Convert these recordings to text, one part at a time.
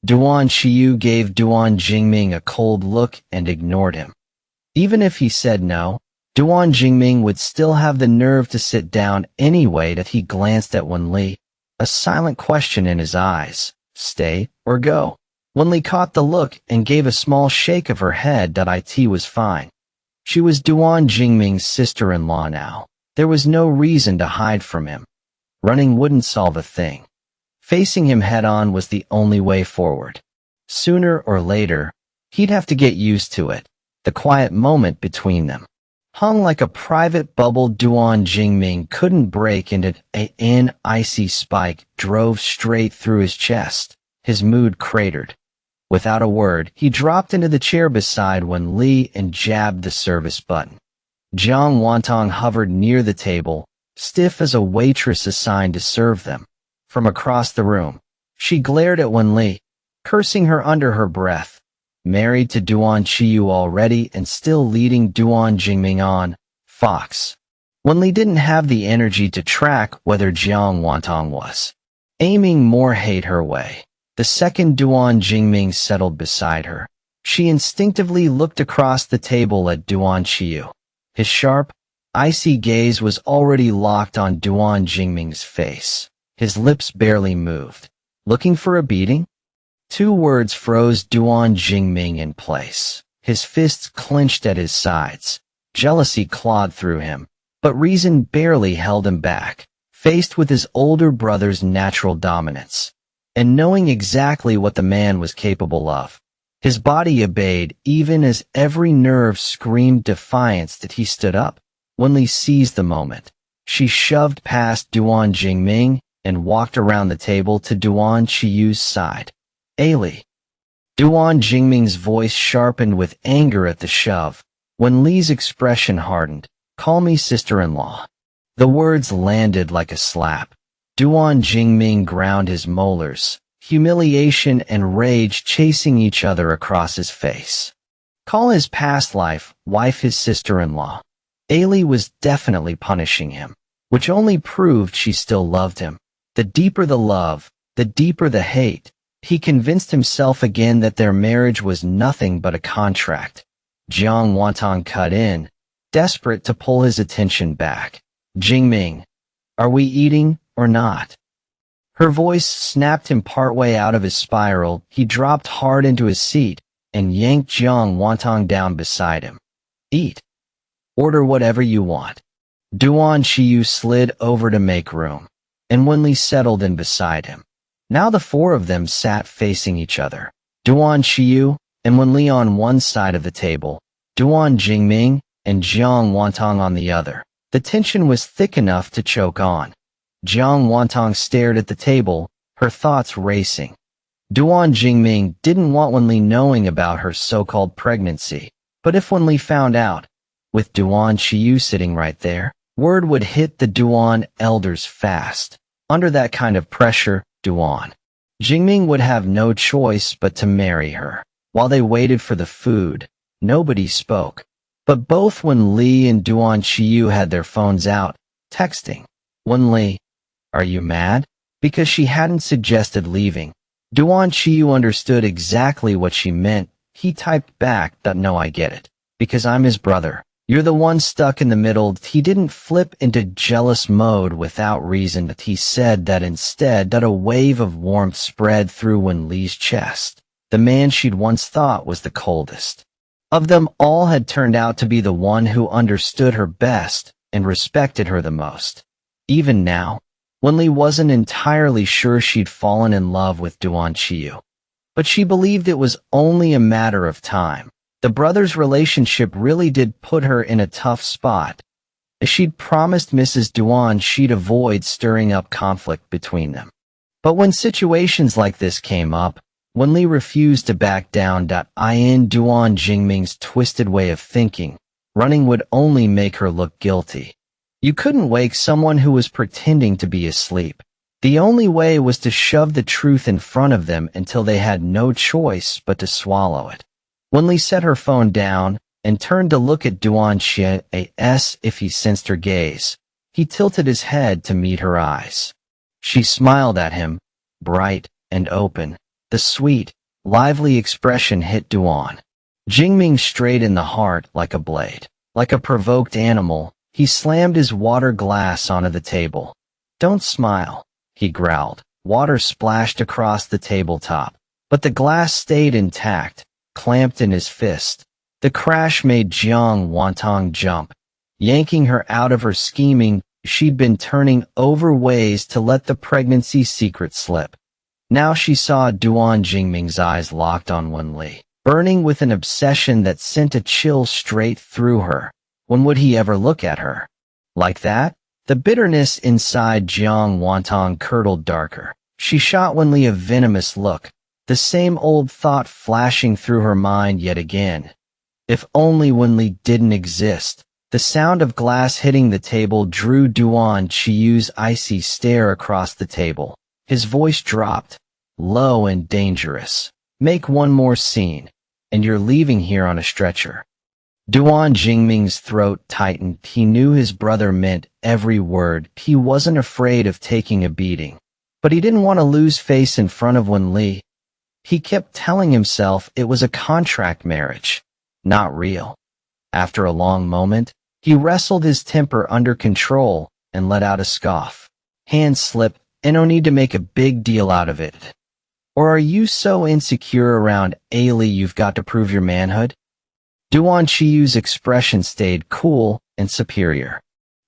Duan Qiyu gave Duan Jingming a cold look and ignored him. Even if he said no, Duan Jingming would still have the nerve to sit down anyway that he glanced at Wen Li, a silent question in his eyes, stay or go. Wen Li caught the look and gave a small shake of her head that it was fine. She was Duan Jingming's sister-in-law now. There was no reason to hide from him. Running wouldn't solve a thing. Facing him head-on was the only way forward. Sooner or later, he'd have to get used to it. The quiet moment between them. Hung like a private bubble, Duan Jingming couldn't break into an icy spike drove straight through his chest. His mood cratered. Without a word, he dropped into the chair beside Wen Li and jabbed the service button. Jiang Wantang hovered near the table, stiff as a waitress assigned to serve them. From across the room, she glared at Wen Li, cursing her under her breath. Married to Duan Qiyu already and still leading Duan Jingming on, fox. Wen Li didn't have the energy to track whether Jiang Wantang was aiming more hate her way. The second Duan Jingming settled beside her, she instinctively looked across the table at Duan Qiyu. His sharp, icy gaze was already locked on Duan Jingming's face. His lips barely moved. Looking for a beating? Two words froze Duan Jingming in place. His fists clenched at his sides. Jealousy clawed through him, but reason barely held him back. Faced with his older brother's natural dominance, and knowing exactly what the man was capable of, his body obeyed even as every nerve screamed defiance that he stood up. Wen Li seized the moment. She shoved past Duan Jingming and walked around the table to Duan Qiyu's side. Ali. Duan Jingming's voice sharpened with anger at the shove. Wen Li's expression hardened. Call me sister-in-law. The words landed like a slap. Duan Jingming ground his molars, humiliation and rage chasing each other across his face. Call his past life, wife his sister-in-law. Ali was definitely punishing him, which only proved she still loved him. The deeper the love, the deeper the hate. He convinced himself again that their marriage was nothing but a contract. Jiang Wantang cut in, desperate to pull his attention back. Jingming, are we eating or not? Her voice snapped him partway out of his spiral. He dropped hard into his seat and yanked Jiang Wantang down beside him. Eat. Order whatever you want. Duan Qiyu slid over to make room, and Wen Li settled in beside him. Now the four of them sat facing each other. Duan Qiyu and Wen Li on one side of the table, Duan Jingming and Jiang Wantang on the other. The tension was thick enough to choke on. Jiang Wantang stared at the table, her thoughts racing. Duan Jingming didn't want Wen Li knowing about her so-called pregnancy, but if Wen Li found out, with Duan Qiyu sitting right there, word would hit the Duan elders fast. Under that kind of pressure, Duan Jingming would have no choice but to marry her. While they waited for the food, nobody spoke. But both Wen Li and Duan Qiyu had their phones out, texting. Wen Li, are you mad? Because she hadn't suggested leaving. Duan Qiyu understood exactly what she meant. He typed back that no, I get it. Because I'm his brother. You're the one stuck in the middle. He didn't flip into jealous mode without reason. That he said that instead that a wave of warmth spread through Wen Li's chest. The man she'd once thought was the coldest of them all had turned out to be the one who understood her best and respected her the most. Even now, Wen Li wasn't entirely sure she'd fallen in love with Duan Qiyu, but she believed it was only a matter of time. The brothers' relationship really did put her in a tough spot. As she'd promised Mrs. Duan she'd avoid stirring up conflict between them. But when situations like this came up, Wen Li refused to back down. In Duan Jingming's twisted way of thinking, running would only make her look guilty. You couldn't wake someone who was pretending to be asleep. The only way was to shove the truth in front of them until they had no choice but to swallow it. Wen Li set her phone down and turned to look at Duan Qiyu. If he sensed her gaze, he tilted his head to meet her eyes. She smiled at him, bright and open. The sweet, lively expression hit Duan Jingming straight in the heart like a blade. Like a provoked animal, he slammed his water glass onto the table. "Don't smile," he growled. Water splashed across the tabletop, but the glass stayed intact, clamped in his fist. The crash made Jiang Wantang jump, yanking her out of her scheming. She'd been turning over ways to let the pregnancy secret slip. Now she saw Duan Jingming's eyes locked on Wen Li, burning with an obsession that sent a chill straight through her. When would he ever look at her like that? The bitterness inside Jiang Wantang curdled darker. She shot Wen Li a venomous look, the same old thought flashing through her mind yet again. If only Wen Li didn't exist. The sound of glass hitting the table drew Duan Qiyu's icy stare across the table. His voice dropped, low and dangerous. "Make one more scene, and you're leaving here on a stretcher." Duan Jingming's throat tightened. He knew his brother meant every word. He wasn't afraid of taking a beating, but he didn't want to lose face in front of Wen Li. He kept telling himself it was a contract marriage, not real. After a long moment, he wrestled his temper under control and let out a scoff. "Hands slip, and no need to make a big deal out of it. Or are you so insecure around Ailey you've got to prove your manhood?" Duan Qiyu's expression stayed cool and superior.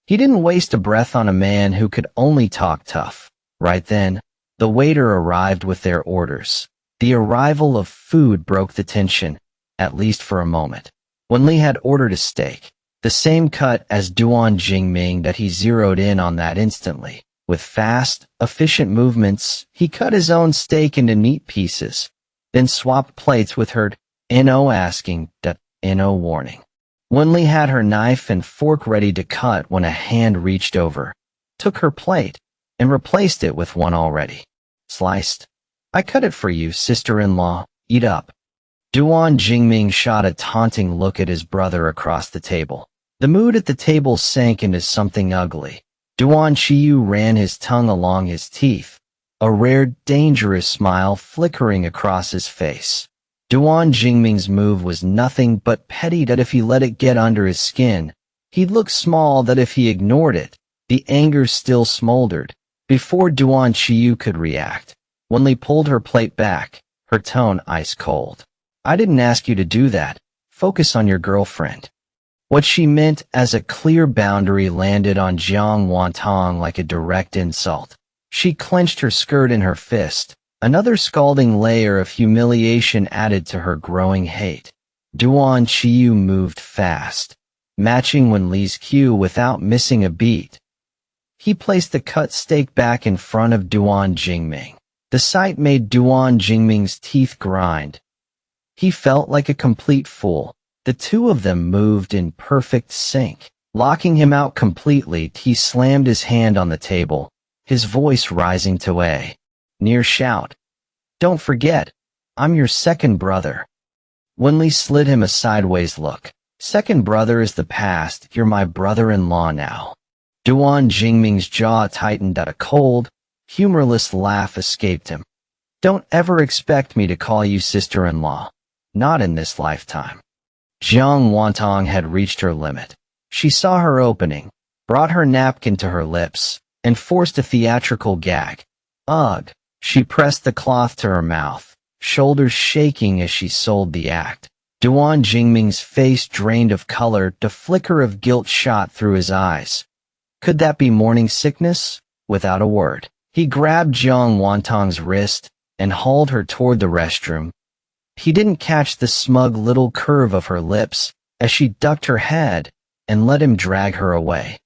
He didn't waste a breath on a man who could only talk tough. Right then, the waiter arrived with their orders. The arrival of food broke the tension, at least for a moment. Wen Li had ordered a steak, the same cut as Duan Jingming that he zeroed in on that instantly. With fast, efficient movements, he cut his own steak into neat pieces, then swapped plates with her, no asking, no warning. Wen Li had her knife and fork ready to cut when a hand reached over, took her plate, and replaced it with one already sliced. "I cut it for you, sister-in-law. Eat up." Duan Jingming shot a taunting look at his brother across the table. The mood at the table sank into something ugly. Duan Qiyu ran his tongue along his teeth, a rare, dangerous smile flickering across his face. Duan Jingming's move was nothing but petty that if he let it get under his skin, he'd look small that if he ignored it. The anger still smoldered. Before Duan Qiyu could react, Wen Li pulled her plate back, her tone ice cold. "I didn't ask you to do that. Focus on your girlfriend." What she meant as a clear boundary landed on Jiang Wantang like a direct insult. She clenched her skirt in her fist, another scalding layer of humiliation added to her growing hate. Duan Qiyu moved fast, matching Wen Li's cue without missing a beat. He placed the cut steak back in front of Duan Jingming. The sight made Duan Jingming's teeth grind. He felt like a complete fool. The two of them moved in perfect sync. Locking him out completely, he slammed his hand on the table, his voice rising to a near shout. "Don't forget, I'm your second brother." Wen Li slid him a sideways look. "Second brother is the past. You're my brother-in-law now." Duan Jingming's jaw tightened at a cold, humorless laugh escaped him. "Don't ever expect me to call you sister-in-law. Not in this lifetime." Jiang Wantang had reached her limit. She saw her opening, brought her napkin to her lips, and forced a theatrical gag. "Ugh." She pressed the cloth to her mouth, shoulders shaking as she sold the act. Duan Jingming's face drained of color, the flicker of guilt shot through his eyes. Could that be morning sickness? Without a word, he grabbed Jiang Wantang's wrist and hauled her toward the restroom. He didn't catch the smug little curve of her lips as she ducked her head and let him drag her away.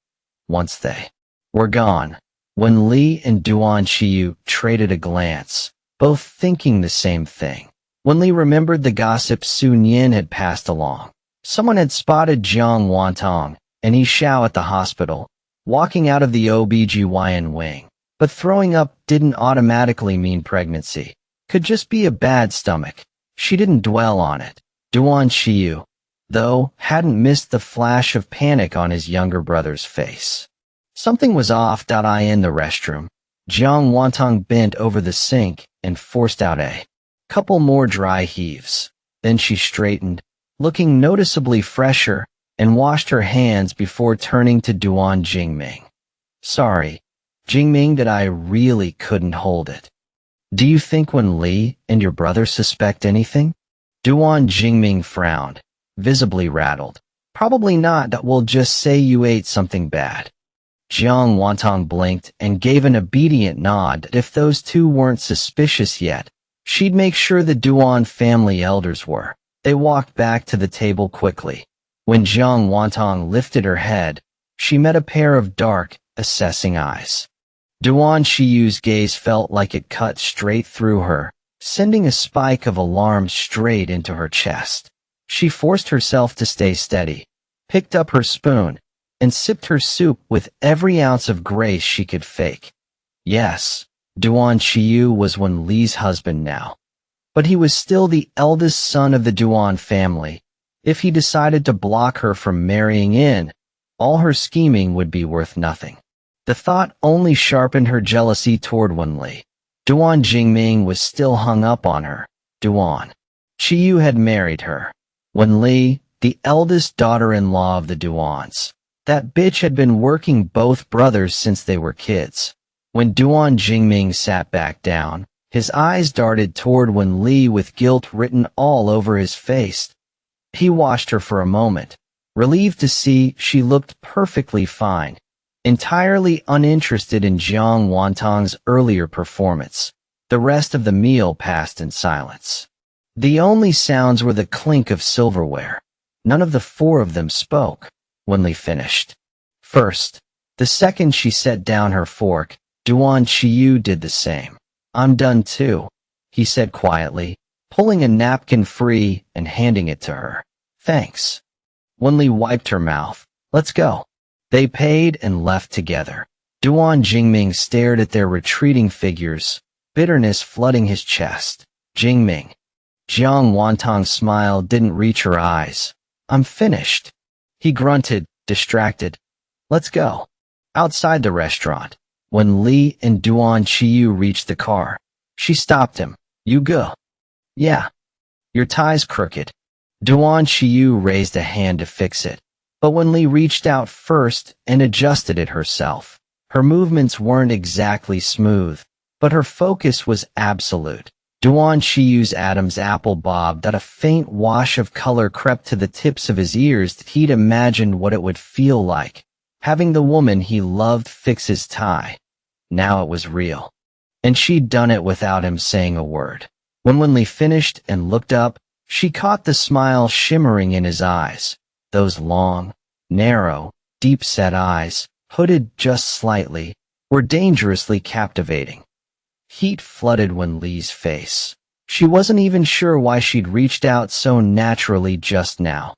Once they were gone, Wen Li and Duan Qiyu traded a glance, both thinking the same thing. Wen Li remembered the gossip Sun Yin had passed along. Someone had spotted Jiang Wantang and Yi Xiao at the hospital, walking out of the OBGYN wing. But throwing up didn't automatically mean pregnancy. Could just be a bad stomach. She didn't dwell on it. Duan Qiyu, though, hadn't missed the flash of panic on his younger brother's face. Something was off. In the restroom, Jiang Wantang bent over the sink and forced out a Couple more dry heaves. Then she straightened, looking noticeably fresher, and washed her hands before turning to Duan Jingming. Sorry, Jingming, that I really couldn't hold it. Do you think Wen Li and your brother suspect anything? Duan Jingming frowned, visibly rattled. Probably not, that we'll just say you ate something bad. Jiang Wantang blinked and gave an obedient nod that if those two weren't suspicious yet, she'd make sure the Duan family elders were. They walked back to the table quickly. When Jiang Wantang lifted her head, she met a pair of dark, assessing eyes. Duan Qiyu's gaze felt like it cut straight through her, sending a spike of alarm straight into her chest. She forced herself to stay steady, picked up her spoon, and sipped her soup with every ounce of grace she could fake. Yes, Duan Qiyu was Wen Li's husband now, but he was still the eldest son of the Duan family. If he decided to block her from marrying in, all her scheming would be worth nothing. The thought only sharpened her jealousy toward Wen Li. Duan Jingming was still hung up on her. Duan Qiyu had married her. Wen Li, the eldest daughter-in-law of the Duans. That bitch had been working both brothers since they were kids. When Duan Jingming sat back down, his eyes darted toward Wen Li with guilt written all over his face. He watched her for a moment, relieved to see she looked perfectly fine, entirely uninterested in Jiang Wantang's earlier performance. The rest of the meal passed in silence. The only sounds were the clink of silverware. None of the four of them spoke. Wen Li finished first. The second she set down her fork, Duan Qiyu did the same. I'm done too, he said quietly, pulling a napkin free and handing it to her. Thanks. Wen Li wiped her mouth. Let's go. They paid and left together. Duan Jingming stared at their retreating figures, bitterness flooding his chest. Jingming. Jiang Wantang's smile didn't reach her eyes. I'm finished. He grunted, distracted. Let's go. Outside the restaurant, when Li and Duan Qiyu reached the car, she stopped him. You go. Yeah. Your tie's crooked. Duan Qiyu raised a hand to fix it, but when Li reached out first and adjusted it herself, her movements weren't exactly smooth, but her focus was absolute. Duan Qiyu's Adam's apple bobbed that a faint wash of color crept to the tips of his ears that he'd imagined what it would feel like, having the woman he loved fix his tie. Now it was real. And she'd done it without him saying a word. When Wen Li finished and looked up, she caught the smile shimmering in his eyes. Those long, narrow, deep-set eyes, hooded just slightly, were dangerously captivating. Heat flooded Wen Li's face. She wasn't even sure why she'd reached out so naturally just now.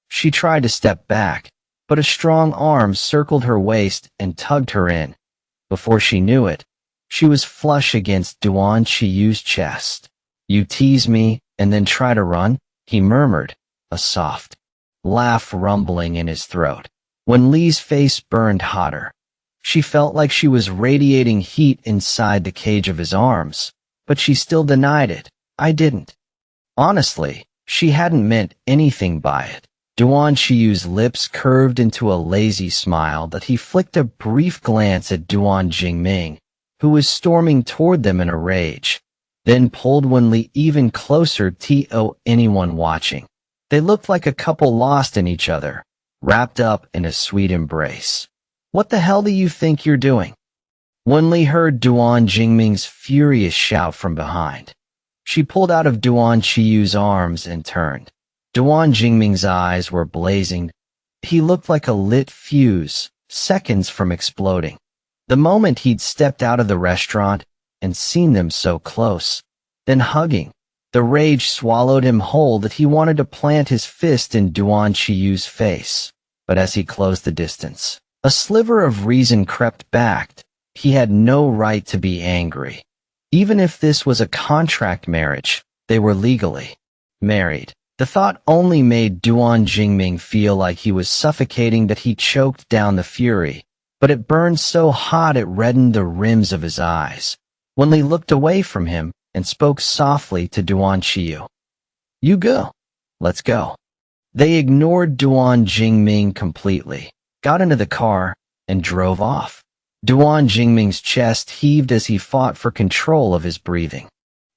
She tried to step back, but a strong arm circled her waist and tugged her in. Before she knew it, she was flush against Duan Qiyu's chest. You tease me and then try to run? He murmured, a soft laugh rumbling in his throat. Wen Li's face burned hotter. She felt like she was radiating heat inside the cage of his arms, but she still denied it. I didn't. Honestly, she hadn't meant anything by it. Duan Qiyu's lips curved into a lazy smile that he flicked a brief glance at Duan Jingming, who was storming toward them in a rage, then pulled Wen Li even closer to anyone watching. They looked like a couple lost in each other, wrapped up in a sweet embrace. What the hell do you think you're doing? Wen Li heard Duan Jingming's furious shout from behind. She pulled out of Duan Qiyu's arms and turned. Duan Jingming's eyes were blazing. He looked like a lit fuse, seconds from exploding. The moment he'd stepped out of the restaurant and seen them so close, then hugging, the rage swallowed him whole that he wanted to plant his fist in Duan Qiyu's face. But as he closed the distance, a sliver of reason crept back. He had no right to be angry. Even if this was a contract marriage, they were legally married. The thought only made Duan Jingming feel like he was suffocating that he choked down the fury, but it burned so hot it reddened the rims of his eyes. When Li looked away from him and spoke softly to Duan Qiyu. You go. Let's go. They ignored Duan Jingming completely, got into the car, and drove off. Duan Jingming's chest heaved as he fought for control of his breathing.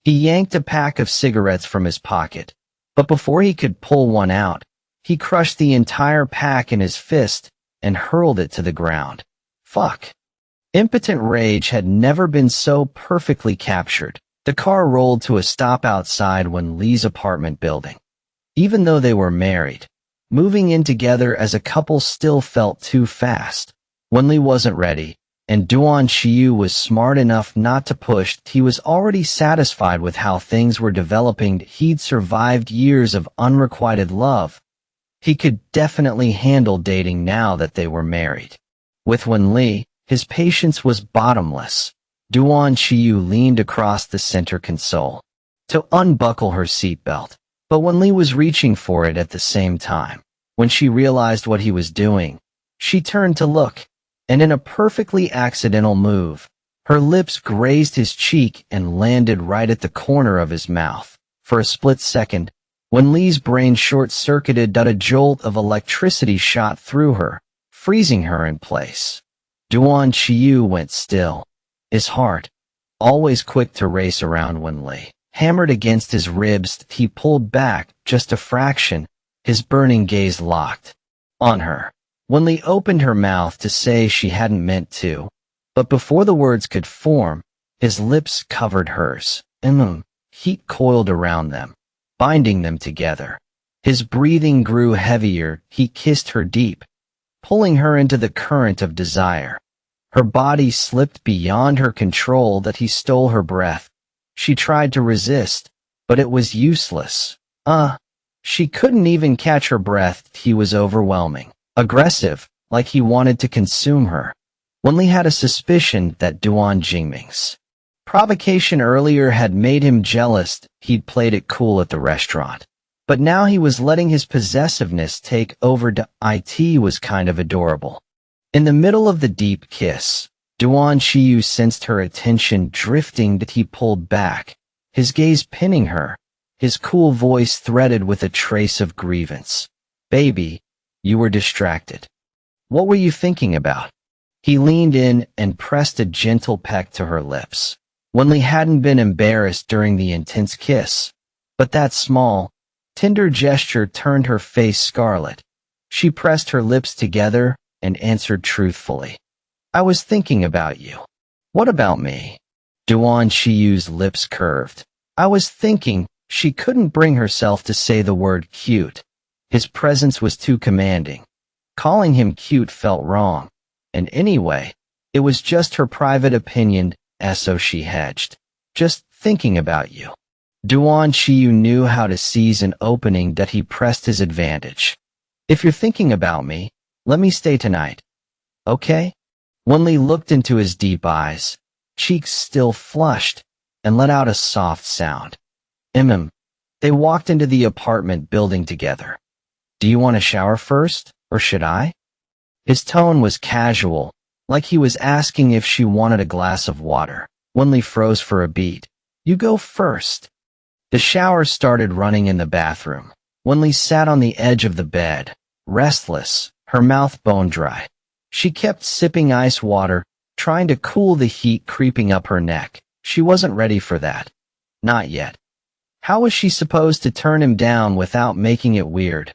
He yanked a pack of cigarettes from his pocket, but before he could pull one out, he crushed the entire pack in his fist and hurled it to the ground. Fuck. Impotent rage had never been so perfectly captured. The car rolled to a stop outside Wen Li's apartment building. Even though they were married, moving in together as a couple still felt too fast. Wen Li wasn't ready, and Duan Qiyu was smart enough not to push. He was already satisfied with how things were developing. He'd survived years of unrequited love. He could definitely handle dating now that they were married. With Wen Li, his patience was bottomless. Duan Qiyu leaned across the center console to unbuckle her seatbelt, but Wen Li was reaching for it at the same time. When she realized what he was doing, she turned to look, and in a perfectly accidental move, her lips grazed his cheek and landed right at the corner of his mouth. For a split second, Wen Li's brain short-circuited. A jolt of electricity shot through her, freezing her in place. Duan Qiyu went still. His heart, always quick to race around Wen Li, hammered against his ribs. He pulled back just a fraction, his burning gaze locked on her. Wen Li opened her mouth to say she hadn't meant to, but before the words could form, his lips covered hers. Heat coiled around them, binding them together. His breathing grew heavier. He kissed her deep, pulling her into the current of desire. Her body slipped beyond her control. That he stole her breath. She tried to resist, but it was useless. She couldn't even catch her breath. He was overwhelming, aggressive, like he wanted to consume her. Wen Li had a suspicion that Duan Jingming's provocation earlier had made him jealous. He'd played it cool at the restaurant, but now he was letting his possessiveness take over. It was kind of adorable. In the middle of the deep kiss, Duan Qiyu sensed her attention drifting. That he pulled back, his gaze pinning her, his cool voice threaded with a trace of grievance. Baby, you were distracted. What were you thinking about? He leaned in and pressed a gentle peck to her lips. Wen Li hadn't been embarrassed during the intense kiss, but that small, tender gesture turned her face scarlet. She pressed her lips together and answered truthfully. I was thinking about you. What about me? Duan Qiyu's lips curved. I was thinking. She couldn't bring herself to say the word cute. His presence was too commanding. Calling him cute felt wrong. And anyway, it was just her private opinion, so she hedged. Just thinking about you. Duan Qiyu knew how to seize an opening. That he pressed his advantage. If you're thinking about me, let me stay tonight. Okay? Wen Li looked into his deep eyes, cheeks still flushed, and let out a soft sound. They walked into the apartment building together. Do you want to shower first, or should I? His tone was casual, like he was asking if she wanted a glass of water. Wen Li froze for a beat. You go first. The shower started running in the bathroom. Wen Li sat on the edge of the bed, restless, her mouth bone dry. She kept sipping ice water, trying to cool the heat creeping up her neck. She wasn't ready for that. Not yet. How was she supposed to turn him down without making it weird?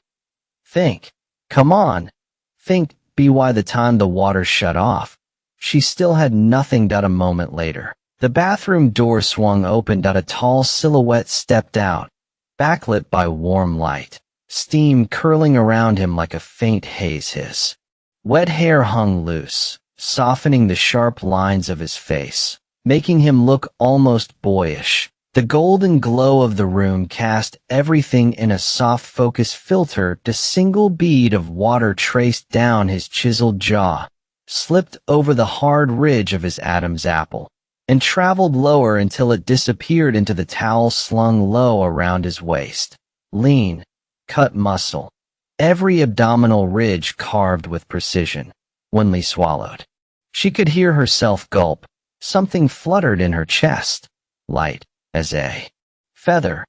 Think. Come on. Think. By the time the water shut off, she still had nothing. A moment later, the bathroom door swung open. A tall silhouette stepped out, backlit by warm light, steam curling around him like a faint haze. His wet hair hung loose, softening the sharp lines of his face, making him look almost boyish. The golden glow of the room cast everything in a soft focus filter. A single bead of water traced down his chiseled jaw, slipped over the hard ridge of his Adam's apple, and traveled lower until it disappeared into the towel slung low around his waist. Lean, cut muscle, every abdominal ridge carved with precision. Wen Li swallowed. She could hear herself gulp. Something fluttered in her chest, light as a feather.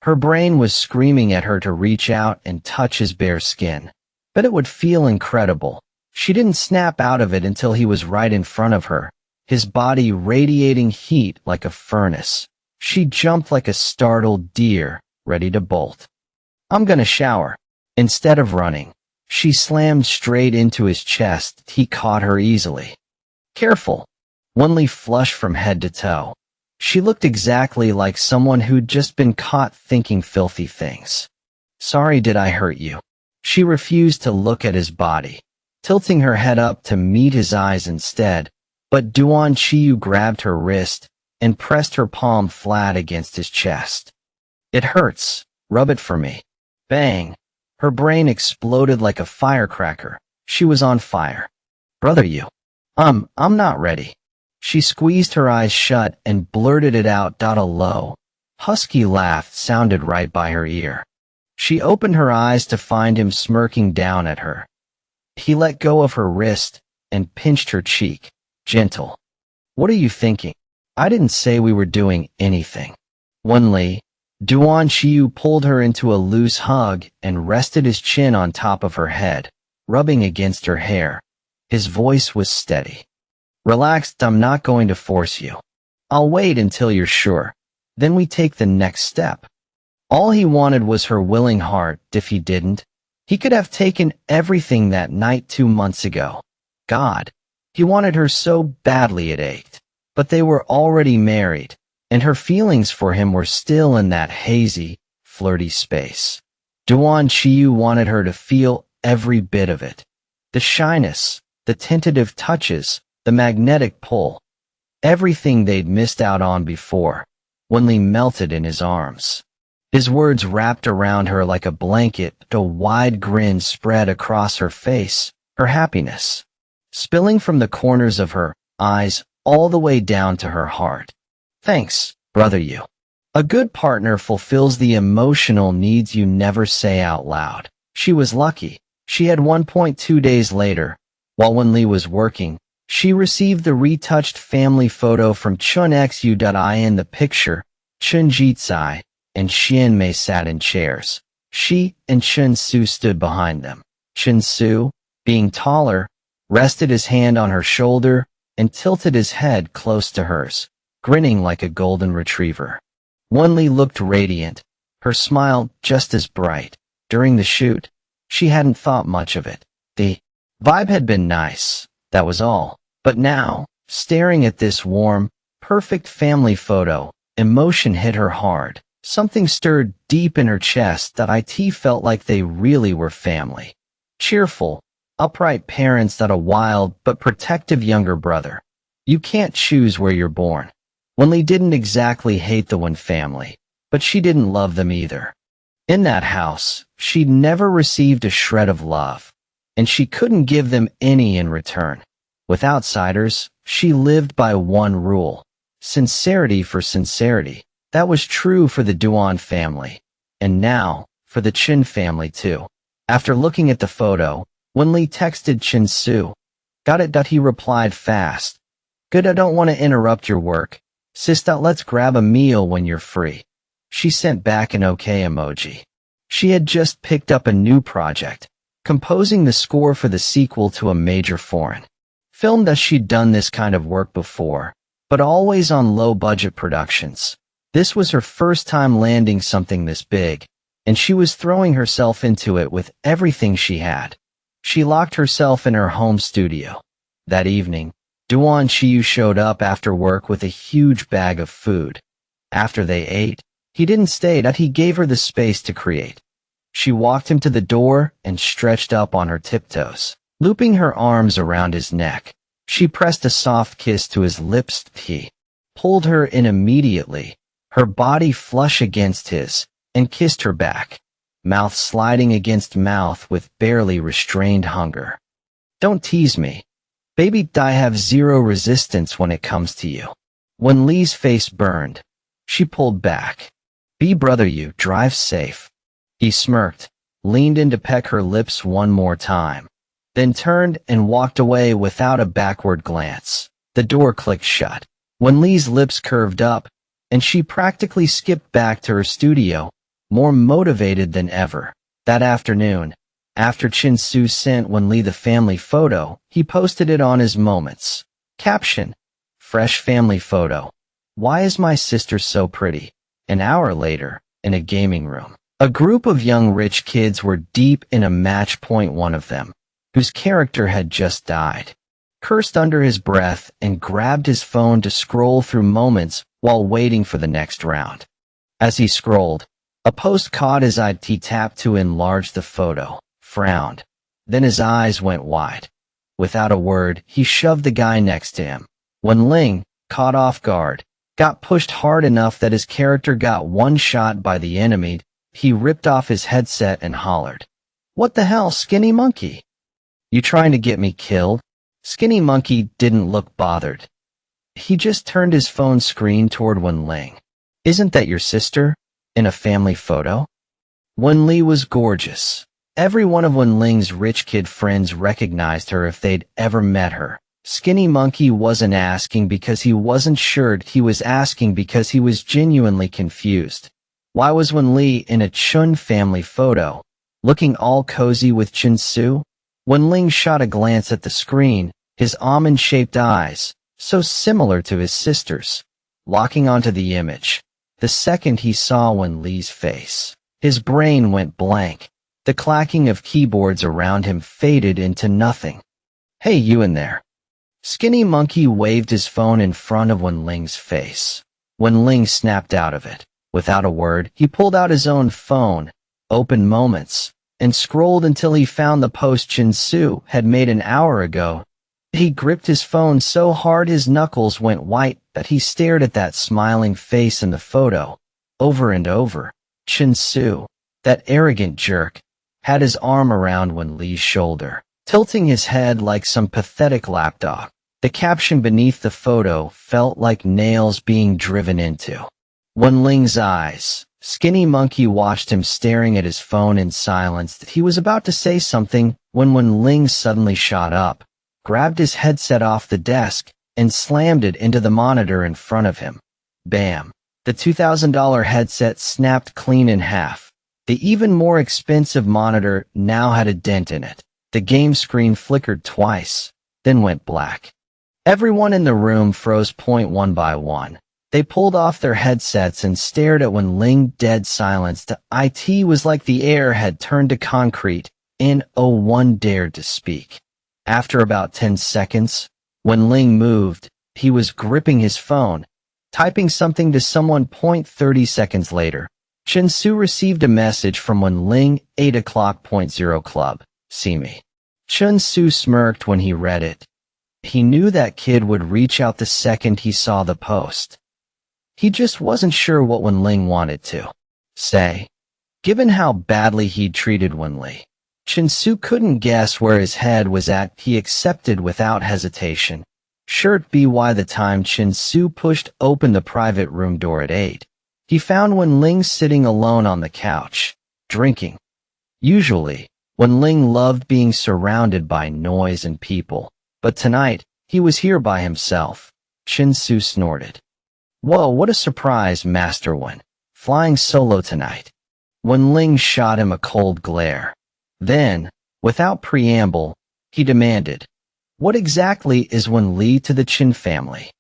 Her brain was screaming at her to reach out and touch his bare skin. But it would feel incredible. She didn't snap out of it until he was right in front of her, his body radiating heat like a furnace. She jumped like a startled deer, ready to bolt. "I'm gonna shower." Instead of running, she slammed straight into his chest. He caught her easily. "Careful." Wen Li flushed from head to toe. She looked exactly like someone who'd just been caught thinking filthy things. "Sorry, did I hurt you?" She refused to look at his body, tilting her head up to meet his eyes instead, but Duan Qiyu grabbed her wrist and pressed her palm flat against his chest. "It hurts. Rub it for me." Bang! Her brain exploded like a firecracker. She was on fire. "Brother, you. I'm not ready." She squeezed her eyes shut and blurted it out. A low, husky laugh sounded right by her ear. She opened her eyes to find him smirking down at her. He let go of her wrist and pinched her cheek. Gentle. "What are you thinking? I didn't say we were doing anything." Wen Li, Duan Qiyu pulled her into a loose hug and rested his chin on top of her head, rubbing against her hair. His voice was steady. "Relax, I'm not going to force you. I'll wait until you're sure. Then we take the next step." All he wanted was her willing heart. If he didn't, he could have taken everything that night 2 months ago. God, he wanted her so badly it ached. But they were already married, and her feelings for him were still in that hazy, flirty space. Duan Qiyu wanted her to feel every bit of it. The shyness, the tentative touches, the magnetic pull. Everything they'd missed out on before. Wen Li melted in his arms. His words wrapped around her like a blanket. A wide grin spread across her face, her happiness spilling from the corners of her eyes all the way down to her heart. "Thanks, brother, you." A good partner fulfills the emotional needs you never say out loud. She was lucky. She had 1.2 days later, while Wen Li was working, she received the retouched family photo from Chun Xu. In the picture, Chun Jitsai and Xian Mei sat in chairs. She and Chun Su stood behind them. Chun Su, being taller, rested his hand on her shoulder and tilted his head close to hers, grinning like a golden retriever. Wen Li looked radiant, her smile just as bright. During the shoot, she hadn't thought much of it. The vibe had been nice, that was all. But now, staring at this warm, perfect family photo, emotion hit her hard. Something stirred deep in her chest. That it felt like they really were family. Cheerful, upright parents. That a wild but protective younger brother. You can't choose where you're born. Wen Li didn't exactly hate the Wen family, but she didn't love them either. In that house, she'd never received a shred of love, and she couldn't give them any in return. With outsiders, she lived by one rule: sincerity for sincerity. That was true for the Duan family, and now, for the Qin family too. After looking at the photo, Wen Li texted Qin Su. "Got it." He replied fast. "Good, I don't want to interrupt your work. Sis, let's grab a meal when you're free." She sent back an okay emoji. She had just picked up a new project, composing the score for the sequel to a major foreign film. That she'd done this kind of work before, but always on low-budget productions. This was her first time landing something this big, and she was throwing herself into it with everything she had. She locked herself in her home studio. That evening, Duan Qiyu showed up after work with a huge bag of food. After they ate, he didn't stay. He gave her the space to create. She walked him to the door and stretched up on her tiptoes, looping her arms around his neck. She pressed a soft kiss to his lips. He pulled her in immediately, her body flush against his, and kissed her back, mouth sliding against mouth with barely restrained hunger. "Don't tease me. Baby, I have zero resistance when it comes to you." Wen Li's face burned. She pulled back. "Be brother, you drive safe." He smirked, leaned in to peck her lips one more time, then turned and walked away without a backward glance. The door clicked shut. Wen Li's lips curved up, and she practically skipped back to her studio, more motivated than ever. That afternoon, after Chin Su sent Wen Li the family photo, he posted it on his Moments. Caption: Fresh family photo. Why is my sister so pretty? An hour later, in a gaming room, a group of young rich kids were deep in a match point. One of them, whose character had just died, cursed under his breath and grabbed his phone to scroll through Moments while waiting for the next round. As he scrolled, a post caught his eye. He tapped to enlarge the photo, frowned. Then his eyes went wide. Without a word, he shoved the guy next to him. Wen Ling, caught off guard, got pushed hard enough that his character got one shot by the enemy. He ripped off his headset and hollered, "What the hell, Skinny Monkey? You trying to get me killed?" Skinny Monkey didn't look bothered. He just turned his phone screen toward Wen Ling. "Isn't that your sister? In a family photo?" Wen Li was gorgeous. Every one of Wen Ling's rich kid friends recognized her if they'd ever met her. Skinny Monkey wasn't asking because he wasn't sure, he was asking because he was genuinely confused. Why was Wen Li in a Chun family photo, looking all cozy with Chin Su? Wen Ling shot a glance at the screen, his almond-shaped eyes, so similar to his sister's, locking onto the image. The second he saw Wen Li's face, his brain went blank. The clacking of keyboards around him faded into nothing. "Hey, you in there?" Skinny Monkey waved his phone in front of Wen Ling's face. Wen Ling snapped out of it. Without a word, he pulled out his own phone, opened Moments, and scrolled until he found the post Chin Su had made an hour ago. He gripped his phone so hard his knuckles went white that he stared at that smiling face in the photo, over and over. Chin Su, that arrogant jerk, had his arm around Wen Li's shoulder, tilting his head like some pathetic lapdog. The caption beneath the photo felt like nails being driven into Wen Ling's eyes. Skinny Monkey watched him staring at his phone in silence. He was about to say something when Wen Ling suddenly shot up, grabbed his headset off the desk, and slammed it into the monitor in front of him. Bam! The $2,000 headset snapped clean in half. The even more expensive monitor now had a dent in it. The game screen flickered twice, then went black. Everyone in the room froze. One by one, they pulled off their headsets and stared at Wen Ling. Dead silence. It was like the air had turned to concrete, and no one dared to speak. After about 10 seconds, Wen Ling moved. He was gripping his phone, typing something to someone. 30 seconds later, Chin Su received a message from Wen Ling, 8 o'clock. Club. See me. Chin Su smirked when he read it. He knew that kid would reach out the second he saw the post. He just wasn't sure what Wen Ling wanted to say. Given how badly he'd treated Wen Li, Chin Su couldn't guess where his head was at. He accepted without hesitation. Sure be why the time Chin Su pushed open the private room door at 8. He found Wen Ling sitting alone on the couch, drinking. Usually, Wen Ling loved being surrounded by noise and people, but tonight, he was here by himself. Chin Su snorted. "Whoa, what a surprise, Master Wen. Flying solo tonight." Wen Ling shot him a cold glare. Then, without preamble, he demanded, "What exactly is Wen Li to the Chin family?"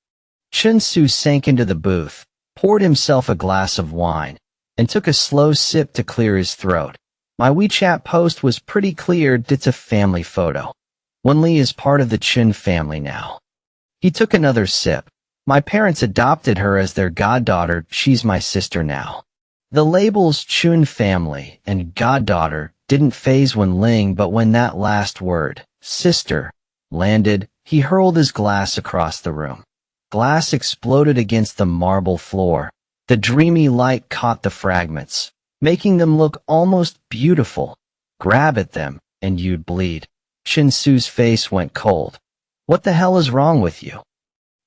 Chin Su sank into the booth, poured himself a glass of wine, and took a slow sip to clear his throat. "My WeChat post was pretty clear. It's a family photo. Wen Li is part of the Chin family now." He took another sip. "My parents adopted her as their goddaughter. She's my sister now." The labels Chun family and goddaughter didn't faze Wen Ling, but when that last word, sister, landed, he hurled his glass across the room. Glass exploded against the marble floor. The dreamy light caught the fragments, making them look almost beautiful. Grab at them, and you'd bleed. Chin Su's face went cold. "What the hell is wrong with you?"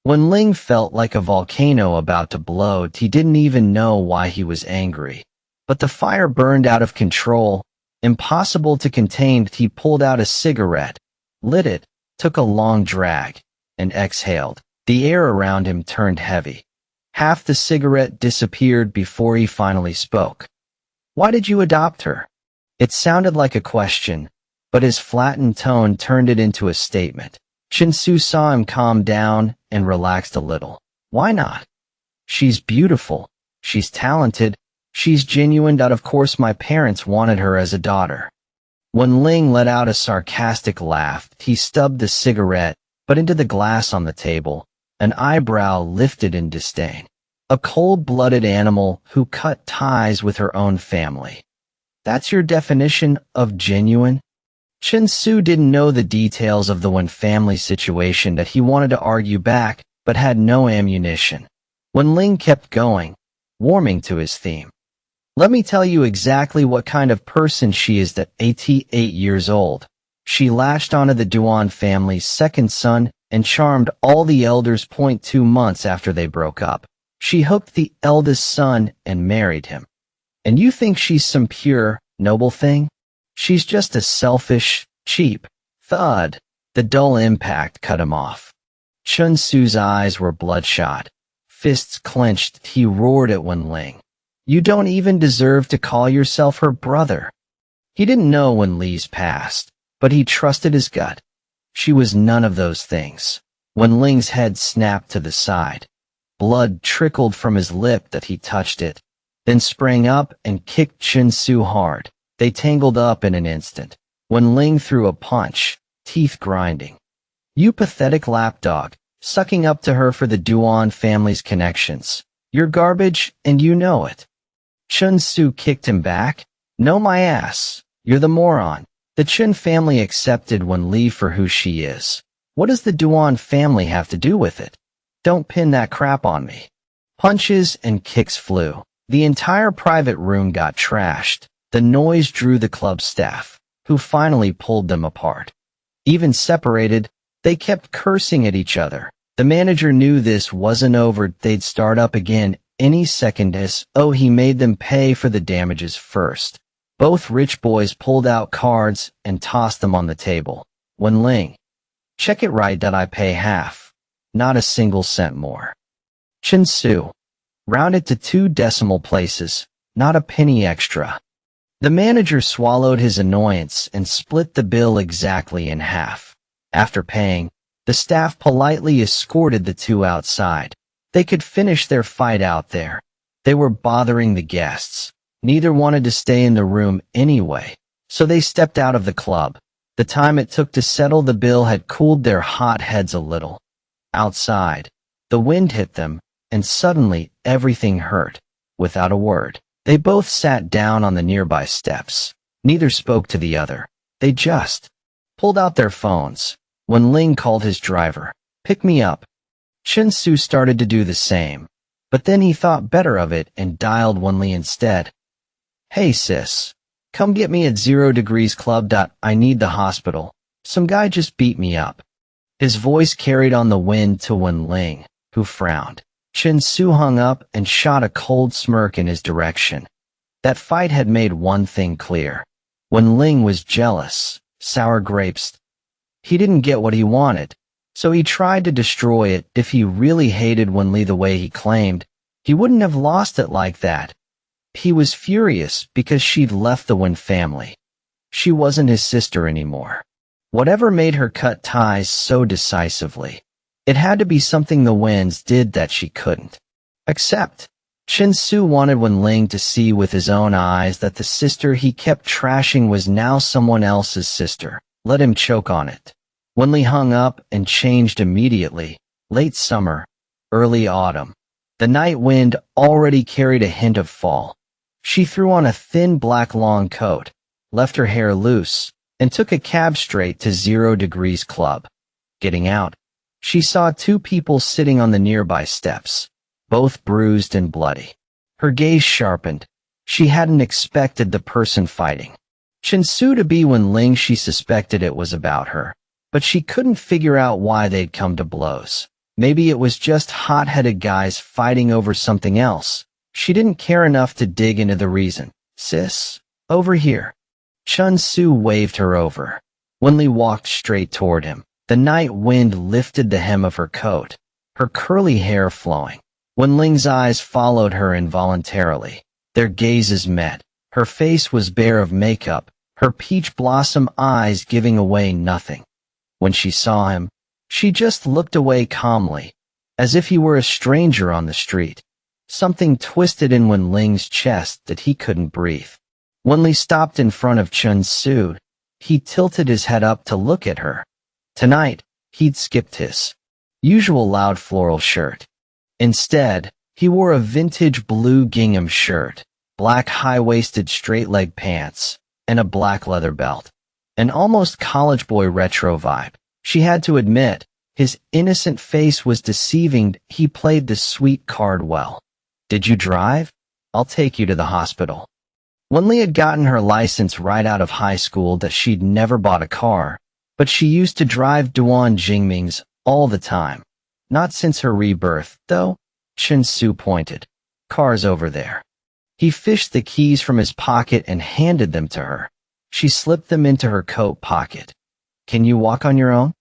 Wen Ling felt like a volcano about to blow. He didn't even know why he was angry. But the fire burned out of control, impossible to contain. He pulled out a cigarette, lit it, took a long drag, and exhaled. The air around him turned heavy. Half the cigarette disappeared before he finally spoke. Why did you adopt her? It sounded like a question, but his flattened tone turned it into a statement. Chin-Su saw him calm down and relaxed a little. Why not? She's beautiful. She's talented. She's genuine. Of course my parents wanted her as a daughter. When Ling let out a sarcastic laugh, he stubbed the cigarette, but into the glass on the table. An eyebrow lifted in disdain. A cold-blooded animal who cut ties with her own family. That's your definition of genuine? Chin-Su didn't know the details of the Wen family situation that he wanted to argue back, but had no ammunition. When Ling kept going, warming to his theme. Let me tell you exactly what kind of person she is. At 88 years old, she latched onto the Duan family's second son and charmed all the elders. 2 months after they broke up, she hooked the eldest son and married him. And you think she's some pure, noble thing? She's just a selfish, cheap thud. The dull impact cut him off. Chun-Su's eyes were bloodshot. Fists clenched, he roared at Wen Ling. You don't even deserve to call yourself her brother. He didn't know Wen Li's past, but he trusted his gut. She was none of those things. Wen Ling's head snapped to the side. Blood trickled from his lip that he touched it, then sprang up and kicked Chin-Su hard. They tangled up in an instant. Wen Ling threw a punch, teeth grinding. You pathetic lapdog, sucking up to her for the Duan family's connections. You're garbage, and you know it. Chin-Su kicked him back. No my ass. You're the moron. The Chen family accepted Wen Li for who she is. What does the Duan family have to do with it? Don't pin that crap on me. Punches and kicks flew. The entire private room got trashed. The noise drew the club staff, who finally pulled them apart. Even separated, they kept cursing at each other. The manager knew this wasn't over. They'd start up again any second. He made them pay for the damages first. Both rich boys pulled out cards and tossed them on the table. Wen Ling, check it right that I pay half. Not a single cent more. Chin-Su, round it to 2 decimal places, not a penny extra. The manager swallowed his annoyance and split the bill exactly in half. After paying, the staff politely escorted the two outside. They could finish their fight out there. They were bothering the guests. Neither wanted to stay in the room anyway, so they stepped out of the club. The time it took to settle the bill had cooled their hot heads a little. Outside, the wind hit them, and suddenly everything hurt. Without a word, they both sat down on the nearby steps. Neither spoke to the other. They just pulled out their phones. When Ling called his driver, "Pick me up." Chin-Su started to do the same, but then he thought better of it and dialed Wen Li instead. "Hey sis, come get me at 0 Degrees Club. I need the hospital. Some guy just beat me up." His voice carried on the wind to Wen Ling, who frowned. Chin-Su hung up and shot a cold smirk in his direction. That fight had made one thing clear. Wen Ling was jealous, sour grapes. He didn't get what he wanted, so he tried to destroy it. If he really hated Wen Li the way he claimed, he wouldn't have lost it like that. He was furious because she'd left the Wen family. She wasn't his sister anymore. Whatever made her cut ties so decisively? It had to be something the Wens did that she couldn't accept. Chin-Su wanted Wen Ling to see with his own eyes that the sister he kept trashing was now someone else's sister. Let him choke on it. Wen Li hung up and changed immediately. Late summer, early autumn. The night wind already carried a hint of fall. She threw on a thin black long coat, left her hair loose, and took a cab straight to 0 Degrees Club. Getting out, she saw 2 people sitting on the nearby steps, both bruised and bloody. Her gaze sharpened. She hadn't expected the person fighting Chin-Su to be Wen Ling. She suspected it was about her, but she couldn't figure out why they'd come to blows. Maybe it was just hot-headed guys fighting over something else. She didn't care enough to dig into the reason. "Sis, over here." Chin-Su waved her over. Wen Li walked straight toward him. The night wind lifted the hem of her coat, her curly hair flowing. Wen Ling's eyes followed her involuntarily. Their gazes met. Her face was bare of makeup, her peach blossom eyes giving away nothing. When she saw him, she just looked away calmly, as if he were a stranger on the street. Something twisted in Wen Ling's chest that he couldn't breathe. Wen Li stopped in front of Chen Su. He tilted his head up to look at her. Tonight, he'd skipped his usual loud floral shirt. Instead, he wore a vintage blue gingham shirt, black high-waisted straight-leg pants, and a black leather belt. An almost college boy retro vibe. She had to admit, his innocent face was deceiving. He played the sweet card well. Did you drive? I'll take you to the hospital. Wen Li had gotten her license right out of high school that she'd never bought a car, but she used to drive Duan Jingming's all the time. Not since her rebirth, though. Chen Su pointed. Car's over there. He fished the keys from his pocket and handed them to her. She slipped them into her coat pocket. Can you walk on your own?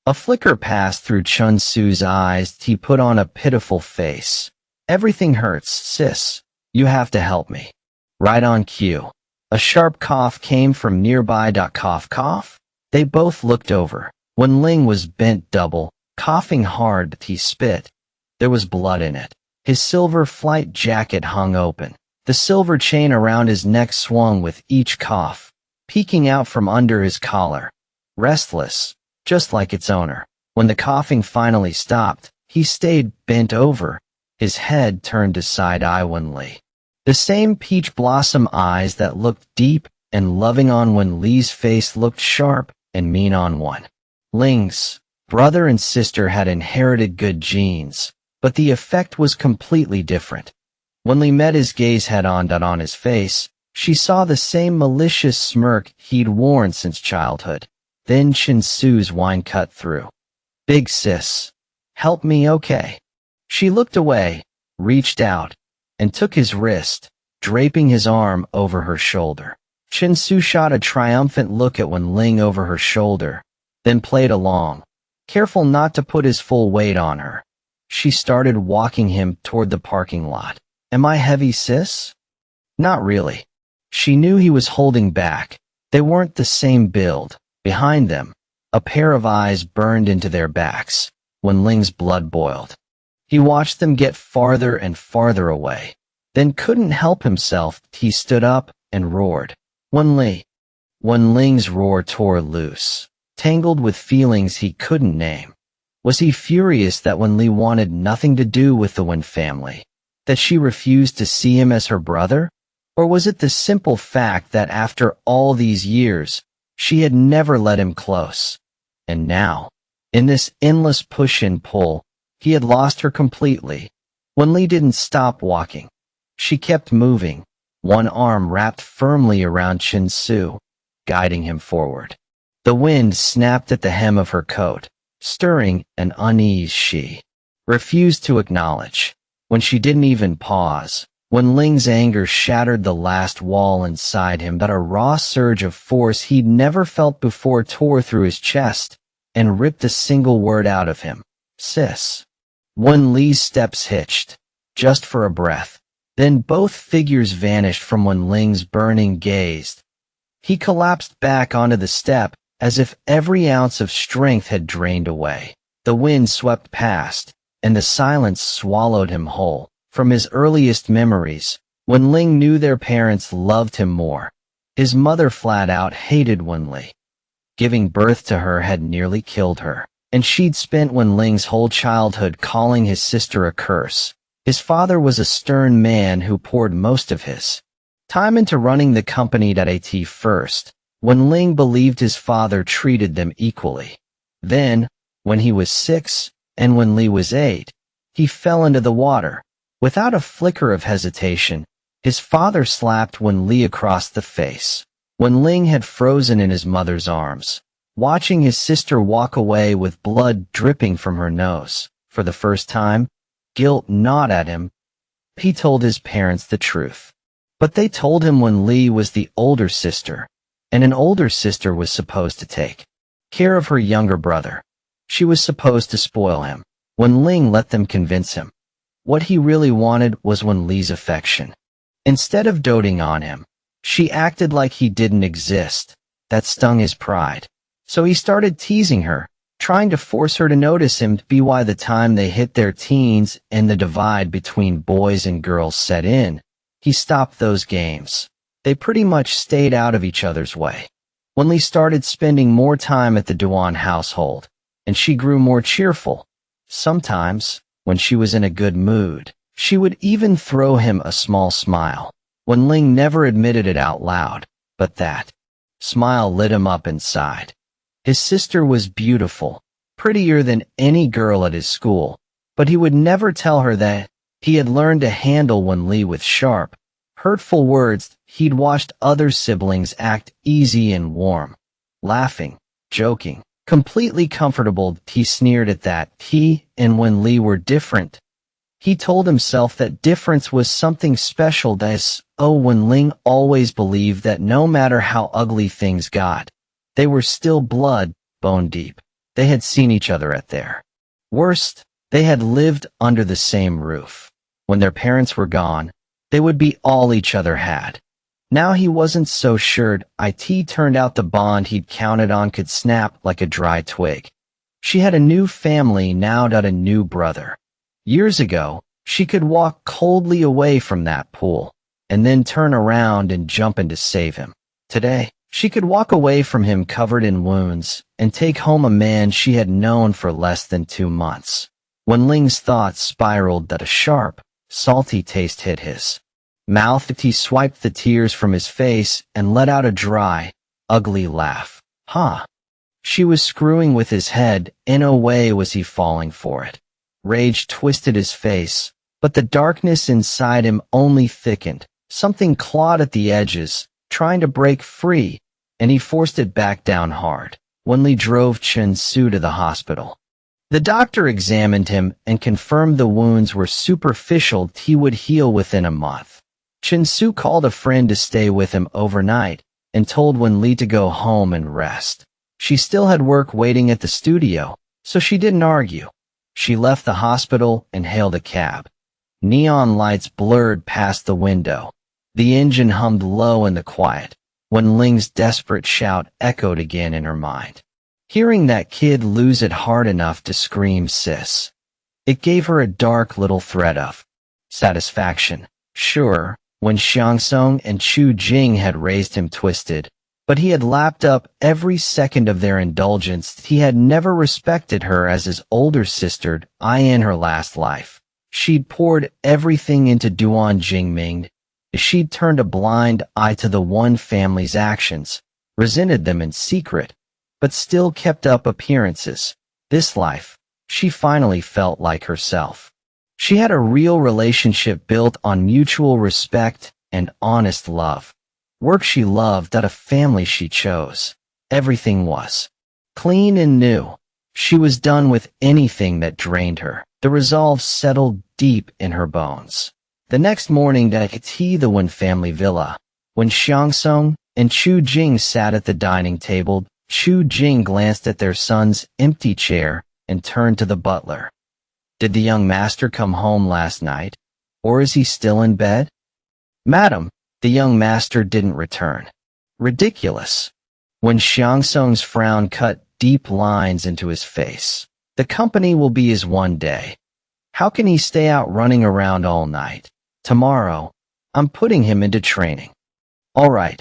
A flicker passed through Chen Su's eyes. He put on a pitiful face. Everything hurts, sis. You have to help me. Right on cue. A sharp cough came from nearby. Cough, cough. They both looked over. Wen Ling was bent double, coughing hard, but he spit. There was blood in it. His silver flight jacket hung open. The silver chain around his neck swung with each cough, peeking out from under his collar. Restless, just like its owner. When the coughing finally stopped, he stayed bent over, his head turned to side-eye Wen Li. The same peach blossom eyes that looked deep and loving on Wen Li's face looked sharp and mean on Wen Ling's. Brother and sister had inherited good genes, but the effect was completely different. When Li met his gaze head-on on his face, she saw the same malicious smirk he'd worn since childhood. Then Chen Su's whine cut through. Big sis. Help me, okay? She looked away, reached out, and took his wrist, draping his arm over her shoulder. Chen Su shot a triumphant look at Wen Ling over her shoulder, then played along, careful not to put his full weight on her. She started walking him toward the parking lot. Am I heavy, sis? Not really. She knew he was holding back. They weren't the same build. Behind them, a pair of eyes burned into their backs. Wen Ling's blood boiled. He watched them get farther and farther away, then couldn't help himself. He stood up and roared. Wen Li. Wen Ling's roar tore loose, tangled with feelings he couldn't name. Was he furious that Wen Li wanted nothing to do with the Wen family, that she refused to see him as her brother? Or was it the simple fact that after all these years, she had never let him close? And now, in this endless push and pull, he had lost her completely. Wen Li didn't stop walking. She kept moving, one arm wrapped firmly around Chen Su, guiding him forward. The wind snapped at the hem of her coat, stirring an unease she refused to acknowledge. When she didn't even pause, Wen Ling's anger shattered the last wall inside him. That a raw surge of force he'd never felt before tore through his chest and ripped a single word out of him. Sis. Wen Li's steps hitched, just for a breath. Then both figures vanished from Wen Ling's burning gaze. He collapsed back onto the step, as if every ounce of strength had drained away. The wind swept past, and the silence swallowed him whole. From his earliest memories, Wen Ling knew their parents loved him more. His mother flat out hated Wen Li. Giving birth to her had nearly killed her, and she'd spent Wen Ling's whole childhood calling his sister a curse. His father was a stern man who poured most of his time into running the company at first. Wen Ling believed his father treated them equally. Then, when he was 6, and Wen Li was 8, he fell into the water. Without a flicker of hesitation, his father slapped Wen Li across the face. Wen Ling had frozen in his mother's arms, watching his sister walk away with blood dripping from her nose. For the first time, guilt gnawed at him. He told his parents the truth. But they told him Wen Li was the older sister, and an older sister was supposed to take care of her younger brother. She was supposed to spoil him. Wen Ling let them convince him. What he really wanted was Wen Li's affection. Instead of doting on him, she acted like he didn't exist. That stung his pride. So he started teasing her, trying to force her to notice him. By the time they hit their teens and the divide between boys and girls set in, he stopped those games. They pretty much stayed out of each other's way. Wen Li started spending more time at the Duan household, and she grew more cheerful. Sometimes, when she was in a good mood, she would even throw him a small smile. Wen Li never admitted it out loud, but that smile lit him up inside. His sister was beautiful, prettier than any girl at his school, but he would never tell her that. He had learned to handle Wen Li with sharp, hurtful words. He'd watched other siblings act easy and warm, laughing, joking, completely comfortable. He sneered at that. He and Wen Li were different. He told himself that difference was something special. Wen Li always believed that no matter how ugly things got, they were still blood, bone deep. They had seen each other at their worst. They had lived under the same roof. When their parents were gone, they would be all each other had. Now he wasn't so sure. It turned out the bond he'd counted on could snap like a dry twig. She had a new family now, a new brother. Years ago, she could walk coldly away from that pool, and then turn around and jump in to save him. Today, she could walk away from him covered in wounds, and take home a man she had known for less than 2 months. Wen Li's thoughts spiraled. A sharp, salty taste hit his mouth. He swiped the tears from his face and let out a dry, ugly laugh. She was screwing with his head. In a way, was he falling for it? Rage twisted his face, but the darkness inside him only thickened. Something clawed at the edges, trying to break free, and he forced it back down hard. Wen Li drove Chen Su to the hospital. The doctor examined him and confirmed the wounds were superficial. He would heal within a month. Chen Su called a friend to stay with him overnight and told Wen Li to go home and rest. She still had work waiting at the studio, so she didn't argue. She left the hospital and hailed a cab. Neon lights blurred past the window. The engine hummed low in the quiet. Wen Li's desperate shout echoed again in her mind. Hearing that kid lose it hard enough to scream sis. It gave her a dark little thread of satisfaction. Sure, when Xiangsong and Chu Jing had raised him twisted, but he had lapped up every second of their indulgence. He had never respected her as his older sister. In her last life, she'd poured everything into Duan Jingming. She'd turned a blind eye to the one family's actions, resented them in secret, but still kept up appearances. This life, she finally felt like herself. She had a real relationship built on mutual respect and honest love. Work she loved, a family she chose. Everything was clean and new. She was done with anything that drained her. The resolve settled deep in her bones. The next morning at the Wen family villa, when Xiangsong and Chu Jing sat at the dining table, Chu Jing glanced at their son's empty chair and turned to the butler. Did the young master come home last night, or is he still in bed? Madam, the young master didn't return. Ridiculous. When Xiangsong's frown cut deep lines into his face. The company will be his one day. How can he stay out running around all night? Tomorrow, I'm putting him into training. All right,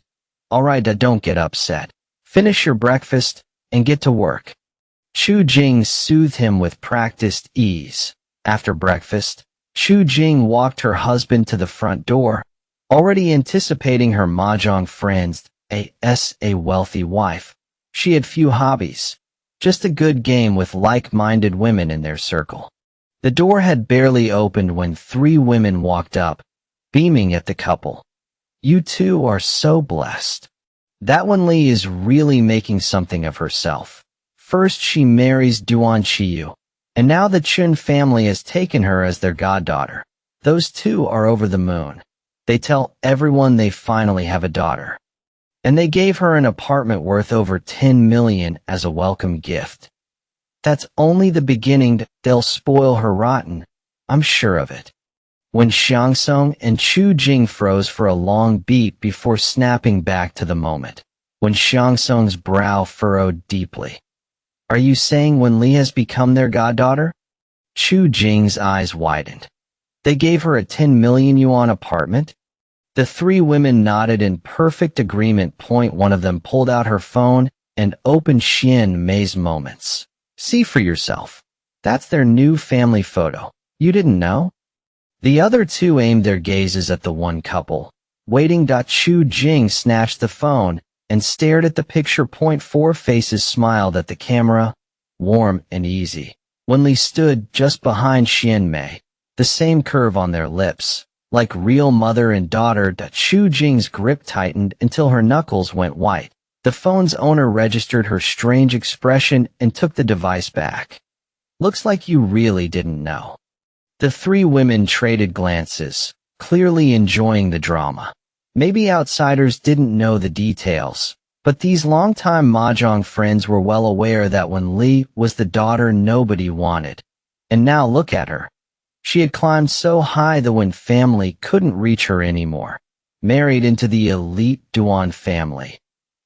don't get upset. Finish your breakfast and get to work. Chu Jing soothed him with practiced ease. After breakfast, Chu Jing walked her husband to the front door, already anticipating her mahjong friends. A wealthy wife. She had few hobbies, just a good game with like-minded women in their circle. The door had barely opened when 3 women walked up, beaming at the couple. You two are so blessed. That Wen Li is really making something of herself. First she marries Duan Qiyu, and now the Chun family has taken her as their goddaughter. Those two are over the moon. They tell everyone they finally have a daughter. And they gave her an apartment worth over 10 million as a welcome gift. That's only the beginning. They'll spoil her rotten. I'm sure of it. Wen Xiangsong and Chu Jing froze for a long beat before snapping back to the moment. Wen Xiangsong's brow furrowed deeply. Are you saying Wen Li has become their goddaughter? Chu Jing's eyes widened. They gave her a 10 million yuan apartment? The three women nodded in perfect agreement. One of them pulled out her phone and opened Xian Mei's Moments. See for yourself. That's their new family photo. You didn't know? The other two aimed their gazes at the one couple. Waiting. Chu Jing snatched the phone and stared at the picture. Four faces smiled at the camera, warm and easy. Wen Li stood just behind Xian Mei, the same curve on their lips. Like real mother and daughter. Chu Jing's grip tightened until her knuckles went white. The phone's owner registered her strange expression and took the device back. Looks like you really didn't know. The three women traded glances, clearly enjoying the drama. Maybe outsiders didn't know the details, but these longtime mahjong friends were well aware that Wen Li was the daughter nobody wanted. And now look at her. She had climbed so high the Wen family couldn't reach her anymore. Married into the elite Duan family.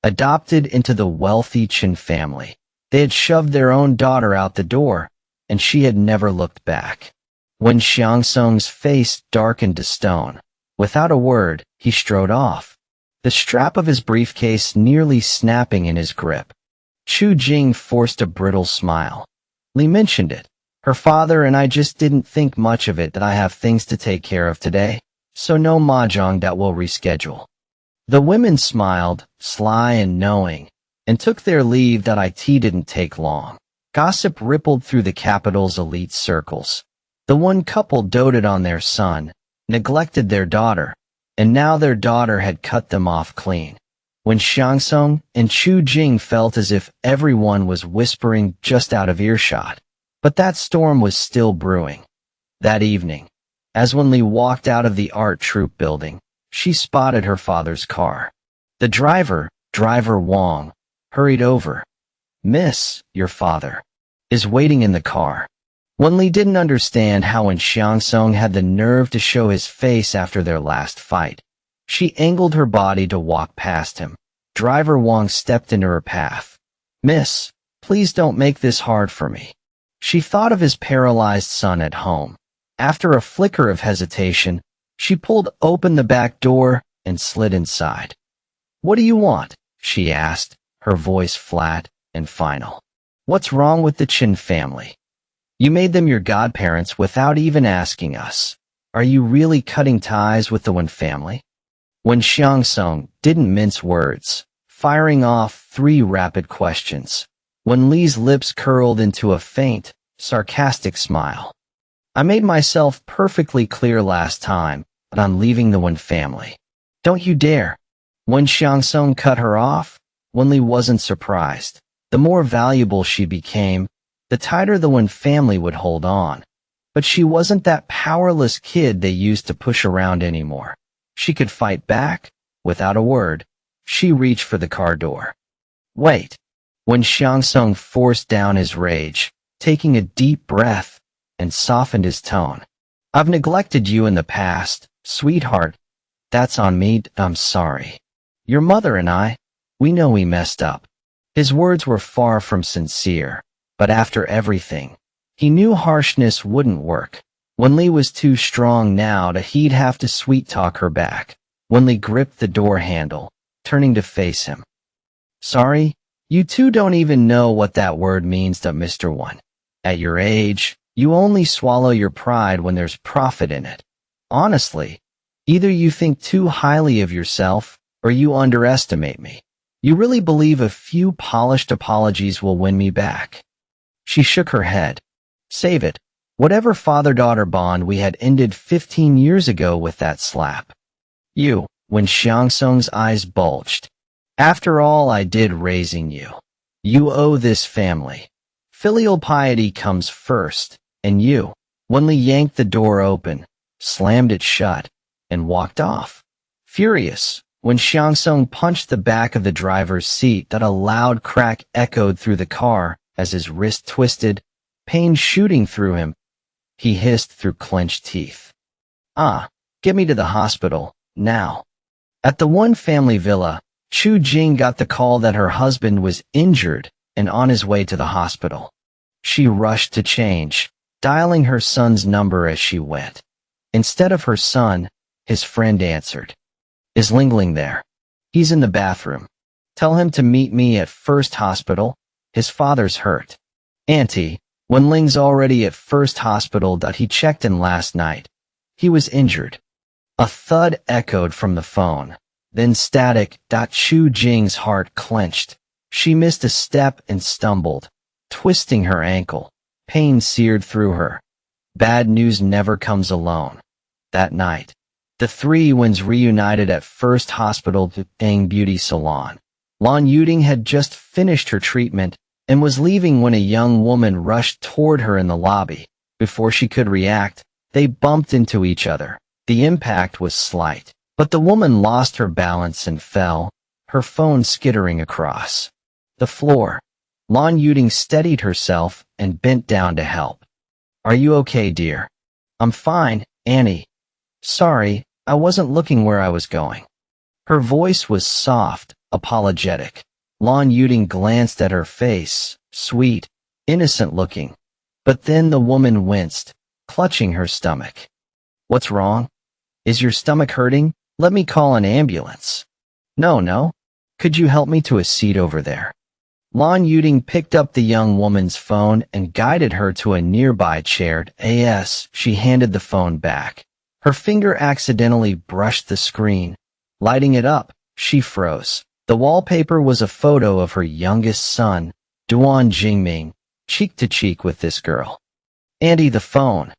Adopted into the wealthy Qin family. They had shoved their own daughter out the door, and she had never looked back. Wen Xiangsong's face darkened to stone. Without a word, he strode off, the strap of his briefcase nearly snapping in his grip. Chu Jing forced a brittle smile. Li mentioned it. Her father and I just didn't think much of it. That I have things to take care of today, so no mahjong. That will reschedule. The women smiled, sly and knowing, and took their leave. That it didn't take long. Gossip rippled through the capital's elite circles. The one couple doted on their son, neglected their daughter, and now their daughter had cut them off clean. Wen Xiangsong and Chu Jing felt as if everyone was whispering just out of earshot. But that storm was still brewing. That evening, as Wen Li walked out of the art troupe building, she spotted her father's car. The driver, Driver Wang, hurried over. Miss, your father is waiting in the car. Wen Li didn't understand how Wen Xiangsong had the nerve to show his face after their last fight. She angled her body to walk past him. Driver Wang stepped into her path. Miss, please don't make this hard for me. She thought of his paralyzed son at home. After a flicker of hesitation, she pulled open the back door and slid inside. What do you want? She asked, her voice flat and final. What's wrong with the Qin family? You made them your godparents without even asking us. Are you really cutting ties with the Wen family? Wen Xiangsong didn't mince words, firing off 3 rapid questions. Wen Li's lips curled into a faint, sarcastic smile. I made myself perfectly clear last time, but I'm leaving the Wen family. Don't you dare. Wen Xiangsong cut her off. Wen Li wasn't surprised. The more valuable she became, the tighter the Wen family would hold on. But she wasn't that powerless kid they used to push around anymore. She could fight back. Without a word, she reached for the car door. Wait. Wen Xiangsong forced down his rage, taking a deep breath, and softened his tone. I've neglected you in the past, sweetheart. That's on me. I'm sorry. Your mother and I, we know we messed up. His words were far from sincere, but after everything, he knew harshness wouldn't work. Wen Li was too strong now that he'd have to sweet-talk her back. Wen Li gripped the door handle, turning to face him. Sorry, you two don't even know what that word means to Mr. Wen. At your age, you only swallow your pride when there's profit in it. Honestly, either you think too highly of yourself, or you underestimate me. You really believe a few polished apologies will win me back? She shook her head. Save it. Whatever father-daughter bond we had ended 15 years ago with that slap. You, when Xiangsong's eyes bulged. After all I did raising you, you owe this family. Filial piety comes first, and you. Wen Li yanked the door open, slammed it shut, and walked off. Furious, when Xiangsong punched the back of the driver's seat that a loud crack echoed through the car as his wrist twisted, pain shooting through him, he hissed through clenched teeth. Ah, get me to the hospital, now. At the one family villa, Chu Jing got the call that her husband was injured and on his way to the hospital. She rushed to change, dialing her son's number as she went. Instead of her son, his friend answered. Is Lingling there? He's in the bathroom. Tell him to meet me at First Hospital. His father's hurt. Auntie, Wen Ling's already at First Hospital. He checked in last night. He was injured. A thud echoed from the phone. Then static. Chu Jing's heart clenched. She missed a step and stumbled, twisting her ankle. Pain seared through her. Bad news never comes alone. That night, the three Wens reunited at First Hospital Bang Beauty Salon. Lan Yuding had just finished her treatment and was leaving when a young woman rushed toward her in the lobby. Before she could react, they bumped into each other. The impact was slight, but the woman lost her balance and fell, her phone skittering across the floor. Lan Yuding steadied herself and bent down to help. Are you okay, dear? I'm fine, Annie. Sorry, I wasn't looking where I was going. Her voice was soft, apologetic. Lan Yuding glanced at her face, sweet, innocent looking. But then the woman winced, clutching her stomach. What's wrong? Is your stomach hurting? Let me call an ambulance. No. Could you help me to a seat over there? Lan Yuding picked up the young woman's phone and guided her to a nearby chair. As she handed the phone back, her finger accidentally brushed the screen. Lighting it up, she froze. The wallpaper was a photo of her youngest son, Duan Jingming, cheek to cheek with this girl. Auntie, the phone.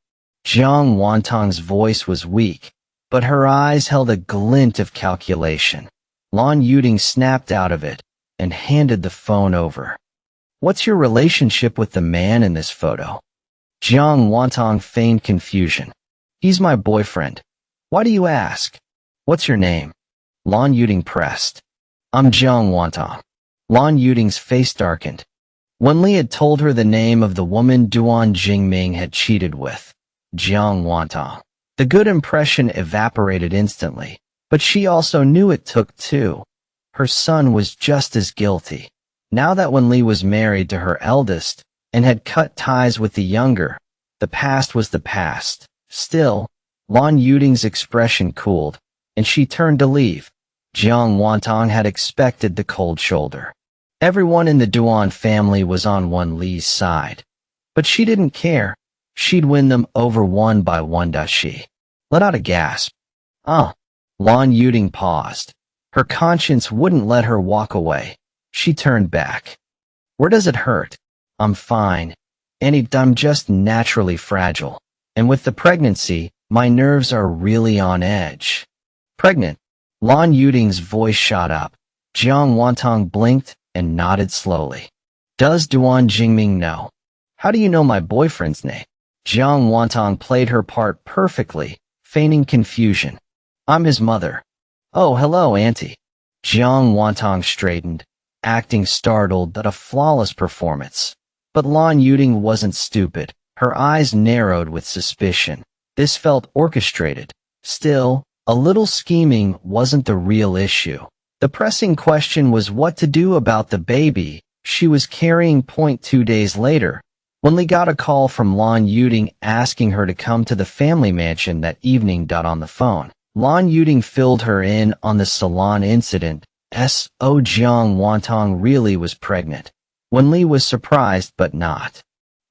Jiang Wantang's voice was weak, but her eyes held a glint of calculation. Lan Yuding snapped out of it and handed the phone over. What's your relationship with the man in this photo? Jiang Wantang feigned confusion. He's my boyfriend. Why do you ask? What's your name? Lan Yuding pressed. I'm Jiang Wantang. Lan Yuding's face darkened. Wen Li had told her the name of the woman Duan Jingming had cheated with, Jiang Wantang. The good impression evaporated instantly, but she also knew it took two. Her son was just as guilty. Now that Wen Li was married to her eldest and had cut ties with the younger, the past was the past. Still, Lan Yuding's expression cooled, and she turned to leave. Jiang Wantang had expected the cold shoulder. Everyone in the Duan family was on Wen Li's side. But she didn't care. She'd win them over one by one. She let out a gasp. Lan Yuding paused. Her conscience wouldn't let her walk away. She turned back. Where does it hurt? I'm fine. I'm just naturally fragile. And with the pregnancy, my nerves are really on edge. Pregnant? Lan Yuding's voice shot up. Jiang Wantang blinked and nodded slowly. Does Duan Jingming know? How do you know my boyfriend's name? Jiang Wantang played her part perfectly, feigning confusion. I'm his mother. Oh, hello, Auntie. Jiang Wantang straightened, acting startled at a flawless performance. But Lan Yuding wasn't stupid. Her eyes narrowed with suspicion. This felt orchestrated. Still, a little scheming wasn't the real issue. The pressing question was what to do about the baby she was carrying. 2 days later, Wen Li got a call from Lan Yuding asking her to come to the family mansion that evening. On the phone, Lan Yuding filled her in on the salon incident. Jiang Wantang really was pregnant. Wen Li was surprised but not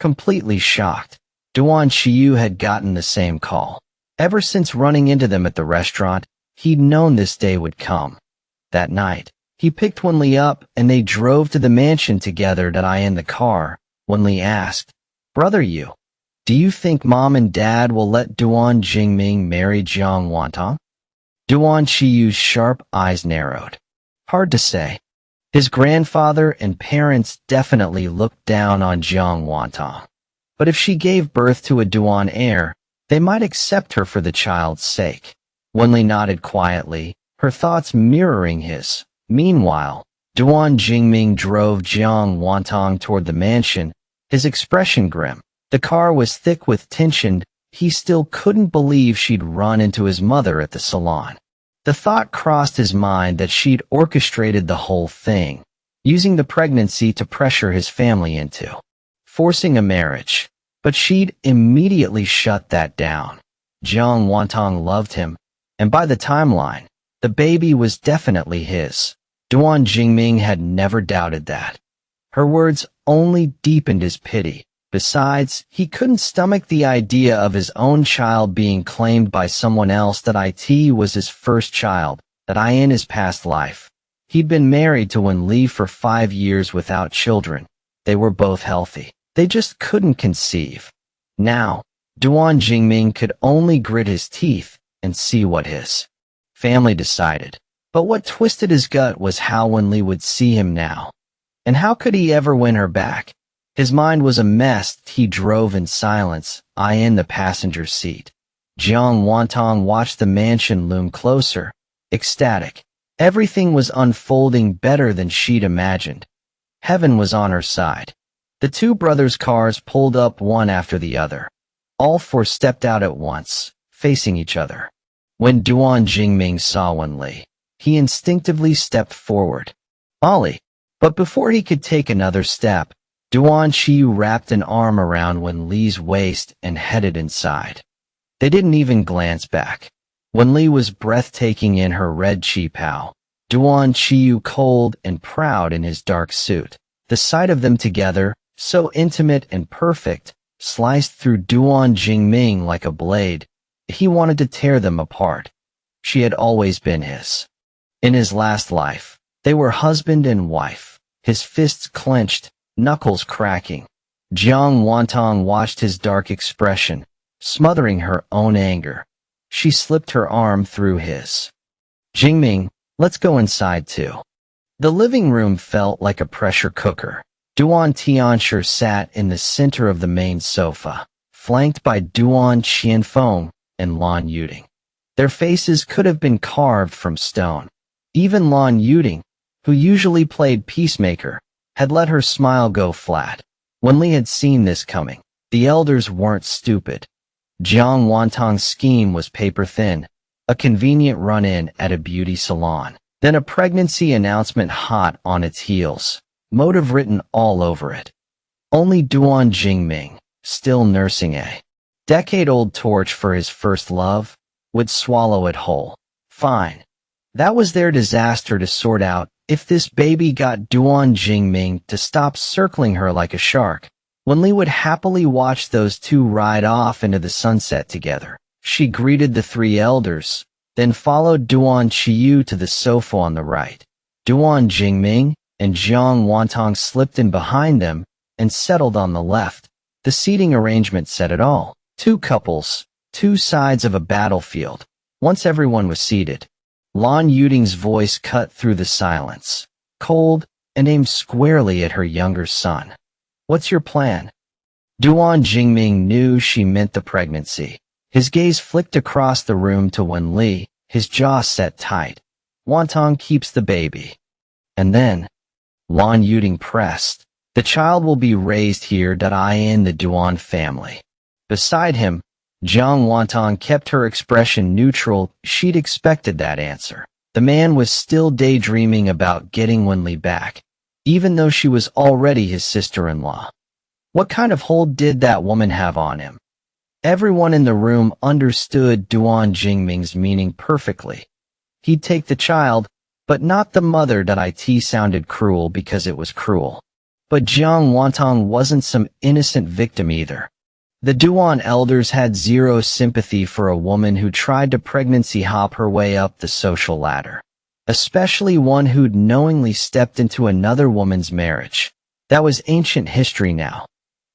completely shocked. Duan Qiyu had gotten the same call. Ever since running into them at the restaurant, he'd known this day would come. That night, he picked Wen Li up and they drove to the mansion together. In the car, Wen Li asked, Brother Yu, do you think Mom and Dad will let Duan Jingming marry Jiang Wantang? Duan Qiyu's sharp eyes narrowed. Hard to say. His grandfather and parents definitely looked down on Jiang Wantang. But if she gave birth to a Duan heir, they might accept her for the child's sake. Wen Li nodded quietly, her thoughts mirroring his. Meanwhile, Duan Jingming drove Jiang Wantang toward the mansion, his expression grim. The car was thick with tension he still couldn't believe she'd run into his mother at the salon. The thought crossed his mind that she'd orchestrated the whole thing, using the pregnancy to pressure his family into forcing a marriage. But she'd immediately shut that down. Jiang Wantang loved him, and by the timeline, the baby was definitely his. Duan Jingming had never doubted that. Her words only deepened his pity. Besides, he couldn't stomach the idea of his own child being claimed by someone else. That it was his first child, that in his past life. He'd been married to Wen Li for 5 years without children. They were both healthy. They just couldn't conceive. Now, Duan Jingming could only grit his teeth and see what his family decided. But what twisted his gut was how Wen Li would see him now. And how could he ever win her back? His mind was a mess. He drove in silence, in the passenger seat. Jiang Wantang watched the mansion loom closer, ecstatic. Everything was unfolding better than she'd imagined. Heaven was on her side. The two brothers' cars pulled up one after the other. All four stepped out at once, facing each other. When Duan Jingming saw Wen Li, he instinctively stepped forward. Ollie. But before he could take another step, Duan Qiyu wrapped an arm around Wen Li's waist and headed inside. They didn't even glance back. Wen Li was breathtaking in her red qipao. Duan Qiyu cold and proud in his dark suit. The sight of them together, so intimate and perfect, sliced through Duan Jingming like a blade. He wanted to tear them apart. She had always been his. In his last life, they were husband and wife. His fists clenched, knuckles cracking. Jiang Wantang watched his dark expression, smothering her own anger. She slipped her arm through his. Jingming, let's go inside too. The living room felt like a pressure cooker. Duan Tianshi sat in the center of the main sofa, flanked by Duan Qianfeng and Lan Yuding. Their faces could have been carved from stone. Even Lan Yuding, who usually played peacemaker, had let her smile go flat. Wen Li had seen this coming. The elders weren't stupid. Jiang Wantang's scheme was paper-thin, a convenient run-in at a beauty salon, then a pregnancy announcement hot on its heels, motive written all over it. Only Duan Jingming, still nursing a decade-old torch for his first love, would swallow it whole. Fine. That was their disaster to sort out. If this baby got Duan Jingming to stop circling her like a shark, Wen Li would happily watch those two ride off into the sunset together. She greeted the three elders, then followed Duan Qiyu to the sofa on the right. Duan Jingming and Jiang Wantang slipped in behind them and settled on the left. The seating arrangement said it all. Two couples, two sides of a battlefield. Once everyone was seated, Lan Yuding's voice cut through the silence, cold and aimed squarely at her younger son. What's your plan? Duan Jingming knew she meant the pregnancy. His gaze flicked across the room to Wen Li, his jaw set tight. Wantang keeps the baby. And then, Lan Yuding pressed, the child will be raised here. In the Duan family. Beside him, Jiang Wantang kept her expression neutral. She'd expected that answer. The man was still daydreaming about getting Wen Li back, even though she was already his sister-in-law. What kind of hold did that woman have on him? Everyone in the room understood Duan Jingming's meaning perfectly. He'd take the child, but not the mother. It sounded cruel because it was cruel. But Jiang Wantang wasn't some innocent victim either. The Duan elders had zero sympathy for a woman who tried to pregnancy hop her way up the social ladder, especially one who'd knowingly stepped into another woman's marriage. That was ancient history now.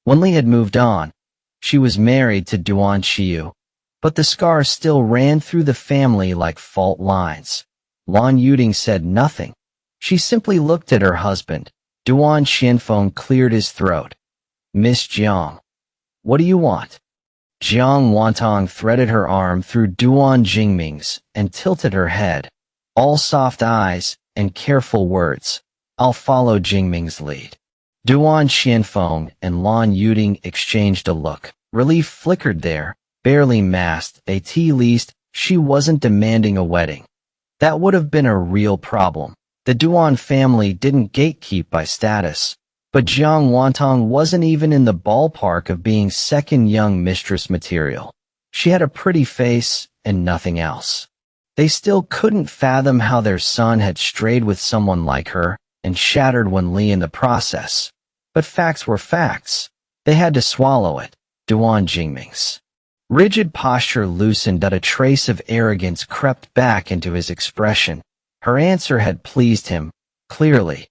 Wen Li had moved on. She was married to Duan Qiyu, but the scars still ran through the family like fault lines. Lan Yuding said nothing. She simply looked at her husband. Duan Qianfeng cleared his throat. Miss Jiang. What do you want? Jiang Wantang threaded her arm through Duan Jingming's and tilted her head. All soft eyes and careful words. I'll follow Jingming's lead. Duan Qianfeng and Lan Yuding exchanged a look. Relief flickered there, barely masked, at least she wasn't demanding a wedding. That would have been a real problem. The Duan family didn't gatekeep by status, but Jiang Wantang wasn't even in the ballpark of being second young mistress material. She had a pretty face and nothing else. They still couldn't fathom how their son had strayed with someone like her and shattered Wen Li in the process. But facts were facts. They had to swallow it. Duan Jingming's rigid posture loosened, that a trace of arrogance crept back into his expression. Her answer had pleased him, clearly.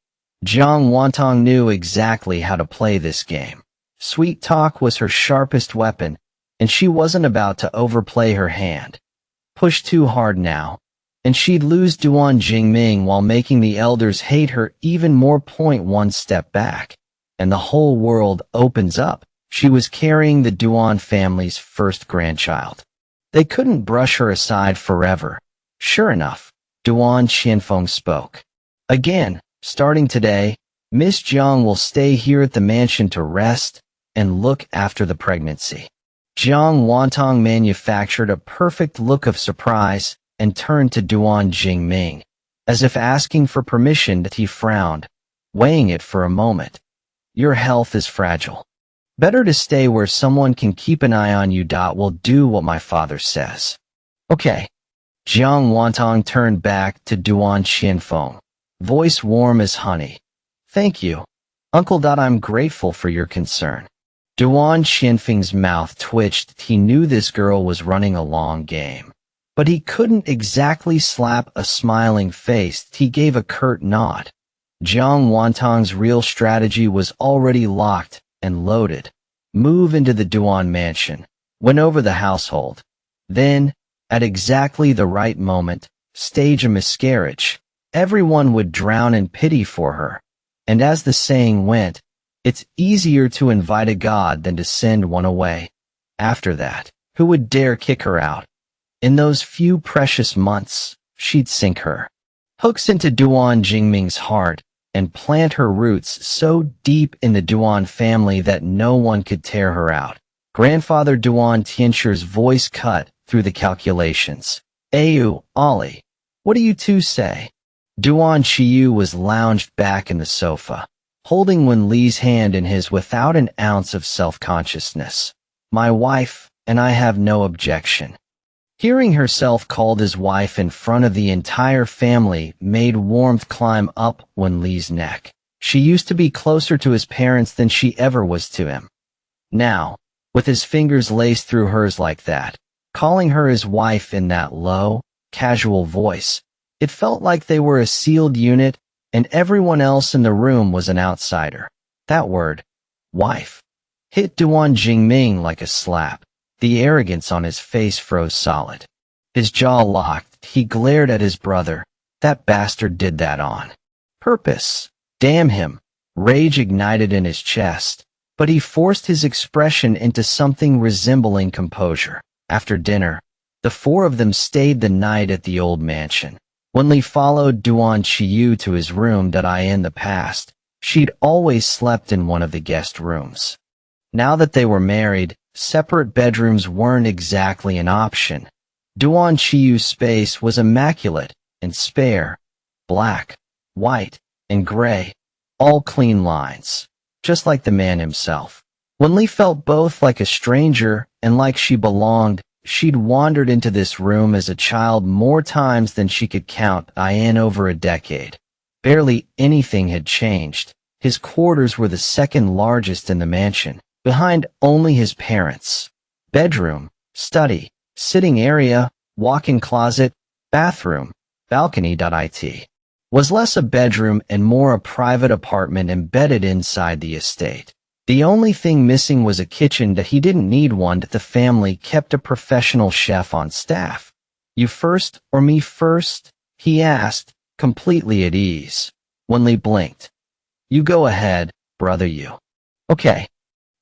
Jiang Wantang knew exactly how to play this game. Sweet talk was her sharpest weapon, and she wasn't about to overplay her hand. Push too hard now, and she'd lose Duan Jingming while making the elders hate her even more. Point one step back, and the whole world opens up. She was carrying the Duan family's first grandchild. They couldn't brush her aside forever. Sure enough, Duan Qianfeng spoke. Again, starting today, Miss Jiang will stay here at the mansion to rest and look after the pregnancy. Jiang Wantang manufactured a perfect look of surprise and turned to Duan Jingming, as if asking for permission. That he frowned, weighing it for a moment. Your health is fragile. Better to stay where someone can keep an eye on you. Will do what my father says. Okay. Jiang Wantang turned back to Duan Qianfeng, voice warm as honey. Thank you, Uncle. I'm grateful for your concern. Duan Qianfeng's mouth twitched. He knew this girl was running a long game, but he couldn't exactly slap a smiling face. He gave a curt nod. Jiang Wantang's real strategy was already locked and loaded. Move into the Duan mansion, win over the household. Then, at exactly the right moment, stage a miscarriage. Everyone would drown in pity for her. And as the saying went, it's easier to invite a god than to send one away. After that, who would dare kick her out? In those few precious months, she'd sink her hooks into Duan Jingming's heart and plant her roots so deep in the Duan family that no one could tear her out. Grandfather Duan Tianchu's voice cut through the calculations. Ayu, Ollie, what do you two say? Duan Qiyu was lounged back in the sofa, holding Wen Li's hand in his without an ounce of self-consciousness. My wife, and I have no objection. Hearing herself called his wife in front of the entire family made warmth climb up Wen Li's neck. She used to be closer to his parents than she ever was to him. Now, with his fingers laced through hers like that, calling her his wife in that low, casual voice, it felt like they were a sealed unit and everyone else in the room was an outsider. That word, wife, hit Duan Jingming like a slap. The arrogance on his face froze solid. His jaw locked. He glared at his brother. That bastard did that on purpose. Damn him. Rage ignited in his chest, but he forced his expression into something resembling composure. After dinner, the four of them stayed the night at the old mansion. Wen Li followed Duan Qiyu to his room. In the past, she'd always slept in one of the guest rooms. Now that they were married, separate bedrooms weren't exactly an option. Duan Qiyu's space was immaculate and spare. Black, white, and gray. All clean lines. Just like the man himself. Wen Li felt both like a stranger and like she belonged. She'd wandered into this room as a child more times than she could count. In over a decade. Barely anything had changed. His quarters were the second largest in the mansion, behind only his parents. Bedroom, study, sitting area, walk-in closet, bathroom, balcony. It was less a bedroom and more a private apartment embedded inside the estate. The only thing missing was a kitchen. He didn't need one. The family kept a professional chef on staff. You first or me first? He asked, completely at ease. Wen Li blinked. You go ahead, brother you. Okay.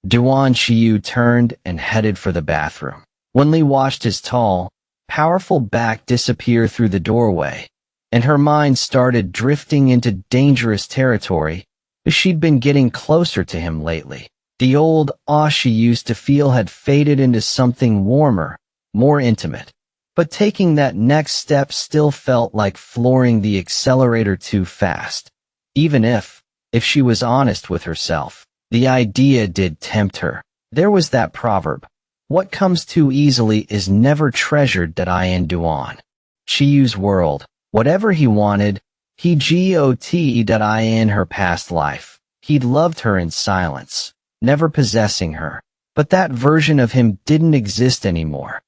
Duan Qiyu turned and headed for the bathroom. Wen Li watched his tall, powerful back disappear through the doorway, and her mind started drifting into dangerous territory. She'd been getting closer to him lately. The old awe she used to feel had faded into something warmer, more intimate. But taking that next step still felt like flooring the accelerator too fast. Even if she was honest with herself, the idea did tempt her. There was that proverb, "What comes too easily is never treasured." That I in Duan Qiyu's world, whatever he wanted, he got that I in her past life. He'd loved her in silence, never possessing her. But that version of him didn't exist anymore.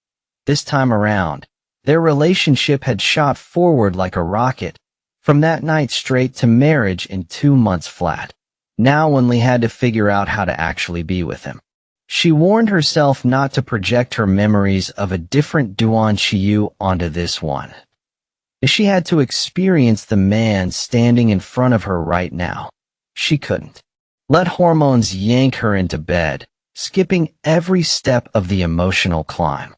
This time around, their relationship had shot forward like a rocket, from that night straight to marriage in 2 months flat. Now Wen Li had to figure out how to actually be with him. She warned herself not to project her memories of a different Duan Qiyu onto this one. She had to experience the man standing in front of her right now. She couldn't let hormones yank her into bed, skipping every step of the emotional climb.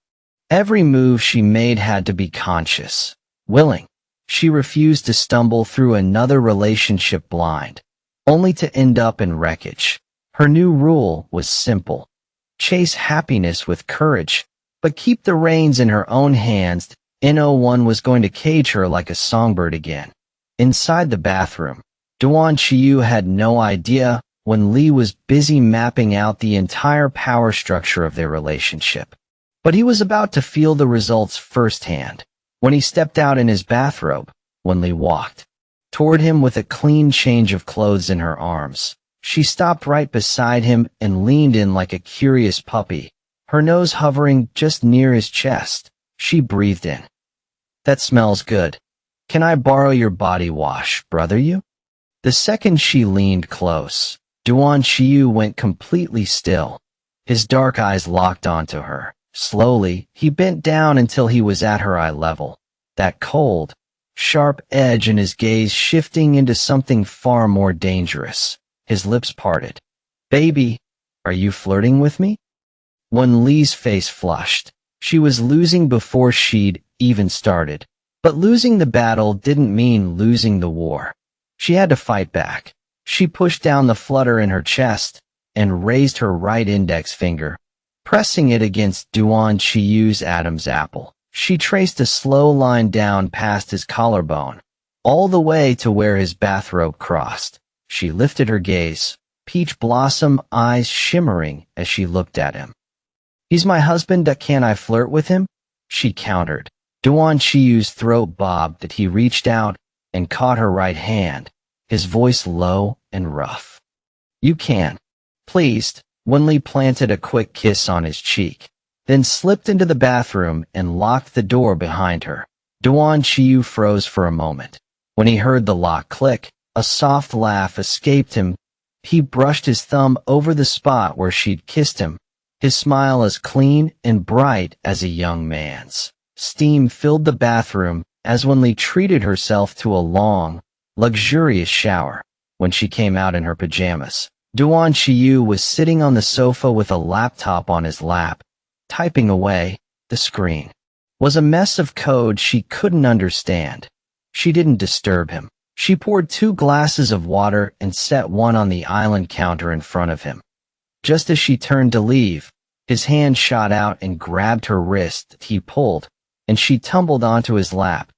Every move she made had to be conscious, willing. She refused to stumble through another relationship blind, only to end up in wreckage. Her new rule was simple: chase happiness with courage, but keep the reins in her own hands. No one was going to cage her like a songbird again. Inside the bathroom, Duan Qiyu had no idea Wen Li was busy mapping out the entire power structure of their relationship. But he was about to feel the results firsthand. When he stepped out in his bathrobe, Wen Li walked toward him with a clean change of clothes in her arms. She stopped right beside him and leaned in like a curious puppy, her nose hovering just near his chest. She breathed in. "That smells good. Can I borrow your body wash, brother you?" The second she leaned close, Duan Qiyu went completely still. His dark eyes locked onto her. Slowly, he bent down until he was at her eye level. That cold, sharp edge in his gaze shifting into something far more dangerous. His lips parted. "Baby, are you flirting with me?" Wen Li's face flushed. She was losing before she'd even started. But losing the battle didn't mean losing the war. She had to fight back. She pushed down the flutter in her chest and raised her right index finger, pressing it against Duan Qiyu's Adam's apple. She traced a slow line down past his collarbone, all the way to where his bathrobe crossed. She lifted her gaze, peach blossom eyes shimmering as she looked at him. "He's my husband, can't I flirt with him?" she countered. Duan Qiyu's throat bobbed that he reached out and caught her right hand, his voice low and rough. "You can." Pleased, Wen Li planted a quick kiss on his cheek, then slipped into the bathroom and locked the door behind her. Duan Qiyu froze for a moment. When he heard the lock click, a soft laugh escaped him. He brushed his thumb over the spot where she'd kissed him, his smile as clean and bright as a young man's. Steam filled the bathroom as Wen Li treated herself to a long, luxurious shower. When she came out in her pajamas, Duan Qiyu was sitting on the sofa with a laptop on his lap, typing away. The screen was a mess of code she couldn't understand. She didn't disturb him. She poured 2 glasses of water and set one on the island counter in front of him. Just as she turned to leave, his hand shot out and grabbed her wrist. He pulled, and she tumbled onto his lap.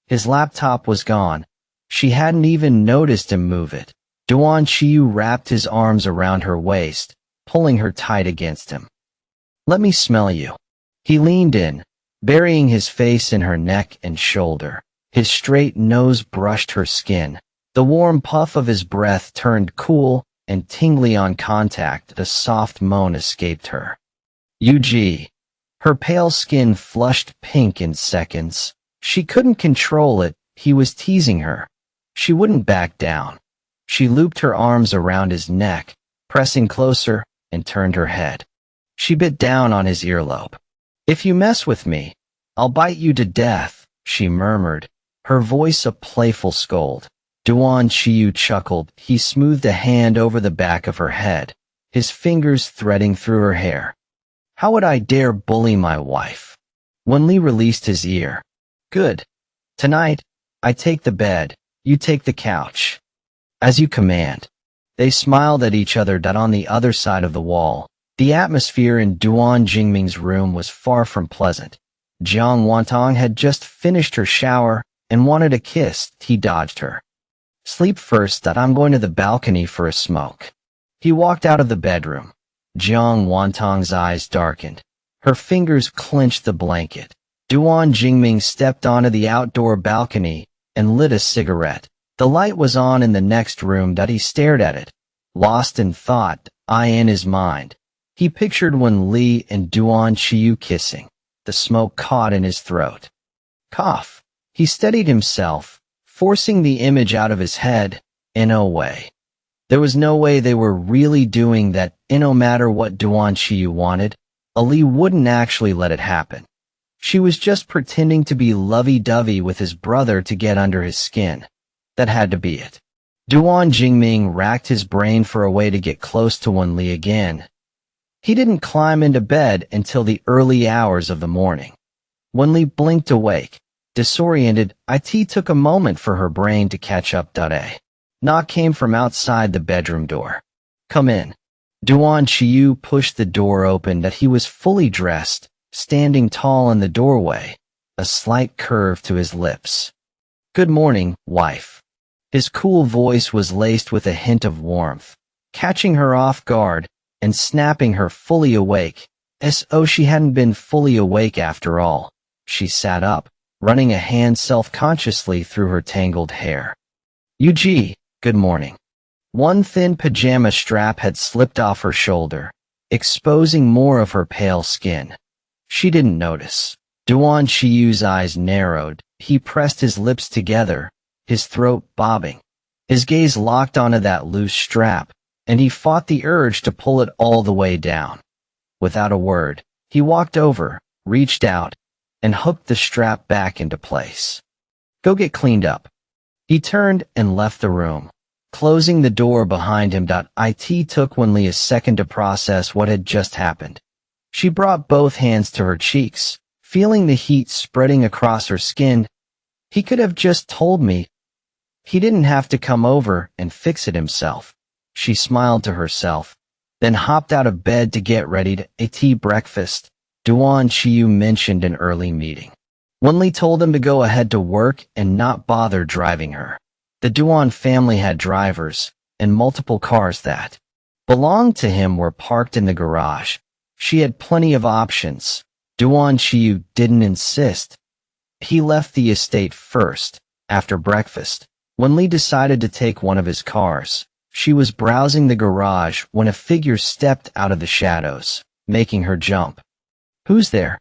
His laptop was gone. She hadn't even noticed him move it. Duan Qiyu wrapped his arms around her waist, pulling her tight against him. "Let me smell you." He leaned in, burying his face in her neck and shoulder. His straight nose brushed her skin. The warm puff of his breath turned cool and tingly on contact. A soft moan escaped her. "UG." Her pale skin flushed pink in seconds. She couldn't control it. He was teasing her. She wouldn't back down. She looped her arms around his neck, pressing closer, and turned her head. She bit down on his earlobe. "If you mess with me, I'll bite you to death," she murmured, her voice a playful scold. Duan Qiyu chuckled. He smoothed a hand over the back of her head, his fingers threading through her hair. "How would I dare bully my wife?" Wen Li released his ear. "Good. Tonight, I take the bed, you take the couch." "As you command." They smiled at each other. On the other side of the wall, the atmosphere in Duan Jingming's room was far from pleasant. Jiang Wantang had just finished her shower and wanted a kiss. He dodged her. Sleep first. I'm going to the balcony for a smoke. He walked out of the bedroom. Jiang Wantang's eyes darkened. Her fingers clenched the blanket. Duan Jingming stepped onto the outdoor balcony and lit a cigarette. The light was on in the next room. He stared at it, lost in thought. In his mind, he pictured Wen Li and Duan Qiyu kissing. The smoke caught in his throat. Cough. He steadied himself, forcing the image out of his head. No way. There was no way they were really doing that. No matter what Duan Qiyu wanted, Ali wouldn't actually let it happen. She was just pretending to be lovey-dovey with his brother to get under his skin. That had to be it. Duan Jingming racked his brain for a way to get close to Wen Li again. He didn't climb into bed until the early hours of the morning. Wen Li blinked awake, disoriented. It took a moment for her brain to catch up. A knock came from outside the bedroom door. Come in. Duan Qiyu pushed the door open. He was fully dressed, standing tall in the doorway, a slight curve to his lips. Good morning, wife. His cool voice was laced with a hint of warmth, catching her off guard and snapping her fully awake. She hadn't been fully awake after all. She sat up, running a hand self-consciously through her tangled hair. Yuji, good morning. One thin pajama strap had slipped off her shoulder, exposing more of her pale skin. She didn't notice. Duan Qiyu's eyes narrowed. He pressed his lips together, his throat bobbing. His gaze locked onto that loose strap, and he fought the urge to pull it all the way down. Without a word, he walked over, reached out, and hooked the strap back into place. Go get cleaned up. He turned and left the room, closing the door behind him. It took Wen Li a second to process what had just happened. She brought both hands to her cheeks, feeling the heat spreading across her skin. He could have just told me. He didn't have to come over and fix it himself. She smiled to herself, then hopped out of bed to get ready to eat breakfast. Duan Qiyu mentioned an early meeting. Wen Li told him to go ahead to work and not bother driving her. The Duan family had drivers, and multiple cars that belonged to him were parked in the garage. She had plenty of options. Duan Qiyu didn't insist. He left the estate first. After breakfast, Wen Li decided to take one of his cars. She was browsing the garage when a figure stepped out of the shadows, making her jump. Who's there?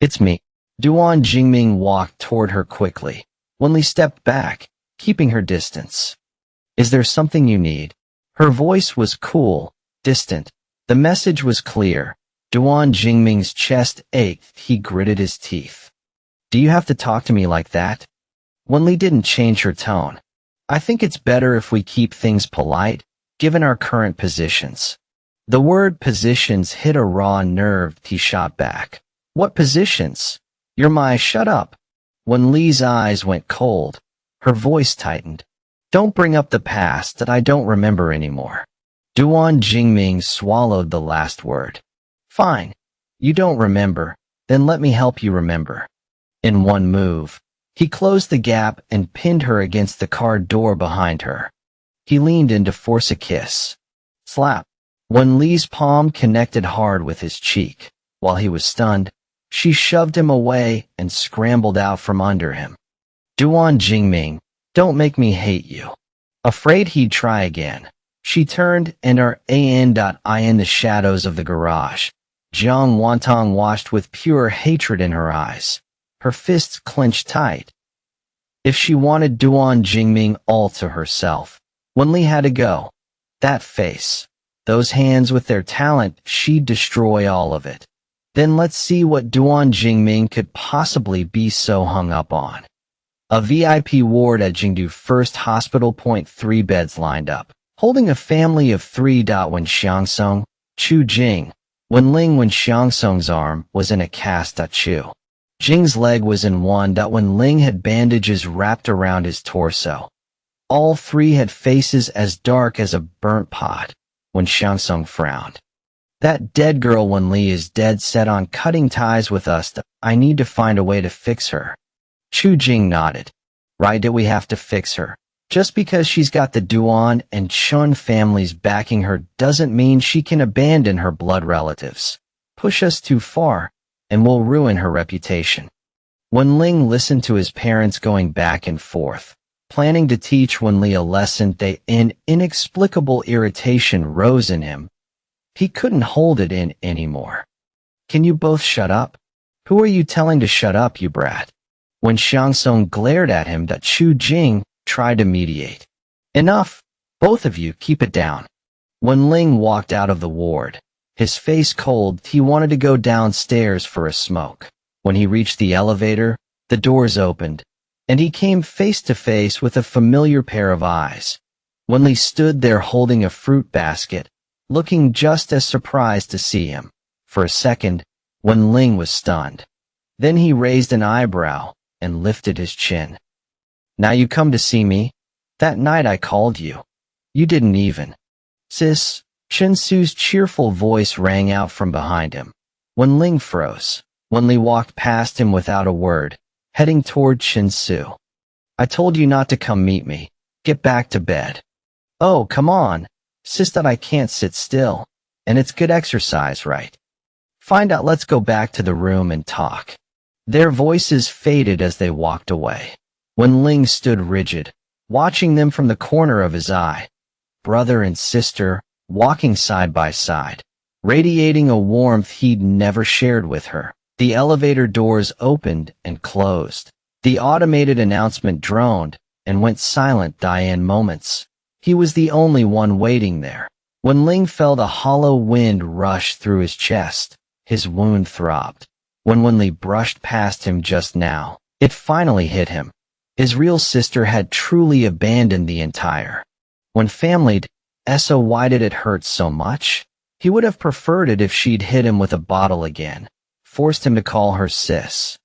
It's me. Duan Jingming walked toward her quickly. Wen Li stepped back, keeping her distance. Is there something you need? Her voice was cool, distant. The message was clear. Duan Jingming's chest ached. He gritted his teeth. Do you have to talk to me like that? Wen Li didn't change her tone. I think it's better if we keep things polite, given our current positions. The word positions hit a raw nerve. He shot back. What positions? You're my— Shut up. Wen Li's eyes went cold. Her voice tightened. Don't bring up the past that I don't remember anymore. Duan Jingming swallowed the last word. Fine. You don't remember, then let me help you remember. In one move, he closed the gap and pinned her against the car door behind her. He leaned in to force a kiss. Slap. Wen Li's palm connected hard with his cheek. While he was stunned, she shoved him away and scrambled out from under him. Duan Jingming, don't make me hate you. Afraid he'd try again. She turned and in the shadows of the garage. Jiang Wantang watched with pure hatred in her eyes. Her fists clenched tight. If she wanted Duan Jingming all to herself, Wen Li had to go. That face, those hands with their talent, she'd destroy all of it. Then let's see what Duan Jingming could possibly be so hung up on. A VIP ward at Jingdu First Hospital. 3 beds lined up, holding a family of 3. Wen Xiangsong, Chu Jing, Wen Ling. Wen Xiangsong's arm was in a cast. Chu Jing's leg was in one. Wen Ling had bandages wrapped around his torso. All three had faces as dark as a burnt pot. When Xiangsong frowned. That dead girl Wen Li is dead set on cutting ties with us. I need to find a way to fix her. Chu Jing nodded. Right, did we have to fix her? Just because she's got the Duan and Chun families backing her doesn't mean she can abandon her blood relatives. Push us too far, and we'll ruin her reputation. Wen Ling listened to his parents going back and forth, planning to teach Wen Li a lesson. An inexplicable irritation rose in him. He couldn't hold it in anymore. Can you both shut up? Who are you telling to shut up, you brat? When Xiangsong glared at him, that Chu Jing tried to mediate. Enough! Both of you, keep it down. Wen Ling walked out of the ward. His face cold, he wanted to go downstairs for a smoke. When he reached the elevator, the doors opened, and he came face to face with a familiar pair of eyes. Wen Li stood there holding a fruit basket, looking just as surprised to see him. For a second, Wen Ling was stunned. Then he raised an eyebrow and lifted his chin. Now you come to see me? That night I called you. You didn't even. Sis, Chen Su's cheerful voice rang out from behind him. Wen Ling froze. Wen Li walked past him without a word, heading toward Chen Su. I told you not to come meet me. Get back to bed. Oh, come on. Sis, that I can't sit still. And it's good exercise, right? Find out, let's go back to the room and talk. Their voices faded as they walked away. Wen Ling stood rigid, watching them from the corner of his eye. Brother and sister, walking side by side, radiating a warmth he'd never shared with her. The elevator doors opened and closed. The automated announcement droned and went silent in moments. He was the only one waiting there. Wen Ling felt a hollow wind rush through his chest. His wound throbbed. When Wen Li brushed past him just now, it finally hit him. His real sister had truly abandoned the entire. When family'd, so why did it hurt so much? He would have preferred it if she'd hit him with a bottle again, forced him to call her sis.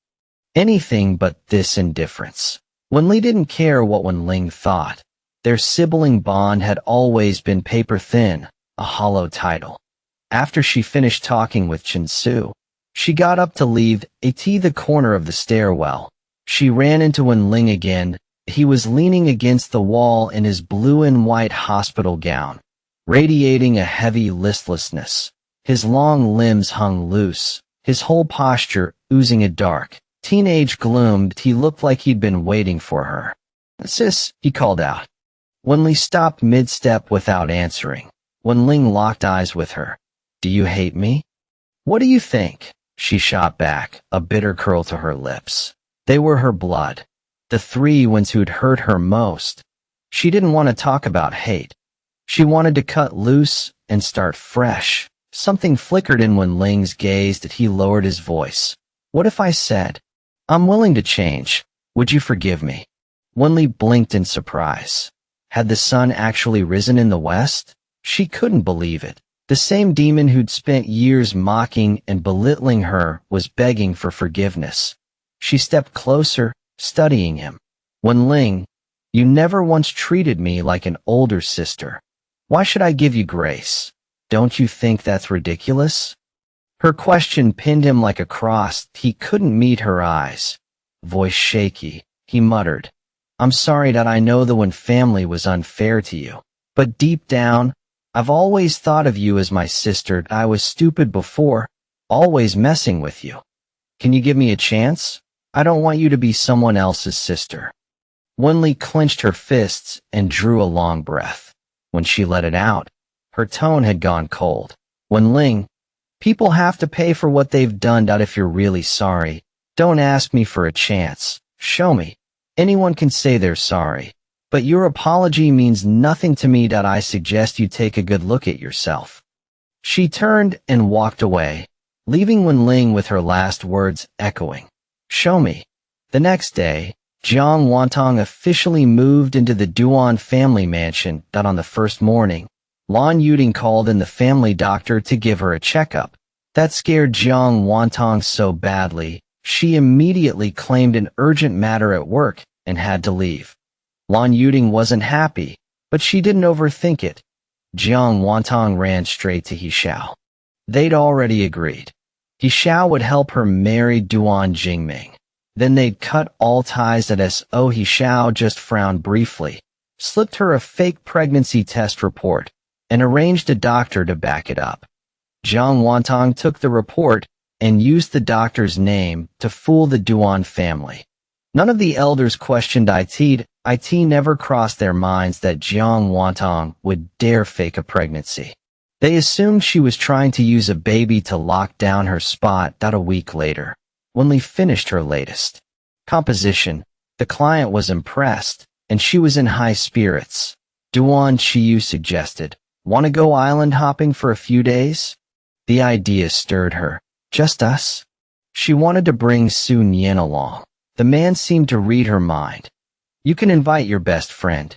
Anything but this indifference. Wen Li didn't care what Wen Ling thought. Their sibling bond had always been paper thin, a hollow title. After she finished talking with Chen Su, she got up to leave the corner of the stairwell. She ran into Wen Ling again. He was leaning against the wall in his blue and white hospital gown, radiating a heavy listlessness. His long limbs hung loose, his whole posture oozing a dark, teenage gloom. He looked like he'd been waiting for her. Sis, he called out. Wen Li stopped mid-step without answering. Wen Ling locked eyes with her. Do you hate me? What do you think? She shot back, a bitter curl to her lips. They were her blood. The three ones who'd hurt her most. She didn't want to talk about hate. She wanted to cut loose and start fresh. Something flickered in Wen Ling's gaze that he lowered his voice. What if I said, I'm willing to change. Would you forgive me? Wen Li blinked in surprise. Had the sun actually risen in the west? She couldn't believe it. The same demon who'd spent years mocking and belittling her was begging for forgiveness. She stepped closer, studying him. Wen Ling, you never once treated me like an older sister. Why should I give you grace? Don't you think that's ridiculous? Her question pinned him like a cross. He couldn't meet her eyes. Voice shaky, he muttered. I'm sorry that I know the Wen family was unfair to you. But deep down, I've always thought of you as my sister. I was stupid before, always messing with you. Can you give me a chance? I don't want you to be someone else's sister. Wen Li clenched her fists and drew a long breath. When she let it out, her tone had gone cold. Wen Ling, people have to pay for what they've done. If you're really sorry, don't ask me for a chance. Show me. Anyone can say they're sorry. But your apology means nothing to me. I suggest you take a good look at yourself. She turned and walked away, leaving Wen Ling with her last words echoing. Show me. The next day, Jiang Wantang officially moved into the Duan family mansion. On the first morning, Lan Yuding called in the family doctor to give her a checkup. That scared Jiang Wantang so badly, she immediately claimed an urgent matter at work and had to leave. Lan Yuding wasn't happy, but she didn't overthink it. Jiang Wantang ran straight to He Xiao. They'd already agreed. He Xiao would help her marry Duan Jingming. Then they'd cut all ties at So. He Xiao just frowned briefly, slipped her a fake pregnancy test report, and arranged a doctor to back it up. Jiang Wantang took the report and used the doctor's name to fool the Duan family. None of the elders questioned it. It never crossed their minds that Jiang Wantang would dare fake a pregnancy. They assumed she was trying to use a baby to lock down her spot. A week later, Wen Li finished her latest composition. The client was impressed, and she was in high spirits. Duan Qiyu suggested, "Want to go island hopping for a few days?" The idea stirred her. Just us? She wanted to bring Su Nian along. The man seemed to read her mind. "You can invite your best friend."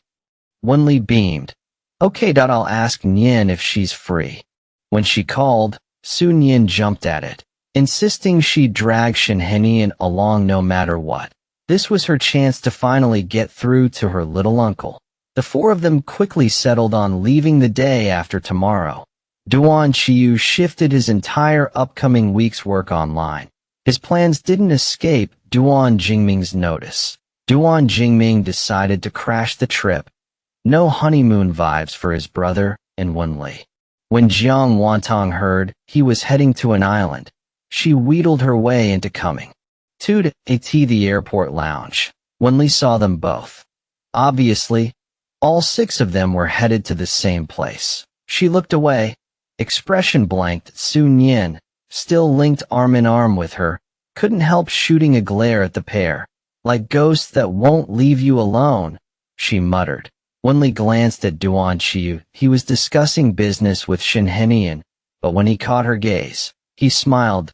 Wen Li beamed. "Okay, I'll ask Nian if she's free." When she called, Su Nian jumped at it, insisting she drag Shen Henian along no matter what. This was her chance to finally get through to her little uncle. The four of them quickly settled on leaving the day after tomorrow. Duan Qiyu shifted his entire upcoming week's work online. His plans didn't escape Duan Jingming's notice. Duan Jingming decided to crash the trip. No honeymoon vibes for his brother and Wen Li. When Jiang Wantang heard he was heading to an island, she wheedled her way into coming. To the airport lounge. Wen Li saw them both. Obviously, all six of them were headed to the same place. She looked away, expression blanked. Su Nian, still linked arm in arm with her, couldn't help shooting a glare at the pair. "Like ghosts that won't leave you alone," she muttered. Wen Li glanced at Duan Qiyu. He was discussing business with Shen Henian, but when he caught her gaze, he smiled.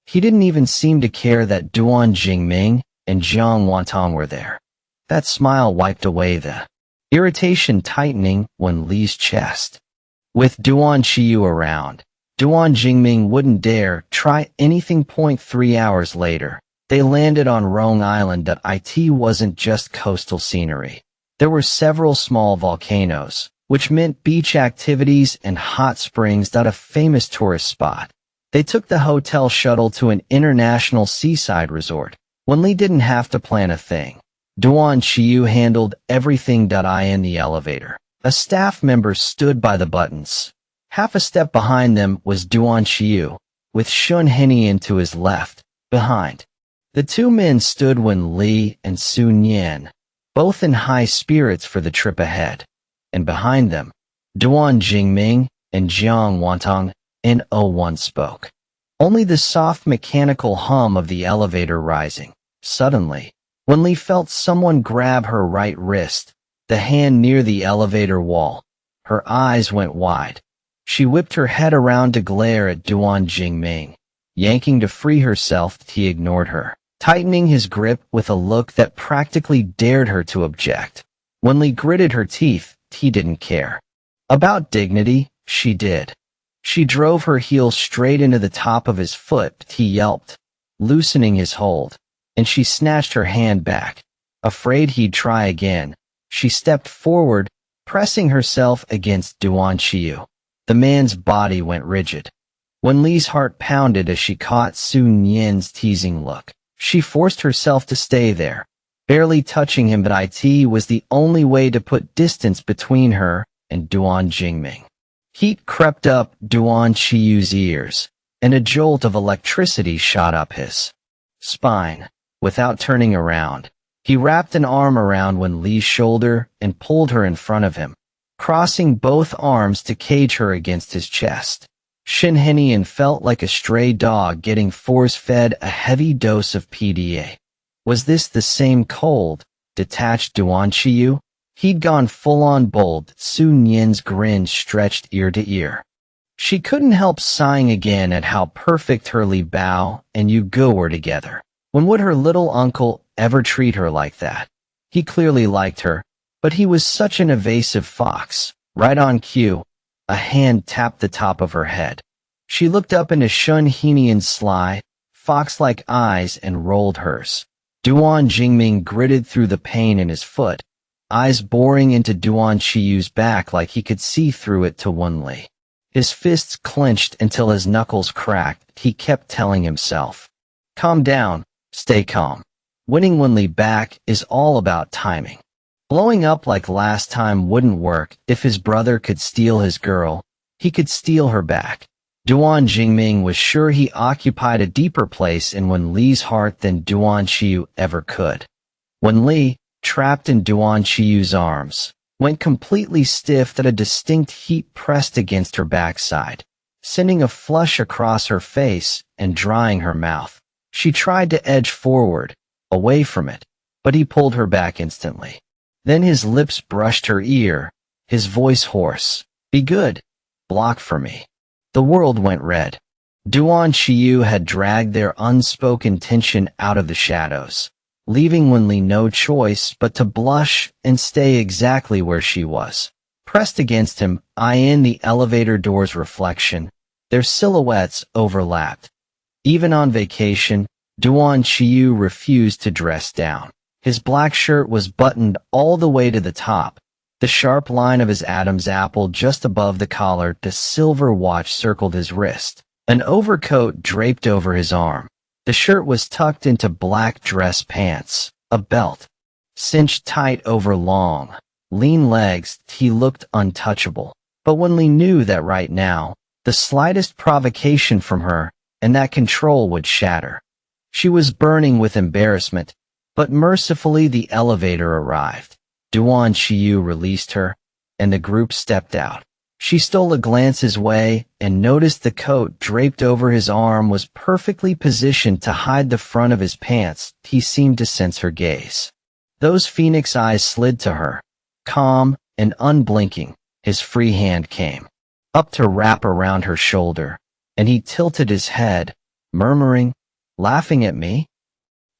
He didn't even seem to care that Duan Jingming and Jiang Wantang were there. That smile wiped away the irritation tightening Wen Li's chest. With Duan Qiyu around, Duan Jingming wouldn't dare try anything. 3 hours later, they landed on Rong Island. It wasn't just coastal scenery. There were several small volcanoes, which meant beach activities and hot springs. A famous tourist spot. They took the hotel shuttle to an international seaside resort. Wen Li didn't have to plan a thing. Duan Qiyu handled everything. In the elevator, a staff member stood by the buttons. Half a step behind them was Duan Qiyu, with Shen Henian to his left, behind. The two men stood Wen Li and Su Nian, both in high spirits for the trip ahead. And behind them, Duan Jingming and Jiang Wantang. No one spoke. Only the soft mechanical hum of the elevator rising. Suddenly, Wen Li felt someone grab her right wrist, the hand near the elevator wall. Her eyes went wide. She whipped her head around to glare at Duan Jingming. Yanking to free herself, he ignored her, tightening his grip with a look that practically dared her to object. Wen Li gritted her teeth. He didn't care. About dignity, she did. She drove her heel straight into the top of his foot. He yelped, loosening his hold, and she snatched her hand back. Afraid he'd try again, she stepped forward, pressing herself against Duan Qiyu. The man's body went rigid. Wen Li's heart pounded as she caught Su Nian's teasing look. She forced herself to stay there, barely touching him, but it was the only way to put distance between her and Duan Jingming. Heat crept up Duan Qiyu's ears, and a jolt of electricity shot up his spine. Without turning around, he wrapped an arm around Wen Li's shoulder and pulled her in front of him, crossing both arms to cage her against his chest. Shen Henian felt like a stray dog getting force-fed a heavy dose of PDA. Was this the same cold, detached Duan Qiyu? He'd gone full-on bold. Su Nian's grin stretched ear to ear. She couldn't help sighing again at how perfect her Li Bao and Yu Ge were together. When would her little uncle ever treat her like that? He clearly liked her, but he was such an evasive fox. Right on cue, a hand tapped the top of her head. She looked up into Shen Henian's sly, fox-like eyes and rolled hers. Duan Jingming gritted through the pain in his foot. eyes boring into Duan Qiyu's back like he could see through it to Wen Li. His fists clenched until his knuckles cracked. He kept telling himself, "Calm down, stay calm." Winning Wen Li back is all about timing. Blowing up like last time wouldn't work. If his brother could steal his girl, he could steal her back. Duan Jingming was sure he occupied a deeper place in Wen Li's heart than Duan Qiyu ever could. Wen Li, trapped in Duan Qiyu's arms, went completely stiff that a distinct heat pressed against her backside, sending a flush across her face and drying her mouth. She tried to edge forward, away from it, but he pulled her back instantly. Then his lips brushed her ear, his voice hoarse. "Be good. Block for me." The world went red. Duan Qiyu had dragged their unspoken tension out of the shadows, leaving Wen Li no choice but to blush and stay exactly where she was. Pressed against him, eyeing the elevator door's reflection, their silhouettes overlapped. Even on vacation, Duan Qiyu refused to dress down. His black shirt was buttoned all the way to the top, the sharp line of his Adam's apple just above the collar. The silver watch circled his wrist. An overcoat draped over his arm. The shirt was tucked into black dress pants, a belt cinched tight over long, lean legs. He looked untouchable. But Wen Li knew that right now, the slightest provocation from her, and that control would shatter. She was burning with embarrassment, but mercifully the elevator arrived. Duan Qiyu released her, and the group stepped out. She stole a glance his way and noticed the coat draped over his arm was perfectly positioned to hide the front of his pants. He seemed to sense her gaze. Those phoenix eyes slid to her. Calm and unblinking, his free hand came up to wrap around her shoulder, and he tilted his head, murmuring, "Laughing at me?"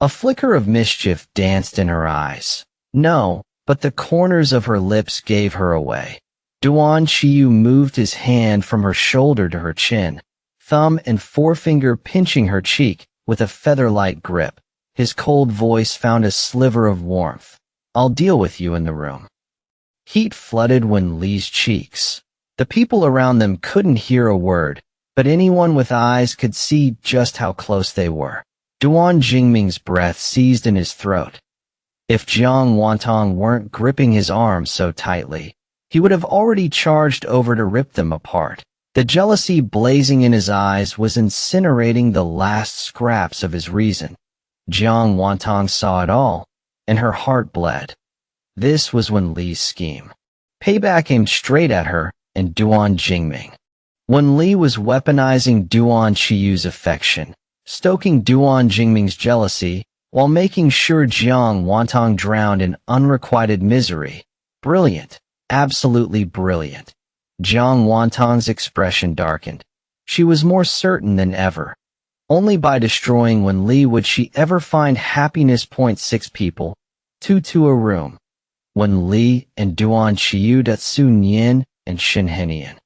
A flicker of mischief danced in her eyes. No, but the corners of her lips gave her away. Duan Qiyu moved his hand from her shoulder to her chin, thumb and forefinger pinching her cheek with a feather-like grip. His cold voice found a sliver of warmth. "I'll deal with you in the room." Heat flooded Wen Li's cheeks. The people around them couldn't hear a word, but anyone with eyes could see just how close they were. Duan Jingming's breath seized in his throat. If Jiang Wantang weren't gripping his arms so tightly, he would have already charged over to rip them apart. The jealousy blazing in his eyes was incinerating the last scraps of his reason. Jiang Wantang saw it all, and her heart bled. This was Wen Li's scheme. Payback aimed straight at her and Duan Jingming. Wen Li was weaponizing Duan Qiyu's affection, stoking Duan Jingming's jealousy, while making sure Jiang Wantang drowned in unrequited misery. Brilliant. Absolutely brilliant. Jiang Wantang's expression darkened. She was more certain than ever. Only by destroying Wen Li would she ever find happiness. 6 people, 2 to a room. Wen Li and Duan Qiyu, Sun Yin and Shen Henian.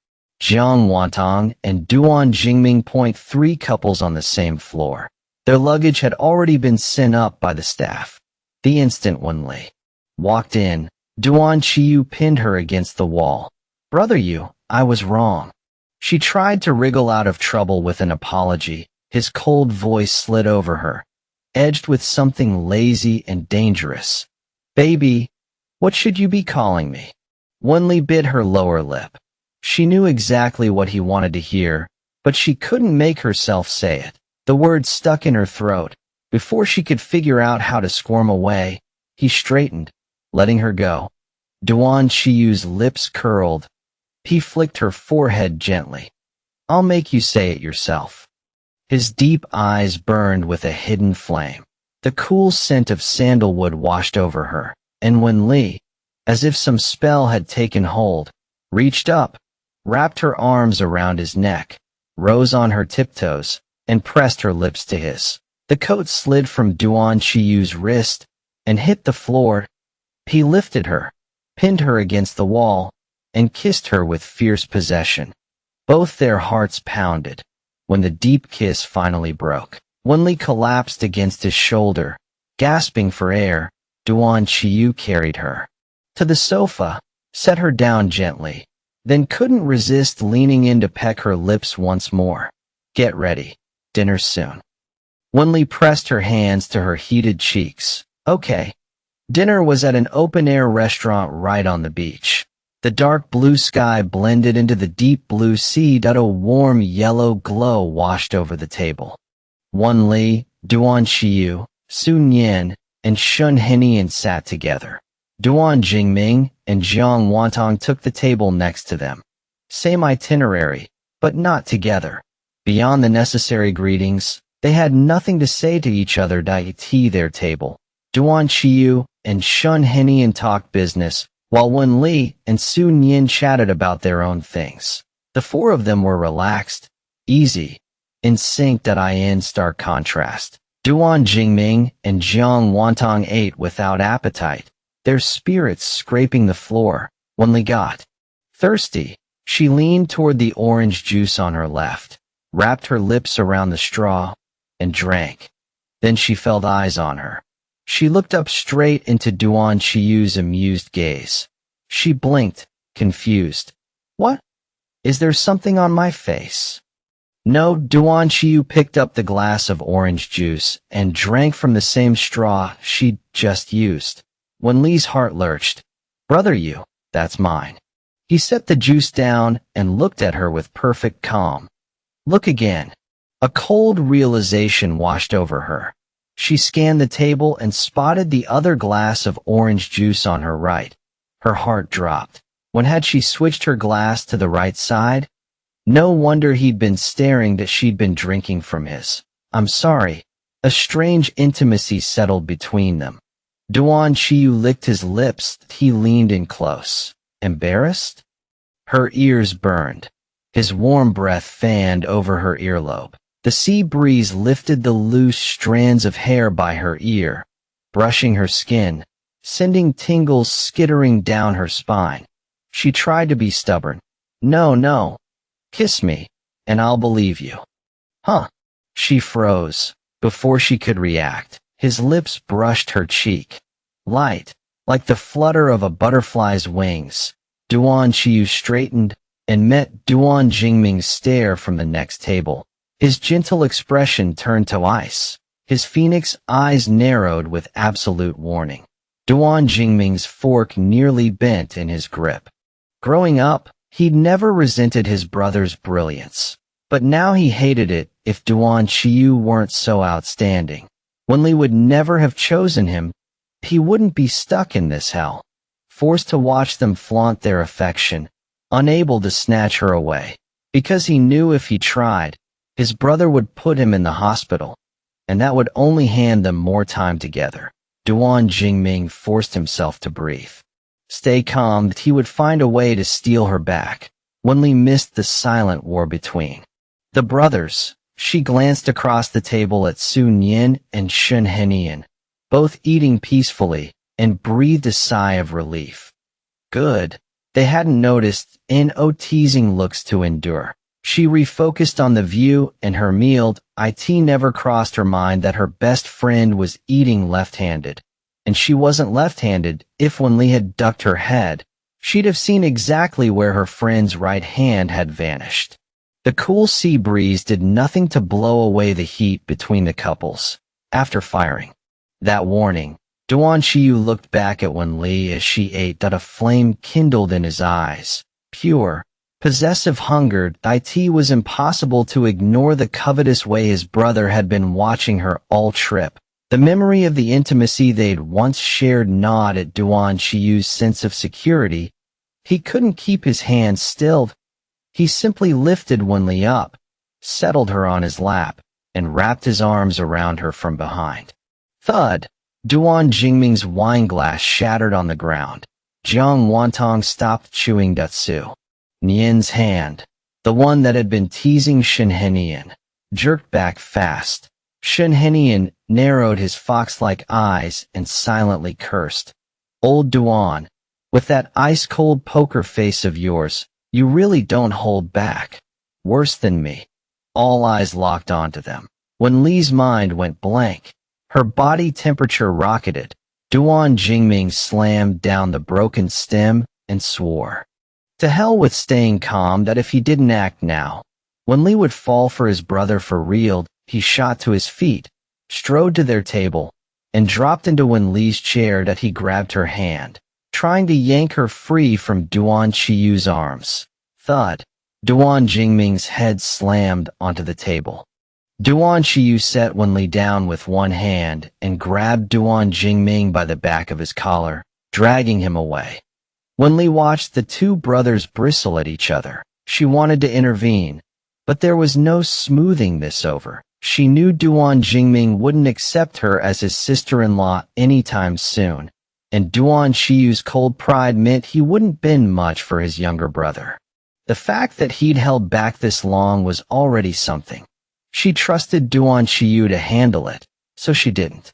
Jiang Wantang and Duan Jingming. 3 couples on the same floor. Their luggage had already been sent up by the staff. The instant Wen Li walked in, Duan Qiyu pinned her against the wall. "Brother Yu, I was wrong." She tried to wriggle out of trouble with an apology. His cold voice slid over her, edged with something lazy and dangerous. "Baby, what should you be calling me?" Wen Li bit her lower lip. She knew exactly what he wanted to hear, but she couldn't make herself say it. The words stuck in her throat. Before she could figure out how to squirm away, he straightened, letting her go. Duan Qiyu's lips curled. He flicked her forehead gently. "I'll make you say it yourself." His deep eyes burned with a hidden flame. The cool scent of sandalwood washed over her, and Wen Li, as if some spell had taken hold, reached up, wrapped her arms around his neck, rose on her tiptoes, and pressed her lips to his. The coat slid from Duan Qiyu's wrist and hit the floor. He lifted her, pinned her against the wall, and kissed her with fierce possession. Both their hearts pounded. When the deep kiss finally broke, Wen Li collapsed against his shoulder. Gasping for air, Duan Qiyu carried her. to the sofa, set her down gently, then couldn't resist leaning in to peck her lips once more. Get ready. Dinner soon. Wen Li pressed her hands to her heated cheeks. Okay. Dinner was at an open-air restaurant right on the beach. The dark blue sky blended into the deep blue sea that a warm yellow glow washed over the table. Wen Li, Duan Qiyu, Sun Yin, and Shun Henian sat together. Duan Jingming and Jiang Wantang took the table next to them. Same itinerary, but not together. Beyond the necessary greetings, they had nothing to say to each other at their table. Duan Qiyu and Shun Henian talked business, while Wen Li and Sun Yin chatted about their own things. The four of them were relaxed, easy, in sync in stark contrast. Duan Jingming and Jiang Wantang ate without appetite, their spirits scraping the floor. Wen Li got thirsty. She leaned toward the orange juice on her left, wrapped her lips around the straw, and drank. Then she felt eyes on her. She looked up straight into Duan Qiyu's amused gaze. She blinked, confused. What? Is there something on my face? No. Duan Qiyu picked up the glass of orange juice and drank from the same straw she'd just used. Wen Li's heart lurched. Brother Yu, that's mine. He set the juice down and looked at her with perfect calm. Look again. A cold realization washed over her. She scanned the table and spotted the other glass of orange juice on her right. Her heart dropped. When had she switched her glass to the right side? No wonder he'd been staring that she'd been drinking from his. I'm sorry. A strange intimacy settled between them. Duan Qiyu licked his lips. He leaned in close. Embarrassed? Her ears burned. His warm breath fanned over her earlobe. The sea breeze lifted the loose strands of hair by her ear, brushing her skin, sending tingles skittering down her spine. She tried to be stubborn. No. Kiss me, and I'll believe you. Huh? She froze. Before she could react, his lips brushed her cheek. Light, like the flutter of a butterfly's wings. Duan Qiyu straightened and met Duan Jingming's stare from the next table. His gentle expression turned to ice. His phoenix eyes narrowed with absolute warning. Duan Jingming's fork nearly bent in his grip. Growing up, he'd never resented his brother's brilliance. But now he hated it if Duan Qiyu weren't so outstanding. Wen Li would never have chosen him. He wouldn't be stuck in this hell, forced to watch them flaunt their affection, unable to snatch her away. Because he knew if he tried, his brother would put him in the hospital, and that would only hand them more time together. Duan Jingming forced himself to breathe. Stay calm, that he would find a way to steal her back. Wen Li missed the silent war between the brothers. She glanced across the table at Sun Yin and Shun Henian, both eating peacefully, and breathed a sigh of relief. Good. They hadn't noticed teasing looks to endure. She refocused on the view and her meal. It never crossed her mind that her best friend was eating left-handed. And she wasn't left-handed. If Wen Li had ducked her head, she'd have seen exactly where her friend's right hand had vanished. The cool sea breeze did nothing to blow away the heat between the couples. After firing that warning, Duan Qiyu looked back at Wen Li as she ate. That a flame kindled in his eyes. Pure, possessive hunger. It was impossible to ignore the covetous way his brother had been watching her all trip. The memory of the intimacy they'd once shared gnawed at Duan Qiyu's sense of security. He couldn't keep his hands still. He simply lifted Wen Li up, settled her on his lap, and wrapped his arms around her from behind. Thud! Duan Jingming's wine glass shattered on the ground. Jiang Wantang stopped chewing Datsu. Nian's hand, the one that had been teasing Shun Henian, jerked back fast. Shun Henian narrowed his fox-like eyes and silently cursed. Old Duan, with that ice-cold poker face of yours, you really don't hold back. Worse than me. All eyes locked onto them. Wen Li's mind went blank. Her body temperature rocketed. Duan Jingming slammed down the broken stem and swore. To hell with staying calm, that if he didn't act now, Wen Li would fall for his brother for real. He shot to his feet, strode to their table, and dropped into Wen Li's chair. That he grabbed her hand, trying to yank her free from Duan Qiyu's arms. Thud. Duan Jingming's head slammed onto the table. Duan Qiyu set Wen Li down with one hand and grabbed Duan Jingming by the back of his collar, dragging him away. Wen Li watched the two brothers bristle at each other. She wanted to intervene, but there was no smoothing this over. She knew Duan Jingming wouldn't accept her as his sister-in-law anytime soon, and Duan Qiyu's cold pride meant he wouldn't bend much for his younger brother. The fact that he'd held back this long was already something. She trusted Duan Qiyu to handle it, so she didn't.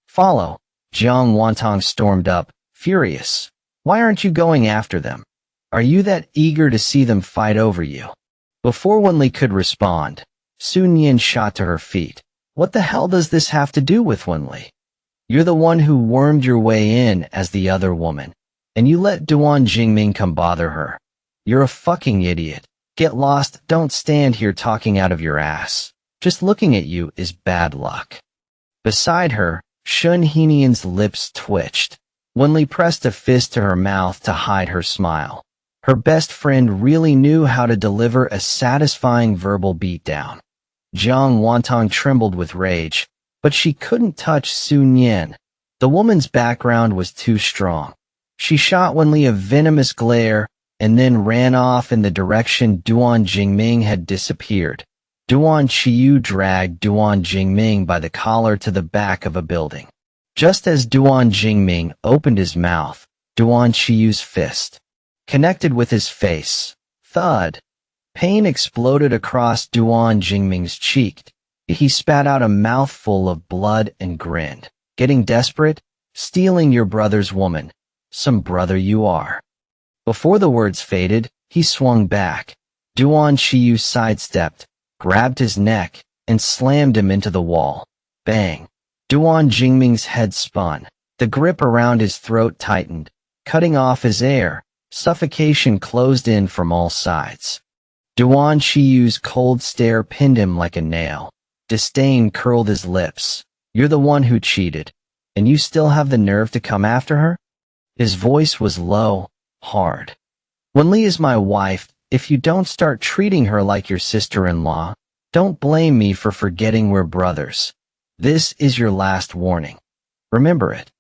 Follow. Jiang Wantang stormed up, furious. Why aren't you going after them? Are you that eager to see them fight over you? Before Wen Li could respond, Sun Yin shot to her feet. What the hell does this have to do with Wen Li? You're the one who wormed your way in as the other woman, and you let Duan Jingming come bother her. You're a fucking idiot. Get lost. Don't stand here talking out of your ass. Just looking at you is bad luck. Beside her, Shun Henian's lips twitched. Wen Li pressed a fist to her mouth to hide her smile. Her best friend really knew how to deliver a satisfying verbal beatdown. Jiang Wantang trembled with rage, but she couldn't touch Sun Yin. The woman's background was too strong. She shot Wen Li a venomous glare and then ran off in the direction Duan Jingming had disappeared. Duan Qiyu dragged Duan Jingming by the collar to the back of a building. Just as Duan Jingming opened his mouth, Duan Qiyu's fist connected with his face. Thud. Pain exploded across Duan Jingming's cheek. He spat out a mouthful of blood and grinned. Getting desperate? Stealing your brother's woman. Some brother you are. Before the words faded, he swung back. Duan Qiyu sidestepped, grabbed his neck, and slammed him into the wall. Bang. Duan Jingming's head spun. The grip around his throat tightened, cutting off his air. Suffocation closed in from all sides. Duan Qiyu's cold stare pinned him like a nail. Disdain curled his lips. You're the one who cheated, and you still have the nerve to come after her? His voice was low, hard. Wen Li is my wife. If you don't start treating her like your sister-in-law, don't blame me for forgetting we're brothers. This is your last warning. Remember it.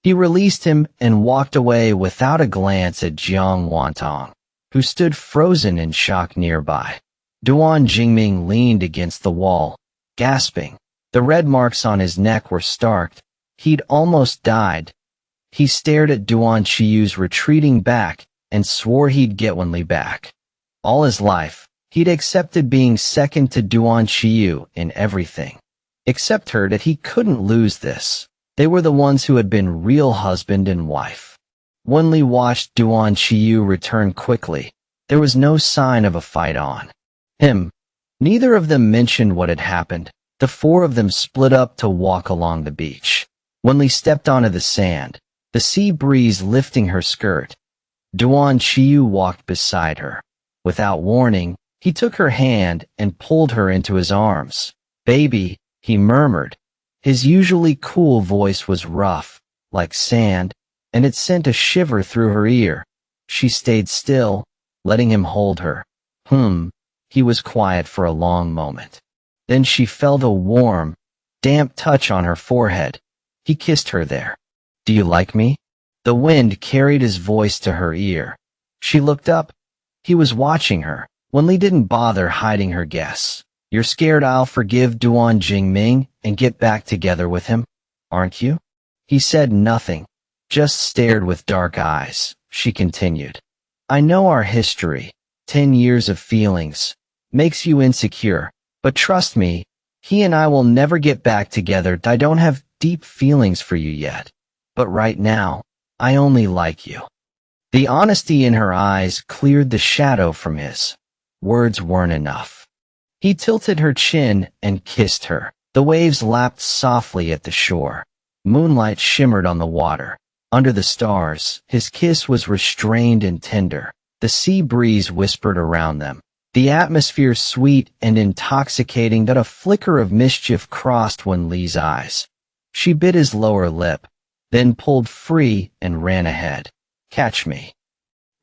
He released him and walked away without a glance at Jiang Wantang, who stood frozen in shock nearby. Duan Jingming leaned against the wall, gasping. The red marks on his neck were stark. He'd almost died. He stared at Duan Qiyu's retreating back and swore he'd get Wen Li back. All his life, he'd accepted being second to Duan Qiyu in everything. Except her, that he couldn't lose this. They were the ones who had been real husband and wife. Wen Li watched Duan Qiyu return quickly. There was no sign of a fight on. Neither of them mentioned what had happened. The four of them split up to walk along the beach. Wen Li stepped onto the sand, the sea breeze lifting her skirt. Duan Qiyu walked beside her. Without warning, he took her hand and pulled her into his arms. Baby, he murmured. His usually cool voice was rough, like sand, and it sent a shiver through her ear. She stayed still, letting him hold her. He was quiet for a long moment. Then she felt a warm, damp touch on her forehead. He kissed her there. Do you like me? The wind carried his voice to her ear. She looked up. He was watching her. Wen Li didn't bother hiding her guess. You're scared I'll forgive Duan Jingming and get back together with him, aren't you? He said nothing, just stared with dark eyes. She continued. I know our history, 10 years of feelings, makes you insecure, but trust me, he and I will never get back together. I don't have deep feelings for you yet, but right now, I only like you. The honesty in her eyes cleared the shadow from his. Words weren't enough. He tilted her chin and kissed her. The waves lapped softly at the shore. Moonlight shimmered on the water. Under the stars, his kiss was restrained and tender. The sea breeze whispered around them, the atmosphere sweet and intoxicating that a flicker of mischief crossed Wen Li's eyes. She bit his lower lip, then pulled free and ran ahead. Catch me.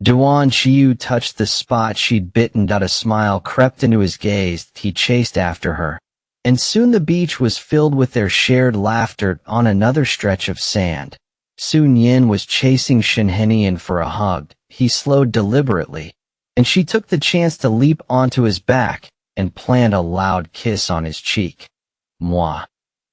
Duan Qiyu touched the spot she'd bitten. A smile crept into his gaze. He chased after her, and soon the beach was filled with their shared laughter on another stretch of sand. Sun Yin was chasing Shenheni in for a hug. He slowed deliberately, and she took the chance to leap onto his back and plant a loud kiss on his cheek. Moi.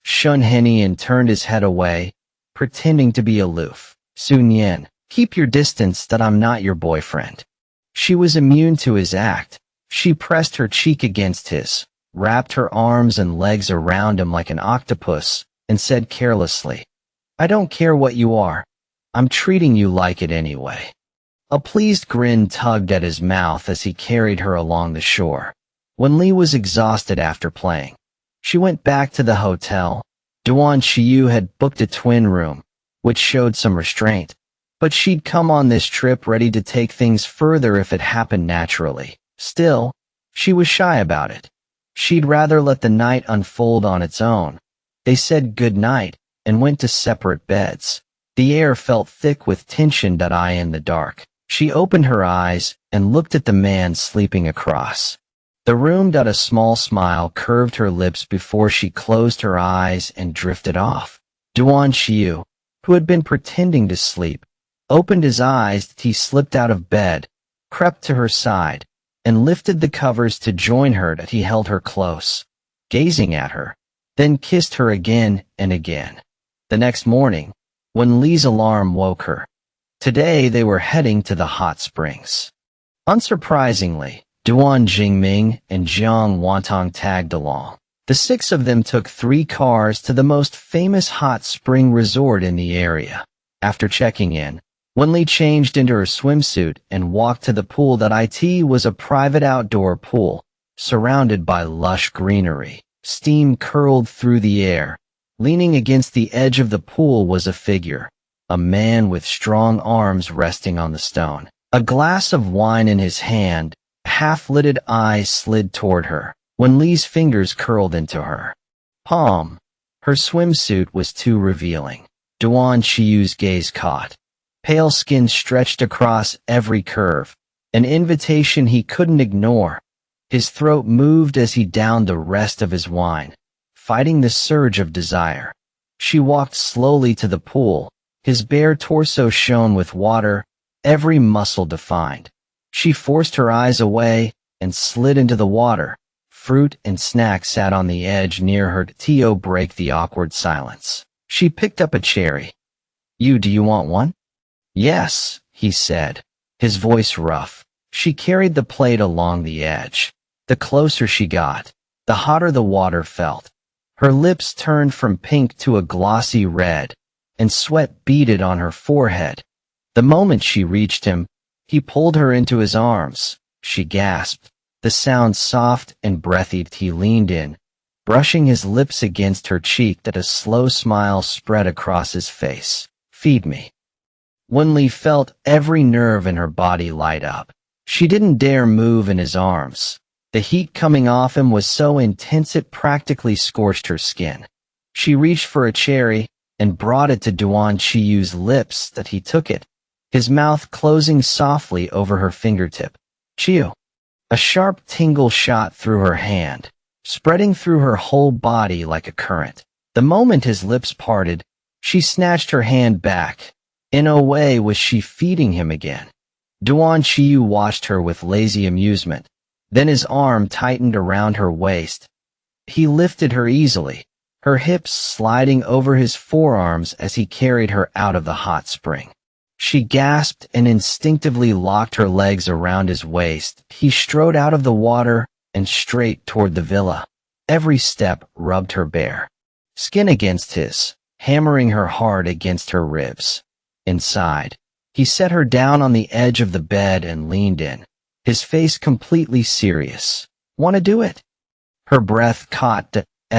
Shenheni turned his head away, pretending to be aloof. Sun Yin, keep your distance. That I'm not your boyfriend. She was immune to his act. She pressed her cheek against his, wrapped her arms and legs around him like an octopus, and said carelessly, I don't care what you are. I'm treating you like it anyway. A pleased grin tugged at his mouth as he carried her along the shore. Wen Li was exhausted after playing. She went back to the hotel. Duan Qiyu had booked a twin room, which showed some restraint, but she'd come on this trip ready to take things further if it happened naturally. Still, she was shy about it. She'd rather let the night unfold on its own. They said good night and went to separate beds. The air felt thick with tension. In the dark, she opened her eyes and looked at the man sleeping across the room. A small smile curved her lips before she closed her eyes and drifted off. Duan Qiyu, who had been pretending to sleep, opened his eyes. He slipped out of bed, crept to her side, and lifted the covers to join her. He held her close, gazing at her, then kissed her again and again. The next morning, Wen Li's alarm woke her. Today they were heading to the hot springs. Unsurprisingly, Duan Jingming and Jiang Wantang tagged along. The six of them took 3 cars to the most famous hot spring resort in the area. After checking in, Wen Li changed into her swimsuit and walked to the pool. It was a private outdoor pool, surrounded by lush greenery. Steam curled through the air. Leaning against the edge of the pool was a figure, a man with strong arms resting on the stone. A glass of wine in his hand, half-lidded eyes slid toward her. Wen Li's fingers curled into her palm. Her swimsuit was too revealing. Duan Qiyu's gaze caught. Pale skin stretched across every curve, an invitation he couldn't ignore. His throat moved as he downed the rest of his wine, fighting the surge of desire. She walked slowly to the pool. His bare torso shone with water, every muscle defined. She forced her eyes away and slid into the water. Fruit and snacks sat on the edge near her to break the awkward silence. She picked up a cherry. Do you want one? Yes, he said, his voice rough. She carried the plate along the edge. The closer she got, the hotter the water felt. Her lips turned from pink to a glossy red, and sweat beaded on her forehead. The moment she reached him, he pulled her into his arms. She gasped, the sound soft and breathy. He leaned in, brushing his lips against her cheek. A slow smile spread across his face. Feed me. Wen Li felt every nerve in her body light up. She didn't dare move in his arms. The heat coming off him was so intense it practically scorched her skin. She reached for a cherry and brought it to Duan Qiyu's lips. He took it, his mouth closing softly over her fingertip. Qiyu. A sharp tingle shot through her hand, spreading through her whole body like a current. The moment his lips parted, she snatched her hand back. In a way, was she feeding him again? Duan Qiyu watched her with lazy amusement. Then his arm tightened around her waist. He lifted her easily, her hips sliding over his forearms as he carried her out of the hot spring. She gasped and instinctively locked her legs around his waist. He strode out of the water and straight toward the villa. Every step rubbed her bare skin against his, hammering her hard against her ribs. Inside, he set her down on the edge of the bed and leaned in, his face completely serious. "Want to do it?" Her breath caught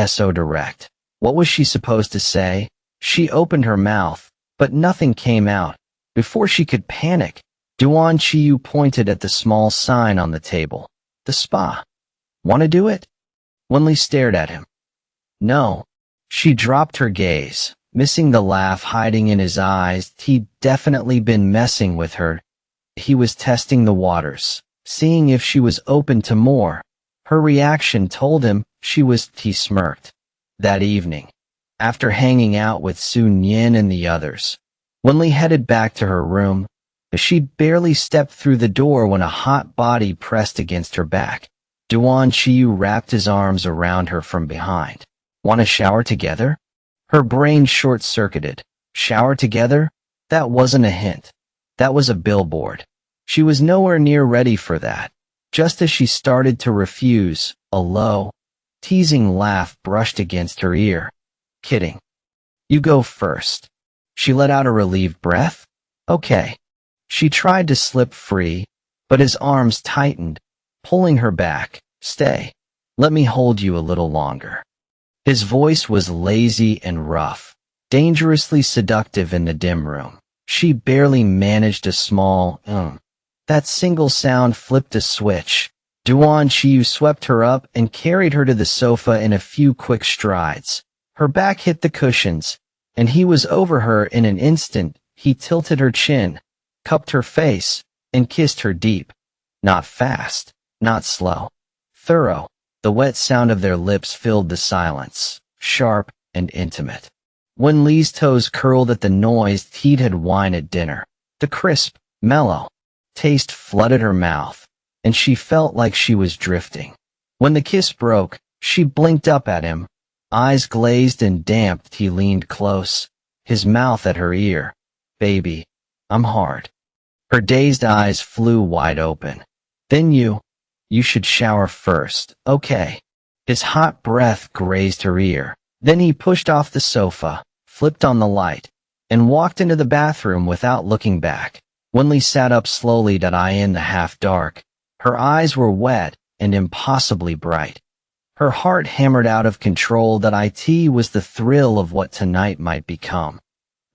so direct. What was she supposed to say? She opened her mouth, but nothing came out. Before she could panic, Duan Qiyu pointed at the small sign on the table. The spa. Want to do it? Wen Li stared at him. No. She dropped her gaze, missing the laugh hiding in his eyes. He'd definitely been messing with her. He was testing the waters, seeing if she was open to more. Her reaction told him she was. He smirked. That evening, after hanging out with Sun Yin and the others, Wen Li headed back to her room. She'd barely stepped through the door when a hot body pressed against her back. Duan Qiyu wrapped his arms around her from behind. Want to shower together? Her brain short-circuited. Shower together? That wasn't a hint. That was a billboard. She was nowhere near ready for that. Just as she started to refuse, a low, teasing laugh brushed against her ear. Kidding. You go first. She let out a relieved breath. Okay. She tried to slip free, but his arms tightened, pulling her back. Stay. Let me hold you a little longer. His voice was lazy and rough, dangerously seductive in the dim room. She barely managed a small, That single sound flipped a switch. Duan Qiyu swept her up and carried her to the sofa in a few quick strides. Her back hit the cushions, and he was over her in an instant. He tilted her chin, cupped her face, and kissed her deep. Not fast, not slow. Thorough. The wet sound of their lips filled the silence, sharp and intimate. Wen Li's toes curled at the noise he'd had wine at dinner. The crisp, mellow taste flooded her mouth, and she felt like she was drifting. When the kiss broke, she blinked up at him. Eyes glazed and damp, he leaned close, his mouth at her ear. Baby, I'm hard. Her dazed eyes flew wide open. Then you should shower first, okay? His hot breath grazed her ear. Then he pushed off the sofa, flipped on the light, and walked into the bathroom without looking back. Wen Li sat up slowly in the half-dark. Her eyes were wet and impossibly bright. Her heart hammered out of control. It was the thrill of what tonight might become.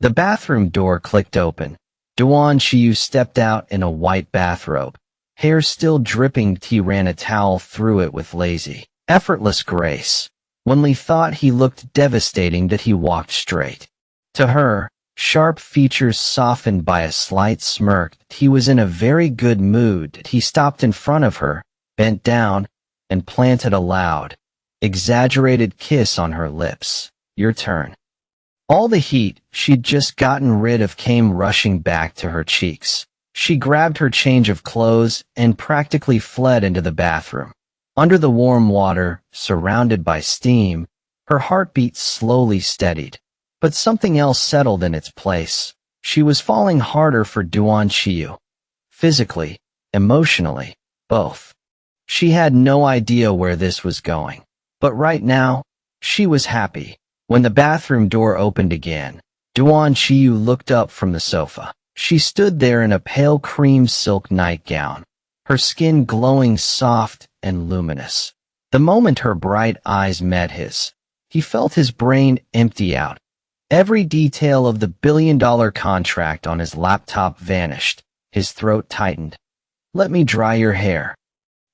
The bathroom door clicked open. Duan Qiyu stepped out in a white bathrobe. Hair still dripping, he ran a towel through it with lazy, effortless grace. Wen Li thought he looked devastating. He walked straight to her, sharp features softened by a slight smirk. He was in a very good mood. He stopped in front of her, bent down, and planted a loud, exaggerated kiss on her lips. Your turn. All the heat she'd just gotten rid of came rushing back to her cheeks. She grabbed her change of clothes and practically fled into the bathroom. Under the warm water, surrounded by steam, her heartbeat slowly steadied. But something else settled in its place. She was falling harder for Duan Qiyu. Physically, emotionally, both. She had no idea where this was going. But right now, she was happy. When the bathroom door opened again, Duan Qiyu looked up from the sofa. She stood there in a pale cream silk nightgown, her skin glowing soft and luminous. The moment her bright eyes met his, he felt his brain empty out. Every detail of the billion-dollar contract on his laptop vanished. His throat tightened. Let me dry your hair.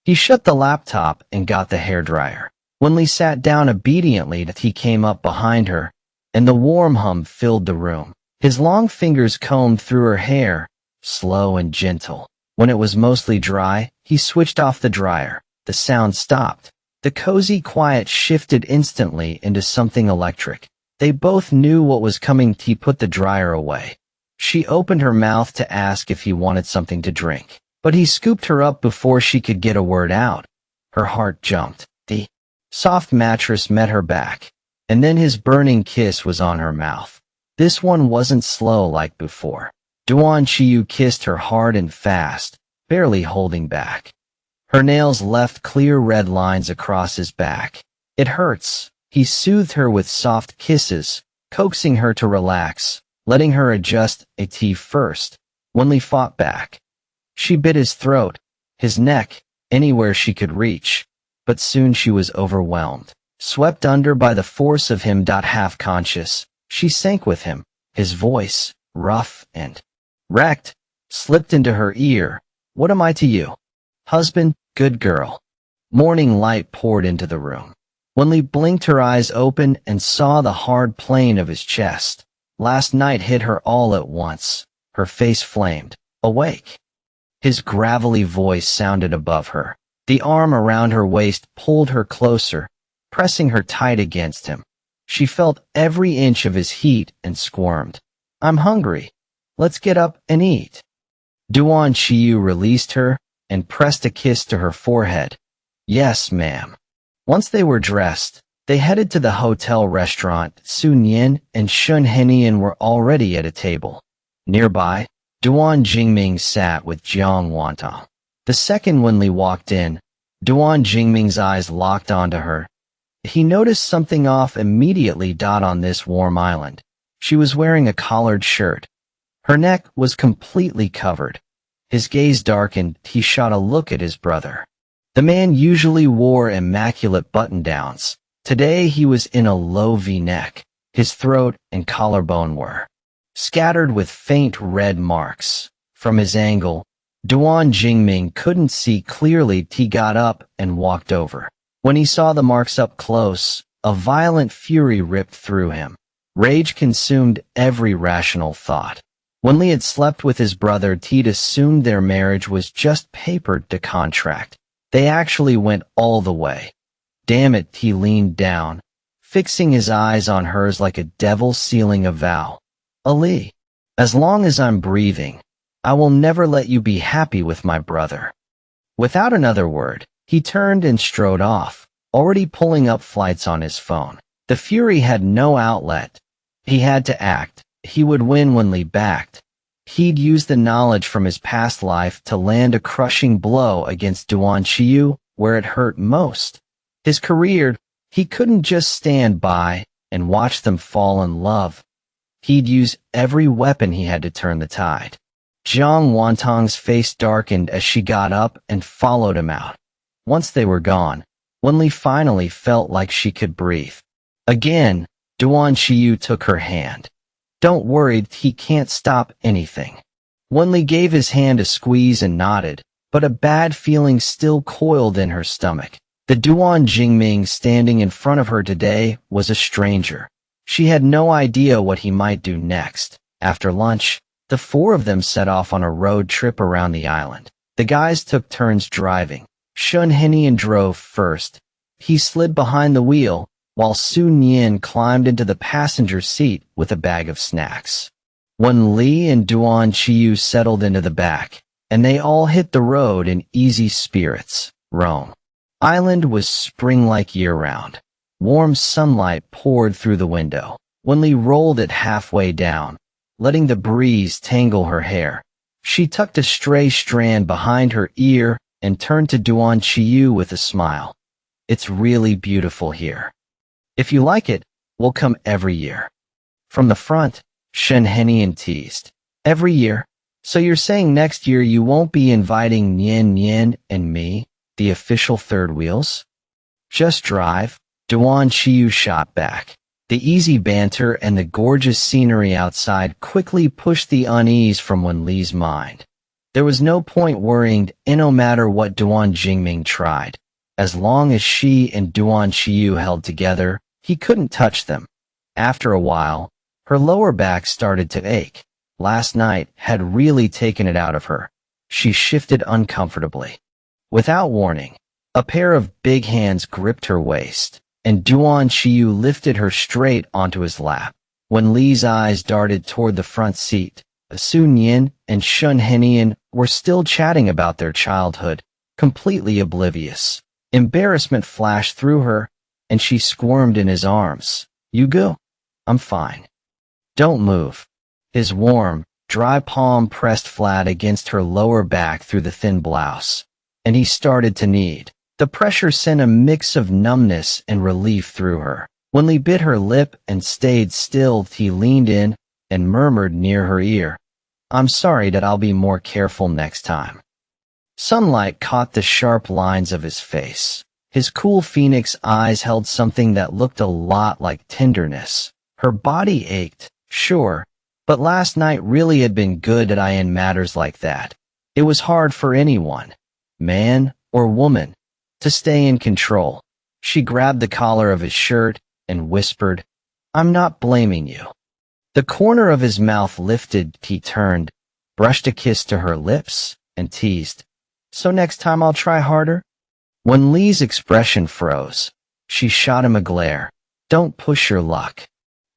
He shut the laptop and got the hairdryer. Wen Li sat down obediently. He came up behind her, and the warm hum filled the room. His long fingers combed through her hair, slow and gentle. When it was mostly dry, he switched off the dryer. The sound stopped. The cozy quiet shifted instantly into something electric. They both knew what was coming. He put the dryer away. She opened her mouth to ask if he wanted something to drink, but he scooped her up before she could get a word out. Her heart jumped. The soft mattress met her back, and then his burning kiss was on her mouth. This one wasn't slow like before. Duan Qiyu kissed her hard and fast, barely holding back. Her nails left clear red lines across his back. It hurts. He soothed her with soft kisses, coaxing her to relax, letting her adjust a tea first. Wen Li fought back. She bit his throat, his neck, anywhere she could reach. But soon she was overwhelmed, swept under by the force of him. Half conscious, She sank with him. His voice, rough and wrecked, slipped into her ear. What am I to you? Husband, good girl. Morning light poured into the room. Wen Li blinked, her eyes open, and saw the hard plane of his chest. Last night hit her all at once. Her face flamed. Awake. His gravelly voice sounded above her. The arm around her waist pulled her closer, pressing her tight against him. She felt every inch of his heat and squirmed. I'm hungry. Let's get up and eat. Duan Qiyu released her and pressed a kiss to her forehead. Yes, ma'am. Once they were dressed, they headed to the hotel restaurant. Sun Yin and Shun Henian were already at a table. Nearby, Duan Jingming sat with Jiang Wantang. The second Wen Li walked in, Duan Jingming's eyes locked onto her. He noticed something off immediately. On this warm island, she was wearing a collared shirt. Her neck was completely covered. His gaze darkened. He shot a look at his brother. The man usually wore immaculate button-downs. Today he was in a low V-neck. His throat and collarbone were scattered with faint red marks. From his angle, Duan Jingming couldn't see clearly. He got up and walked over. When he saw the marks up close, a violent fury ripped through him. Rage consumed every rational thought. Wen Li had slept with his brother. He'd assumed their marriage was just papered to contract. They actually went all the way. Damn it, he leaned down, fixing his eyes on hers like a devil sealing a vow. Ali, as long as I'm breathing, I will never let you be happy with my brother. Without another word, he turned and strode off, already pulling up flights on his phone. The fury had no outlet. He had to act. He would win. Wen Li backed. He'd use the knowledge from his past life to land a crushing blow against Duan Qiyu where it hurt most. His career, he couldn't just stand by and watch them fall in love. He'd use every weapon he had to turn the tide. Jiang Wantang's face darkened as she got up and followed him out. Once they were gone, Wen Li finally felt like she could breathe. Again, Duan Qiyu took her hand. Don't worry, he can't stop anything. Wen Li gave his hand a squeeze and nodded, but a bad feeling still coiled in her stomach. The Duan Jingming standing in front of her today was a stranger. She had no idea what he might do next. After lunch, the four of them set off on a road trip around the island. The guys took turns driving. Shun Henian drove first. He slid behind the wheel, while Sun Yin climbed into the passenger seat with a bag of snacks. Wen Li and Duan Qiyu settled into the back, and they all hit the road in easy spirits. Rome Island was spring-like year-round. Warm sunlight poured through the window. Wen Li rolled it halfway down, letting the breeze tangle her hair. She tucked a stray strand behind her ear and turned to Duan Qiyu with a smile. It's really beautiful here. If you like it, we'll come every year. From the front, Shen Henian teased. Every year? So you're saying next year you won't be inviting Nian Nian and me, the official third wheels? Just drive, Duan Qiyu shot back. The easy banter and the gorgeous scenery outside quickly pushed the unease from Wen Li's mind. There was no point worrying, no matter what Duan Jingming tried. As long as she and Duan Qiyu held together, he couldn't touch them. After a while, her lower back started to ache. Last night had really taken it out of her. She shifted uncomfortably. Without warning, a pair of big hands gripped her waist, and Duan Qiyu lifted her straight onto his lap. Wen Li's eyes darted toward the front seat. Sun Yin and Shun Henian were still chatting about their childhood, completely oblivious. Embarrassment flashed through her, and she squirmed in his arms. You go. I'm fine. Don't move. His warm, dry palm pressed flat against her lower back through the thin blouse, and he started to knead. The pressure sent a mix of numbness and relief through her. Wen Li bit her lip and stayed still. He leaned in and murmured near her ear, I'm sorry that I'll be more careful next time. Sunlight caught the sharp lines of his face. His cool phoenix eyes held something that looked a lot like tenderness. Her body ached, sure, but last night really had been good in matters like that. It was hard for anyone, man or woman, to stay in control. She grabbed the collar of his shirt and whispered, "I'm not blaming you." The corner of his mouth lifted. He turned, brushed a kiss to her lips, and teased, "So next time I'll try harder?" When Li's expression froze, she shot him a glare. "Don't push your luck."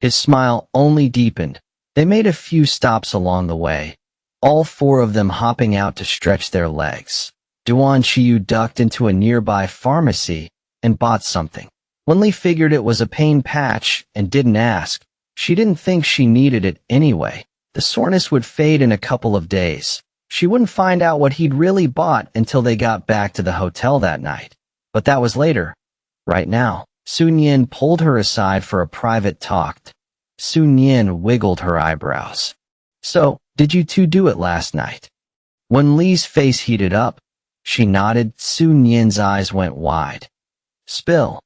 His smile only deepened. They made a few stops along the way, all four of them hopping out to stretch their legs. Duan Qiyu ducked into a nearby pharmacy and bought something. Wen Li figured it was a pain patch and didn't ask. She didn't think she needed it anyway. The soreness would fade in a couple of days. She wouldn't find out what he'd really bought until they got back to the hotel that night. But that was later. Right now, Sun Yin pulled her aside for a private talk. Sun Yin wiggled her eyebrows. "So, did you two do it last night?" When Li's face heated up, she nodded. Sun Yin's eyes went wide. "Spill.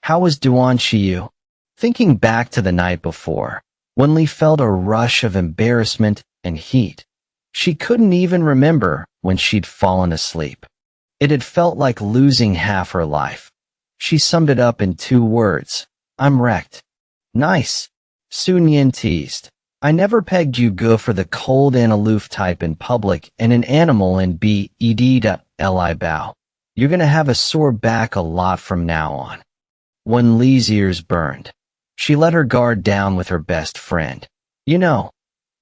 How was Duan Qiyu?" Thinking back to the night before, Wen Li felt a rush of embarrassment and heat. She couldn't even remember when she'd fallen asleep. It had felt like losing half her life. She summed it up in 2 words. "I'm wrecked." "Nice," Sun Yin teased. "I never pegged you go for the cold and aloof type in public and an animal in bed. Li bow. You're gonna have a sore back a lot from now on." When Li's ears burned, she let her guard down with her best friend. "You know,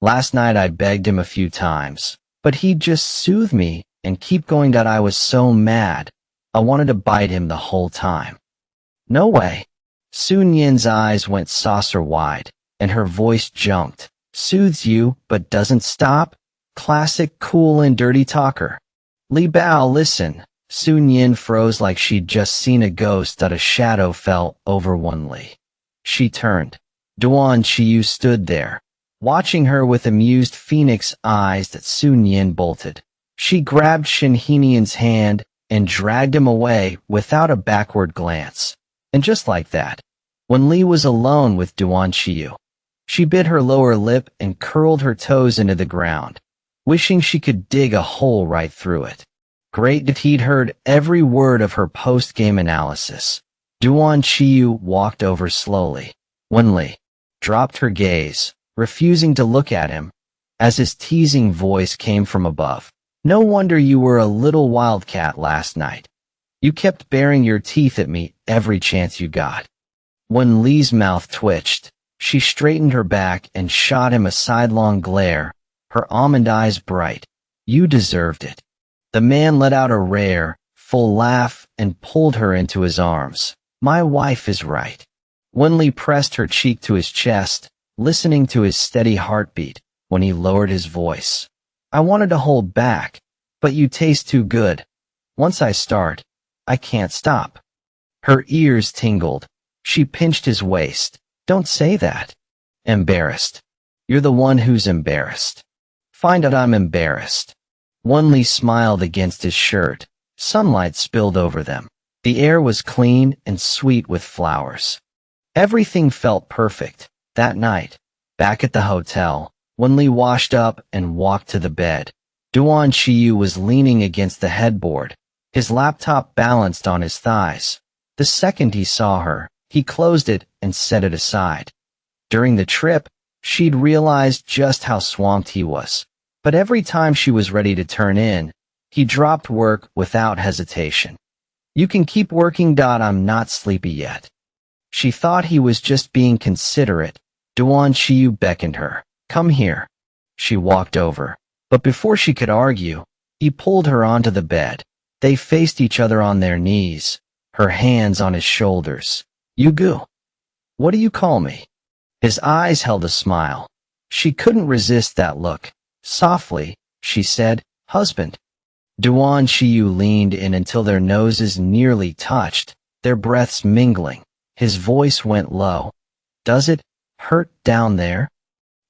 last night I begged him a few times, but he'd just soothe me and keep going. I was so mad. I wanted to bite him the whole time." "No way." Sun Yin's eyes went saucer wide, and her voice jumped. "Soothes you, but doesn't stop? Classic cool and dirty talker." "Li Bao, listen." Sun Yin froze like she'd just seen a ghost. That a shadow fell over Wen Li. She turned. Duan Qiyu stood there, watching her with amused phoenix eyes. That Sun Yin bolted. She grabbed Shin Henian's hand and dragged him away without a backward glance. And just like that, Wen Li was alone with Duan Qiyu. She bit her lower lip and curled her toes into the ground, wishing she could dig a hole right through it. Great that he'd heard every word of her post-game analysis. Duan Qiyu walked over slowly. Wen Li dropped her gaze, refusing to look at him, as his teasing voice came from above. "No wonder you were a little wildcat last night. You kept baring your teeth at me every chance you got." Wen Li's mouth twitched. She straightened her back and shot him a sidelong glare, her almond eyes bright. "You deserved it." The man let out a rare, full laugh and pulled her into his arms. "My wife is right." Wen Li pressed her cheek to his chest, listening to his steady heartbeat when he lowered his voice. "I wanted to hold back, but you taste too good. Once I start, I can't stop." Her ears tingled. She pinched his waist. "Don't say that." "Embarrassed. You're the one who's embarrassed." "Find out I'm embarrassed." Wen Li smiled against his shirt. Sunlight spilled over them. The air was clean and sweet with flowers. Everything felt perfect. That night, back at the hotel, Wen Li washed up and walked to the bed. Duan Qiyu was leaning against the headboard, his laptop balanced on his thighs. The second he saw her, he closed it and set it aside. During the trip, she'd realized just how swamped he was. But every time she was ready to turn in, he dropped work without hesitation. "You can keep working. I'm not sleepy yet." She thought he was just being considerate. Duan Qiyu beckoned her. "Come here." She walked over. But before she could argue, he pulled her onto the bed. They faced each other on their knees, her hands on his shoulders. "You go. What do you call me?" His eyes held a smile. She couldn't resist that look. Softly, she said, "Husband." Duan Qiyu leaned in until their noses nearly touched, their breaths mingling. His voice went low. "Does it hurt down there?"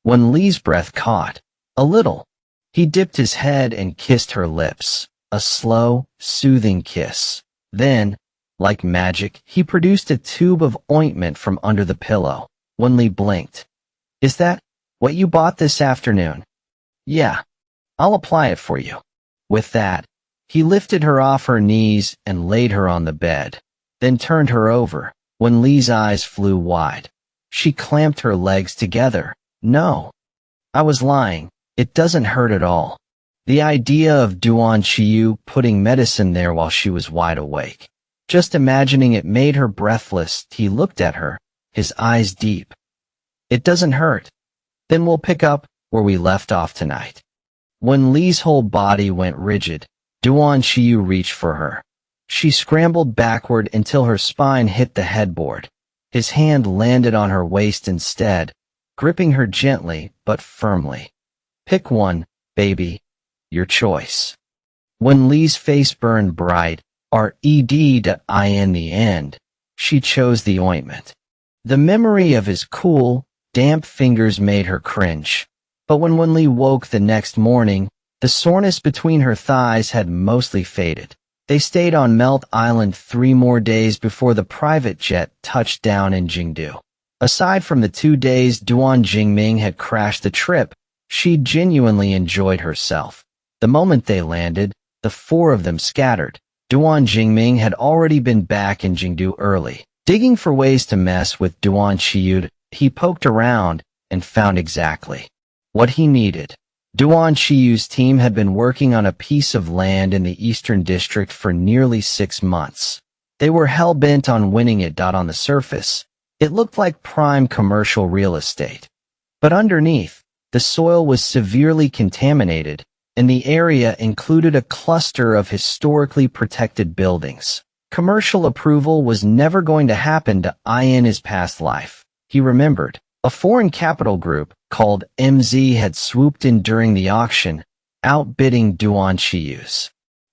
Wen Li's breath caught. A little. He dipped his head and kissed her lips, a slow, soothing kiss. Then, like magic, he produced a tube of ointment from under the pillow. Wen Li blinked. Is that what you bought this afternoon? Yeah. I'll apply it for you. With that, he lifted her off her knees and laid her on the bed, then turned her over. Wen Li's eyes flew wide. She clamped her legs together. No. I was lying. It doesn't hurt at all. The idea of Duan Qiyu putting medicine there while she was wide awake. Just imagining it made her breathless. He looked at her, his eyes deep. It doesn't hurt. Then we'll pick up where we left off tonight. When Li's whole body went rigid, Duan Qiyu reached for her. She scrambled backward until her spine hit the headboard. His hand landed on her waist instead, gripping her gently but firmly. Pick one, baby. Your choice. When Li's face burned bright, in the end, she chose the ointment. The memory of his cool, damp fingers made her cringe. But when Wen Li woke the next morning, the soreness between her thighs had mostly faded. They stayed on Melt Island 3 more days before the private jet touched down in Jingdu. Aside from the 2 days Duan Jingming had crashed the trip, she genuinely enjoyed herself. The moment they landed, the 4 of them scattered. Duan Jingming had already been back in Jingdu early. Digging for ways to mess with Duan Qiyu, he poked around and found exactly what he needed. Duan Qiyu's team had been working on a piece of land in the Eastern District for nearly 6 months. They were hell-bent on winning it. On the surface, it looked like prime commercial real estate. But underneath, the soil was severely contaminated, and the area included a cluster of historically protected buildings. Commercial approval was never going to happen in his past life. He remembered. A foreign capital group called MZ had swooped in during the auction, outbidding Duan Qiyu's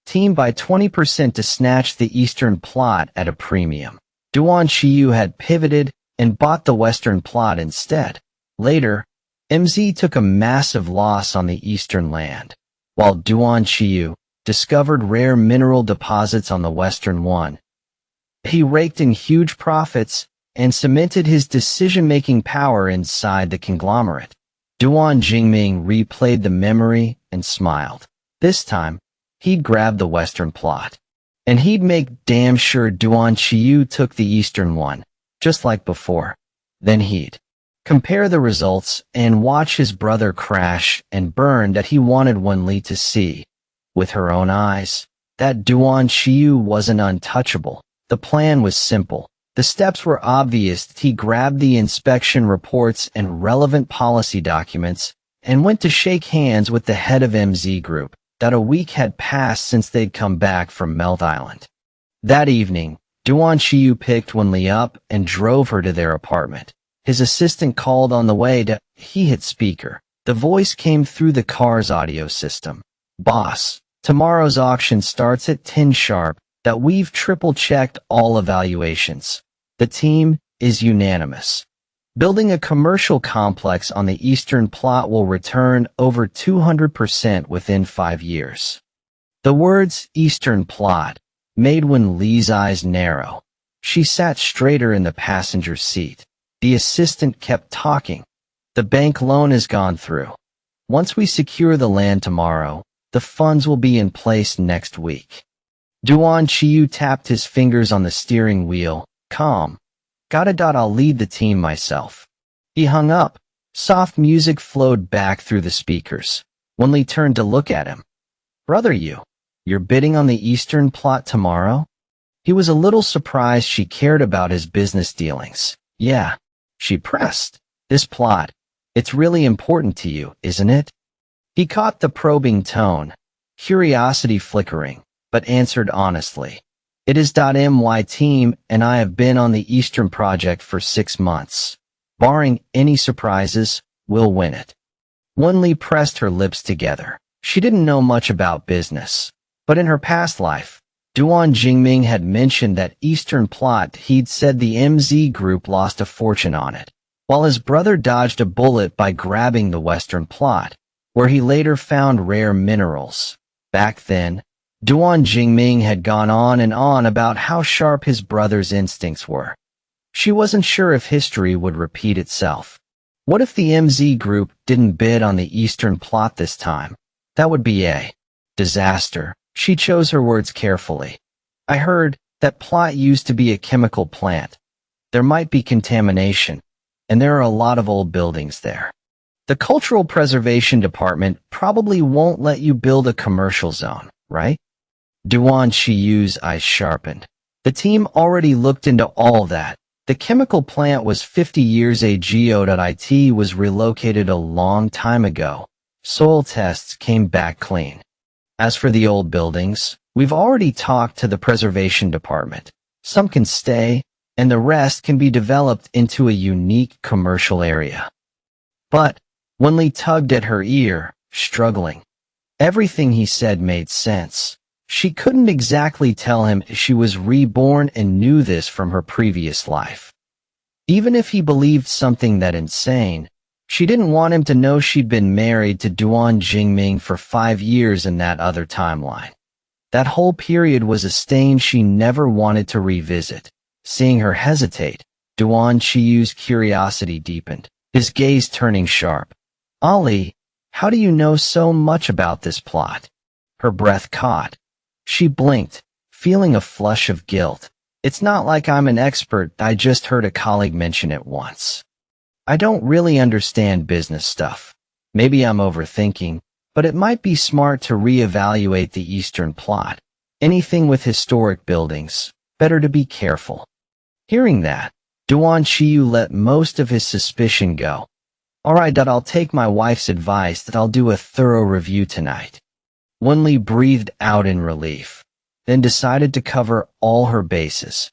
team by 20% to snatch the eastern plot at a premium. Duan Qiyu had pivoted and bought the western plot instead. Later, MZ took a massive loss on the eastern land, while Duan Qiyu discovered rare mineral deposits on the western one. He raked in huge profits and cemented his decision-making power inside the conglomerate. Duan Jingming replayed the memory and smiled. This time, he'd grab the western plot. And he'd make damn sure Duan Qiyu took the eastern one, just like before. Then he'd compare the results and watch his brother crash and burn that he wanted Wen Li to see, with her own eyes, that Duan Qiyu wasn't untouchable. The plan was simple. The steps were obvious. He grabbed the inspection reports and relevant policy documents and went to shake hands with the head of MZ Group. That a week had passed since they'd come back from Melt Island. That evening, Duan Qiyu picked Wen Li up and drove her to their apartment. His assistant called on the way to. He hit speaker. The voice came through the car's audio system. Boss, tomorrow's auction starts at 10 sharp. That we've triple-checked all evaluations. The team is unanimous. Building a commercial complex on the eastern plot will return over 200% within 5 years. The words eastern plot made Wen Li's eyes narrow. She sat straighter in the passenger seat. The assistant kept talking. The bank loan has gone through. Once we secure the land tomorrow, the funds will be in place next week. Duan Qiyu tapped his fingers on the steering wheel. Calm. Got it. I'll lead the team myself. He hung up. Soft music flowed back through the speakers. Wen Li turned to look at him. Brother, you're bidding on the eastern plot tomorrow? He was a little surprised she cared about his business dealings. Yeah, she pressed. This plot, it's really important to you, isn't it? He caught the probing tone, curiosity flickering, but answered honestly. It is. My team and I have been on the Eastern project for 6 months. Barring any surprises, we'll win it. Wen Li pressed her lips together. She didn't know much about business, but in her past life, Duan Jingming had mentioned that Eastern plot. He'd said the MZ Group lost a fortune on it, while his brother dodged a bullet by grabbing the Western plot, where he later found rare minerals. Back then, Duan Jingming had gone on and on about how sharp his brother's instincts were. She wasn't sure if history would repeat itself. What if the MZ group didn't bid on the Eastern plot this time? That would be a disaster. She chose her words carefully. I heard that plot used to be a chemical plant. There might be contamination, and there are a lot of old buildings there. The Cultural Preservation Department probably won't let you build a commercial zone, right? Duan Qiyu's eyes sharpened. The team already looked into all that. The chemical plant was 50 years ago. It was relocated a long time ago. Soil tests came back clean. As for the old buildings, we've already talked to the preservation department. Some can stay, and the rest can be developed into a unique commercial area. But Wen Li tugged at her ear, struggling. Everything he said made sense. She couldn't exactly tell him she was reborn and knew this from her previous life. Even if he believed something that insane, she didn't want him to know she'd been married to Duan Jingming for 5 years in that other timeline. That whole period was a stain she never wanted to revisit. Seeing her hesitate, Duan Qiyu's curiosity deepened, his gaze turning sharp. Ali, how do you know so much about this plot? Her breath caught. She blinked, feeling a flush of guilt. It's not like I'm an expert, I just heard a colleague mention it once. I don't really understand business stuff. Maybe I'm overthinking, but it might be smart to reevaluate the Eastern plot. Anything with historic buildings, better to be careful. Hearing that, Duan Qiyu let most of his suspicion go. Alright, I'll take my wife's advice that I'll do a thorough review tonight. Wen Li breathed out in relief, then decided to cover all her bases.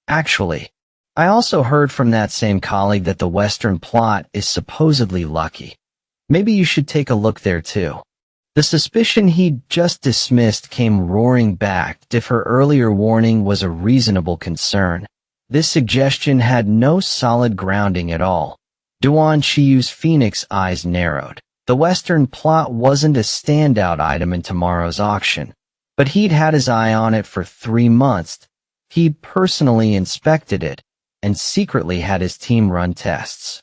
Actually, I also heard from that same colleague that the Western plot is supposedly lucky. Maybe you should take a look there too. The suspicion he'd just dismissed came roaring back if her earlier warning was a reasonable concern. This suggestion had no solid grounding at all. Duan Qiyu's phoenix eyes narrowed. The Western plot wasn't a standout item in tomorrow's auction, but he'd had his eye on it for 3 months. He'd personally inspected it, and secretly had his team run tests.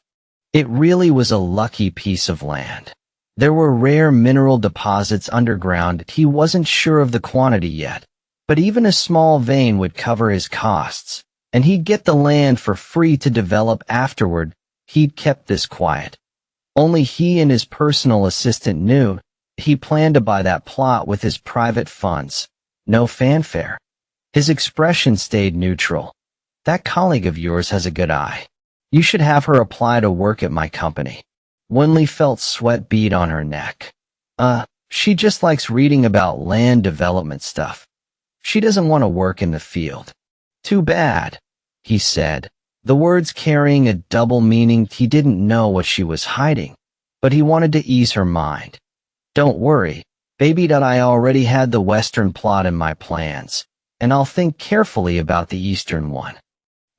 It really was a lucky piece of land. There were rare mineral deposits underground. He wasn't sure of the quantity yet, but even a small vein would cover his costs, and he'd get the land for free to develop afterward. He'd kept this quiet. Only he and his personal assistant knew. He planned to buy that plot with his private funds. No fanfare. His expression stayed neutral. That colleague of yours has a good eye. You should have her apply to work at my company. Wen Li felt sweat bead on her neck. She just likes reading about land development stuff. She doesn't want to work in the field. Too bad, he said. The words carrying a double meaning. He didn't know what she was hiding, but he wanted to ease her mind. Don't worry, baby. I already had the Western plot in my plans, and I'll think carefully about the Eastern one.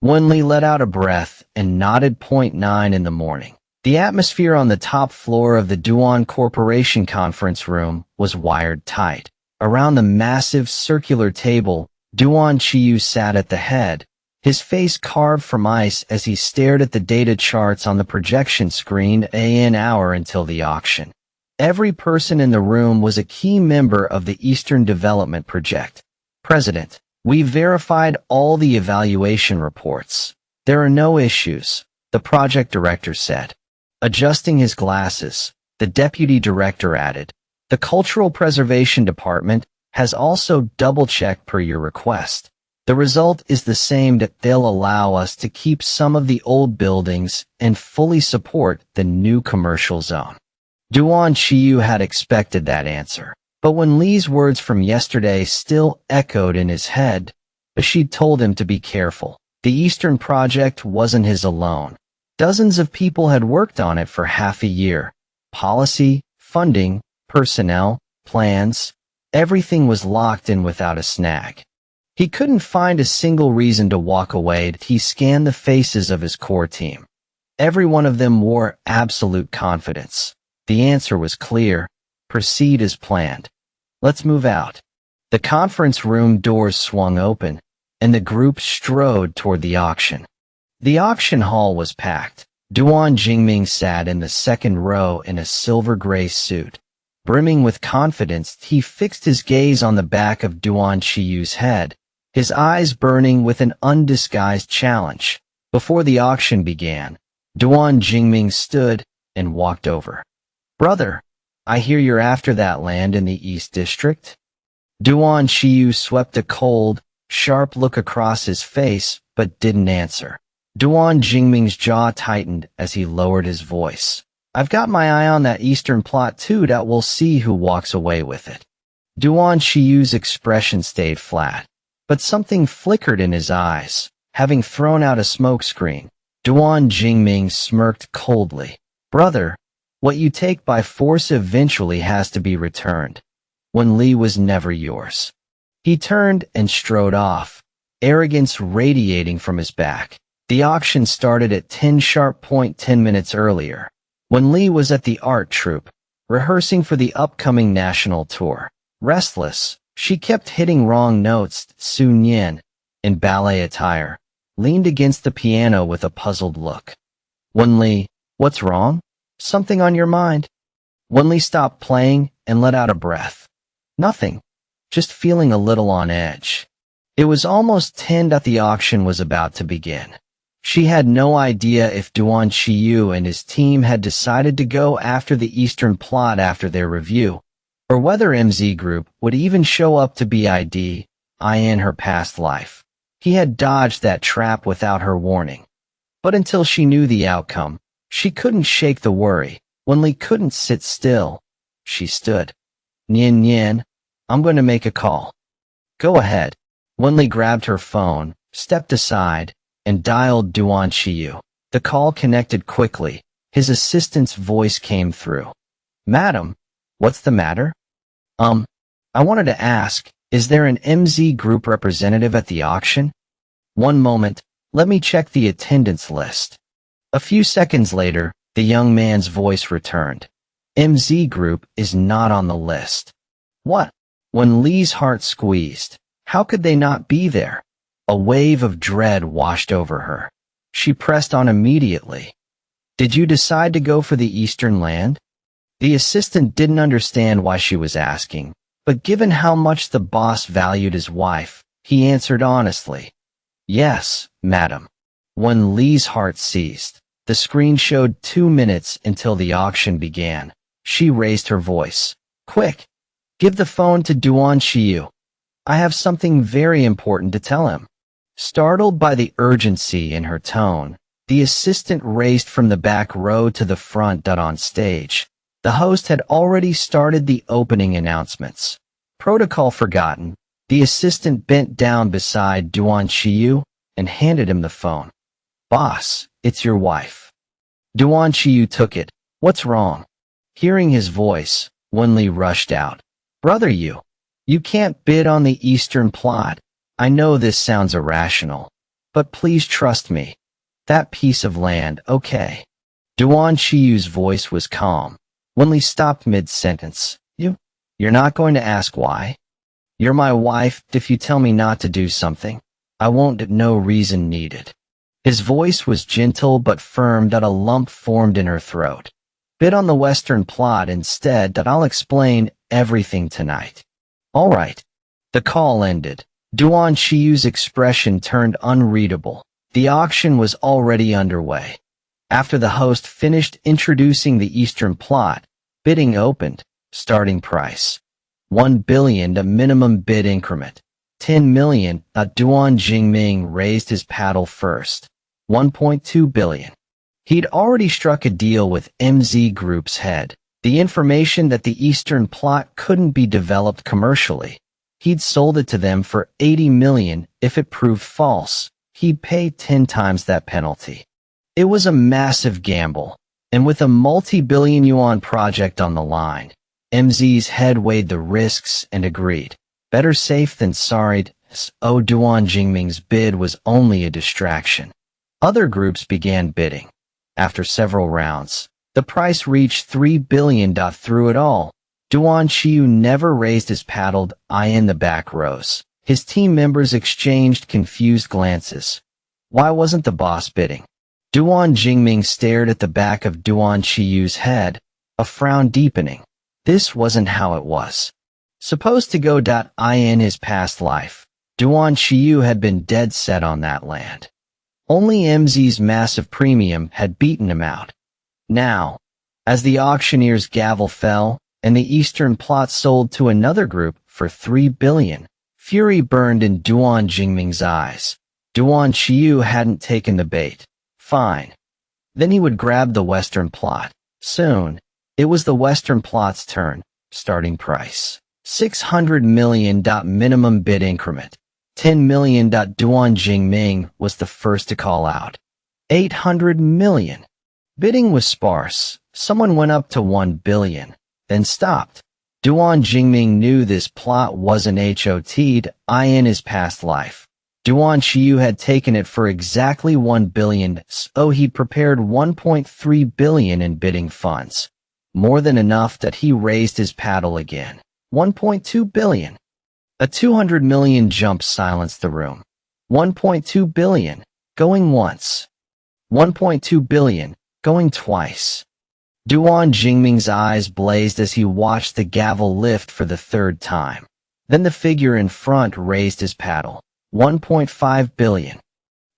Wen Li let out a breath and nodded. 9 in the morning. The atmosphere on the top floor of the Duan Corporation conference room was wired tight. Around the massive circular table, Duan Qiyu sat at the head, his face carved from ice as he stared at the data charts on the projection screen. An hour until the auction. Every person in the room was a key member of the Eastern Development Project. President, we verified all the evaluation reports. There are no issues, the project director said. Adjusting his glasses, the deputy director added, the Cultural Preservation Department has also double-checked per your request. The result is the same, that they'll allow us to keep some of the old buildings and fully support the new commercial zone. Duan Qiyu had expected that answer, but when Li's words from yesterday still echoed in his head, she'd told him to be careful. The Eastern project wasn't his alone. Dozens of people had worked on it for half a year. Policy, funding, personnel, plans, everything was locked in without a snag. He couldn't find a single reason to walk away. He scanned the faces of his core team. Every one of them wore absolute confidence. The answer was clear. Proceed as planned. Let's move out. The conference room doors swung open, and the group strode toward the auction. The auction hall was packed. Duan Jingming sat in the second row in a silver-gray suit. Brimming with confidence, he fixed his gaze on the back of Duan Qiyu's head, his eyes burning with an undisguised challenge. Before the auction began, Duan Jingming stood and walked over. "Brother, I hear you're after that land in the East District?" Duan Qiyu swept a cold, sharp look across his face, but didn't answer. Duan Jingming's jaw tightened as he lowered his voice. "I've got my eye on that eastern plot too, that we'll see who walks away with it." Duan Qiyu's expression stayed flat, but something flickered in his eyes. Having thrown out a smokescreen, Duan Jingming smirked coldly. "Brother, what you take by force eventually has to be returned. Wen Li was never yours." He turned and strode off, arrogance radiating from his back. The auction started at 10 sharp. 10 minutes earlier. Wen Li was at the art troupe, rehearsing for the upcoming national tour. Restless, she kept hitting wrong notes. Sun Yin, in ballet attire, leaned against the piano with a puzzled look. "Wen Li, what's wrong? Something on your mind?" Wen Li stopped playing and let out a breath. "Nothing. Just feeling a little on edge." It was almost 10 that the auction was about to begin. She had no idea if Duan Qiyu and his team had decided to go after the Eastern plot after their review, or whether MZ Group would even show up to bid in her past life. He had dodged that trap without her warning. But until she knew the outcome, she couldn't shake the worry. Wen Li couldn't sit still. She stood. "Nian Nian, I'm going to make a call." "Go ahead." Wen Li grabbed her phone, stepped aside, and dialed Duan Qiyu. The call connected quickly. His assistant's voice came through. "Madam, what's the matter?" I wanted to ask, is there an MZ Group representative at the auction?" "One moment, let me check the attendance list." A few seconds later, the young man's voice returned. "MZ Group is not on the list." "What?" Wen Li's heart squeezed. How could they not be there? A wave of dread washed over her. She pressed on immediately. "Did you decide to go for the Eastern land?" The assistant didn't understand why she was asking, but given how much the boss valued his wife, he answered honestly. "Yes, madam." Wen Li's heart seized. The screen showed 2 minutes until the auction began. She raised her voice. "Quick! Give the phone to Duan Qiyu. I have something very important to tell him." Startled by the urgency in her tone, the assistant raced from the back row to the front. On stage, the host had already started the opening announcements. Protocol forgotten, the assistant bent down beside Duan Qiyu and handed him the phone. "Boss, it's your wife." Duan Qiyu took it. "What's wrong?" Hearing his voice, Wen Li rushed out. "Brother, you can't bid on the Eastern plot. I know this sounds irrational, but please trust me. That piece of land, okay." Duan Qiyu's voice was calm. Wen Li stopped mid-sentence. You're not going to ask why? You're my wife. If you tell me not to do something, I won't. No reason needed." His voice was gentle but firm. A lump formed in her throat. "Bid on the Western plot instead. I'll explain everything tonight." "All right." The call ended. Duan Qiyu's expression turned unreadable. The auction was already underway. After the host finished introducing the Eastern plot, bidding opened. Starting price: 1 billion, a minimum bid increment. 10 million. Duan Jingming raised his paddle first. 1.2 billion. He'd already struck a deal with MZ Group's head. The information that the Eastern plot couldn't be developed commercially. He'd sold it to them for 80 million. If it proved false, he'd pay 10 times that penalty. It was a massive gamble, and with a multi-billion yuan project on the line, MZ's head weighed the risks and agreed. Better safe than sorry. Duan Jingming's bid was only a distraction. Other groups began bidding. After several rounds, the price reached 3 billion. Through it all, Duan Qiyu never raised his paddled eye in the back rows. His team members exchanged confused glances. Why wasn't the boss bidding? Duan Jingming stared at the back of Duan Qiyu's head, a frown deepening. This wasn't how it was. Supposed to go. In his past life, Duan Qiyu had been dead set on that land. Only MZ's massive premium had beaten him out. Now, as the auctioneer's gavel fell, and the Eastern plot sold to another group for 3 billion, fury burned in Duan Jingming's eyes. Duan Qiyu hadn't taken the bait. Fine. Then he would grab the Western plot. Soon, it was the Western plot's turn. Starting price: 600 million. Minimum bid increment: 10 million. Duan Jingming was the first to call out. 800 million. Bidding was sparse. Someone went up to 1 billion, then stopped. Duan Jingming knew this plot wasn't HOT'd in his past life. Duan Qiyu had taken it for exactly 1 billion, so he'd prepared 1.3 billion in bidding funds. More than enough that he raised his paddle again. 1.2 billion. A 200 million jump silenced the room. 1.2 billion, going once. 1.2 billion, going twice. Duan Jingming's eyes blazed as he watched the gavel lift for the third time. Then the figure in front raised his paddle. 1.5 billion.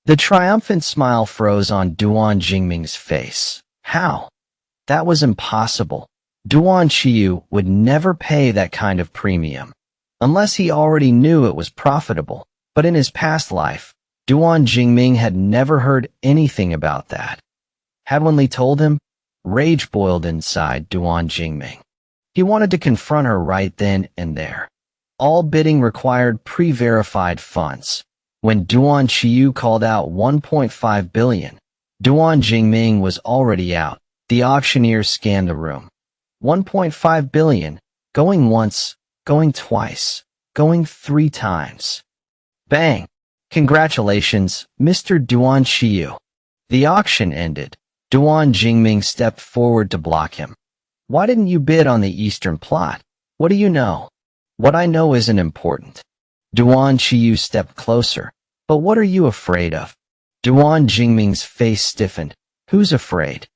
The triumphant smile froze on Duan Jingming's face. How? That was impossible. Duan Qiyu would never pay that kind of premium, unless he already knew it was profitable. But in his past life, Duan Jingming had never heard anything about that. Had Wen Li told him? Rage boiled inside Duan Jingming. He wanted to confront her right then and there. All bidding required pre-verified funds. When Duan Qiyu called out 1.5 billion, Duan Jingming was already out. The auctioneer scanned the room. 1.5 billion, going once, going twice, going 3 times. Bang! Congratulations, Mr. Duan Qiyu. The auction ended. Duan Jingming stepped forward to block him. Why didn't you bid on the Eastern plot? What do you know? What I know isn't important. Duan Qiyu stepped closer. But what are you afraid of? Duan Jingming's face stiffened. Who's afraid?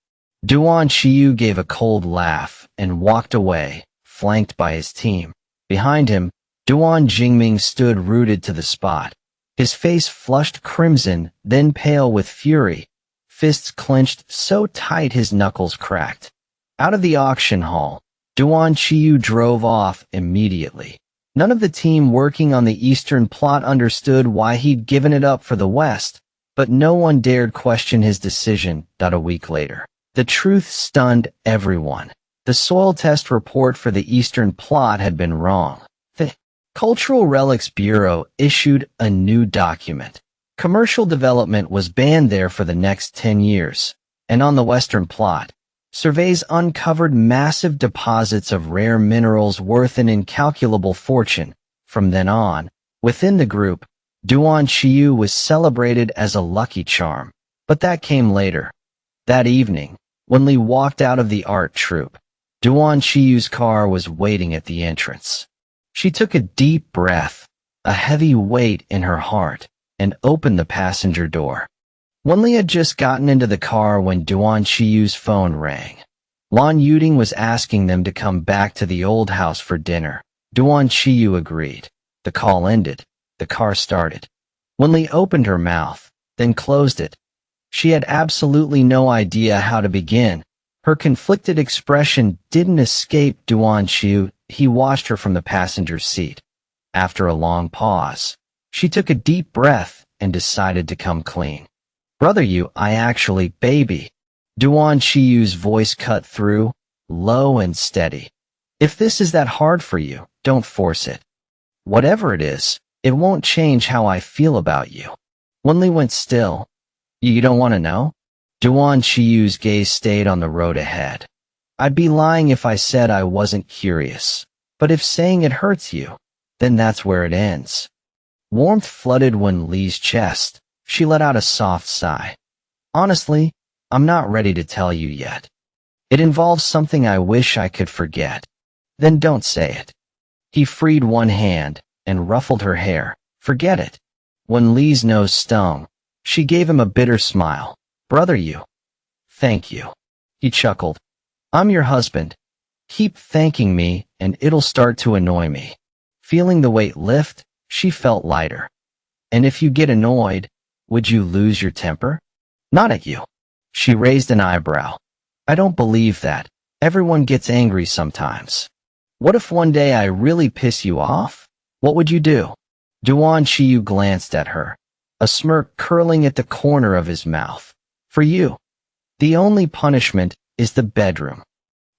Duan Qiyu gave a cold laugh and walked away, flanked by his team. Behind him, Duan Jingming stood rooted to the spot. His face flushed crimson, then pale with fury. Fists clenched so tight his knuckles cracked. Out of the auction hall, Duan Qiyu drove off immediately. None of the team working on the Eastern plot understood why he'd given it up for the West, but no one dared question his decision. A week later, the truth stunned everyone. The soil test report for the Eastern plot had been wrong. The Cultural Relics Bureau issued a new document. Commercial development was banned there for the next 10 years, and on the Western plot, surveys uncovered massive deposits of rare minerals worth an incalculable fortune. From then on, within the group, Duan Qiyu was celebrated as a lucky charm. But that came later. That evening, when Li walked out of the art troupe, Duan Qiyu's car was waiting at the entrance. She took a deep breath, a heavy weight in her heart, and opened the passenger door. Wen Li had just gotten into the car when Duan Qiyu's phone rang. Lan Yuding was asking them to come back to the old house for dinner. Duan Qiyu agreed. The call ended. The car started. Wen Li opened her mouth, then closed it. She had absolutely no idea how to begin. Her conflicted expression didn't escape Duan Qiyu. He watched her from the passenger seat. After a long pause, she took a deep breath and decided to come clean. Brother you, I actually, baby. Duan Qiyu's voice cut through, low and steady. If this is that hard for you, don't force it. Whatever it is, it won't change how I feel about you. Wen Li went still. You don't want to know? Duan Qiyu's gaze stayed on the road ahead. I'd be lying if I said I wasn't curious. But if saying it hurts you, then that's where it ends. Warmth flooded Wen Li's chest. She let out a soft sigh. Honestly, I'm not ready to tell you yet. It involves something I wish I could forget. Then don't say it. He freed one hand and ruffled her hair. Forget it. Wen Li's nose stung. She gave him a bitter smile. Brother Yu. Thank you. He chuckled. I'm your husband. Keep thanking me and it'll start to annoy me. Feeling the weight lift, she felt lighter. And if you get annoyed, would you lose your temper? Not at you. She raised an eyebrow. I don't believe that. Everyone gets angry sometimes. What if one day I really piss you off? What would you do? Duan Qiyu glanced at her, a smirk curling at the corner of his mouth. For you. The only punishment is the bedroom.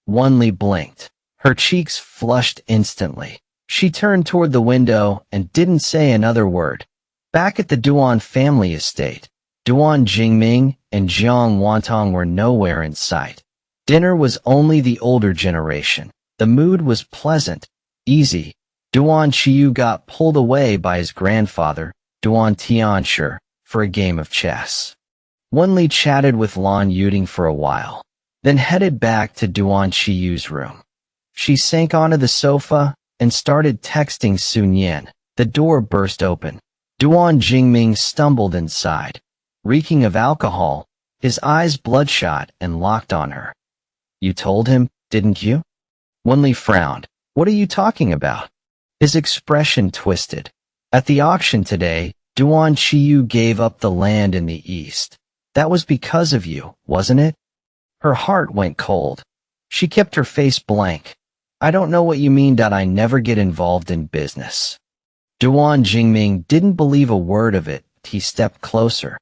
Wen Li blinked. Her cheeks flushed instantly. She turned toward the window and didn't say another word. Back at the Duan family estate, Duan Jingming and Jiang Wantang were nowhere in sight. Dinner was only the older generation. The mood was pleasant, easy. Duan Qiyu got pulled away by his grandfather, Duan Tianshi, for a game of chess. Wen Li chatted with Lan Yuding for a while, then headed back to Duan Qiyu's room. She sank onto the sofa and started texting Sun Yan. The door burst open. Duan Jingming stumbled inside, reeking of alcohol, his eyes bloodshot and locked on her. You told him, didn't you? Wen Li frowned. What are you talking about? His expression twisted. At the auction today, Duan Qiyu gave up the land in the east. That was because of you, wasn't it? Her heart went cold. She kept her face blank. I don't know what you mean that I never get involved in business. Duan Jingming didn't believe a word of it. He stepped closer.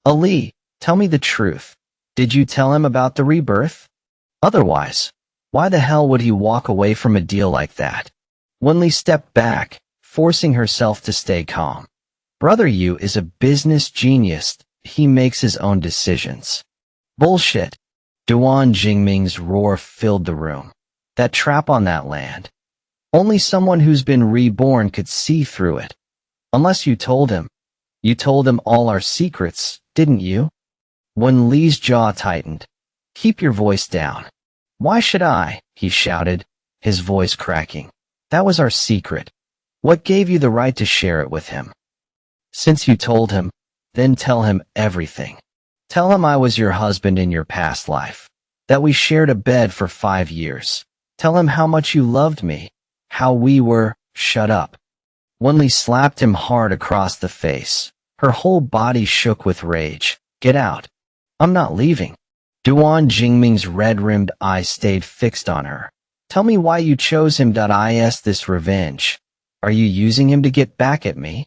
Ali, tell me the truth. Did you tell him about the rebirth? Otherwise, why the hell would he walk away from a deal like that? Wen Li stepped back, forcing herself to stay calm. Brother Yu is a business genius. He makes his own decisions. Bullshit. Duan Jingming's roar filled the room. That trap on that land. Only someone who's been reborn could see through it. Unless you told him. You told him all our secrets, didn't you? Wen Li's jaw tightened. Keep your voice down. Why should I? He shouted, his voice cracking. That was our secret. What gave you the right to share it with him? Since you told him, then tell him everything. Tell him I was your husband in your past life. That we shared a bed for 5 years. Tell him how much you loved me. How we were, shut up. Wen Li slapped him hard across the face. Her whole body shook with rage. Get out. I'm not leaving. Duan Jingming's red-rimmed eyes stayed fixed on her. Tell me why you chose him. Is this revenge? Are you using him to get back at me?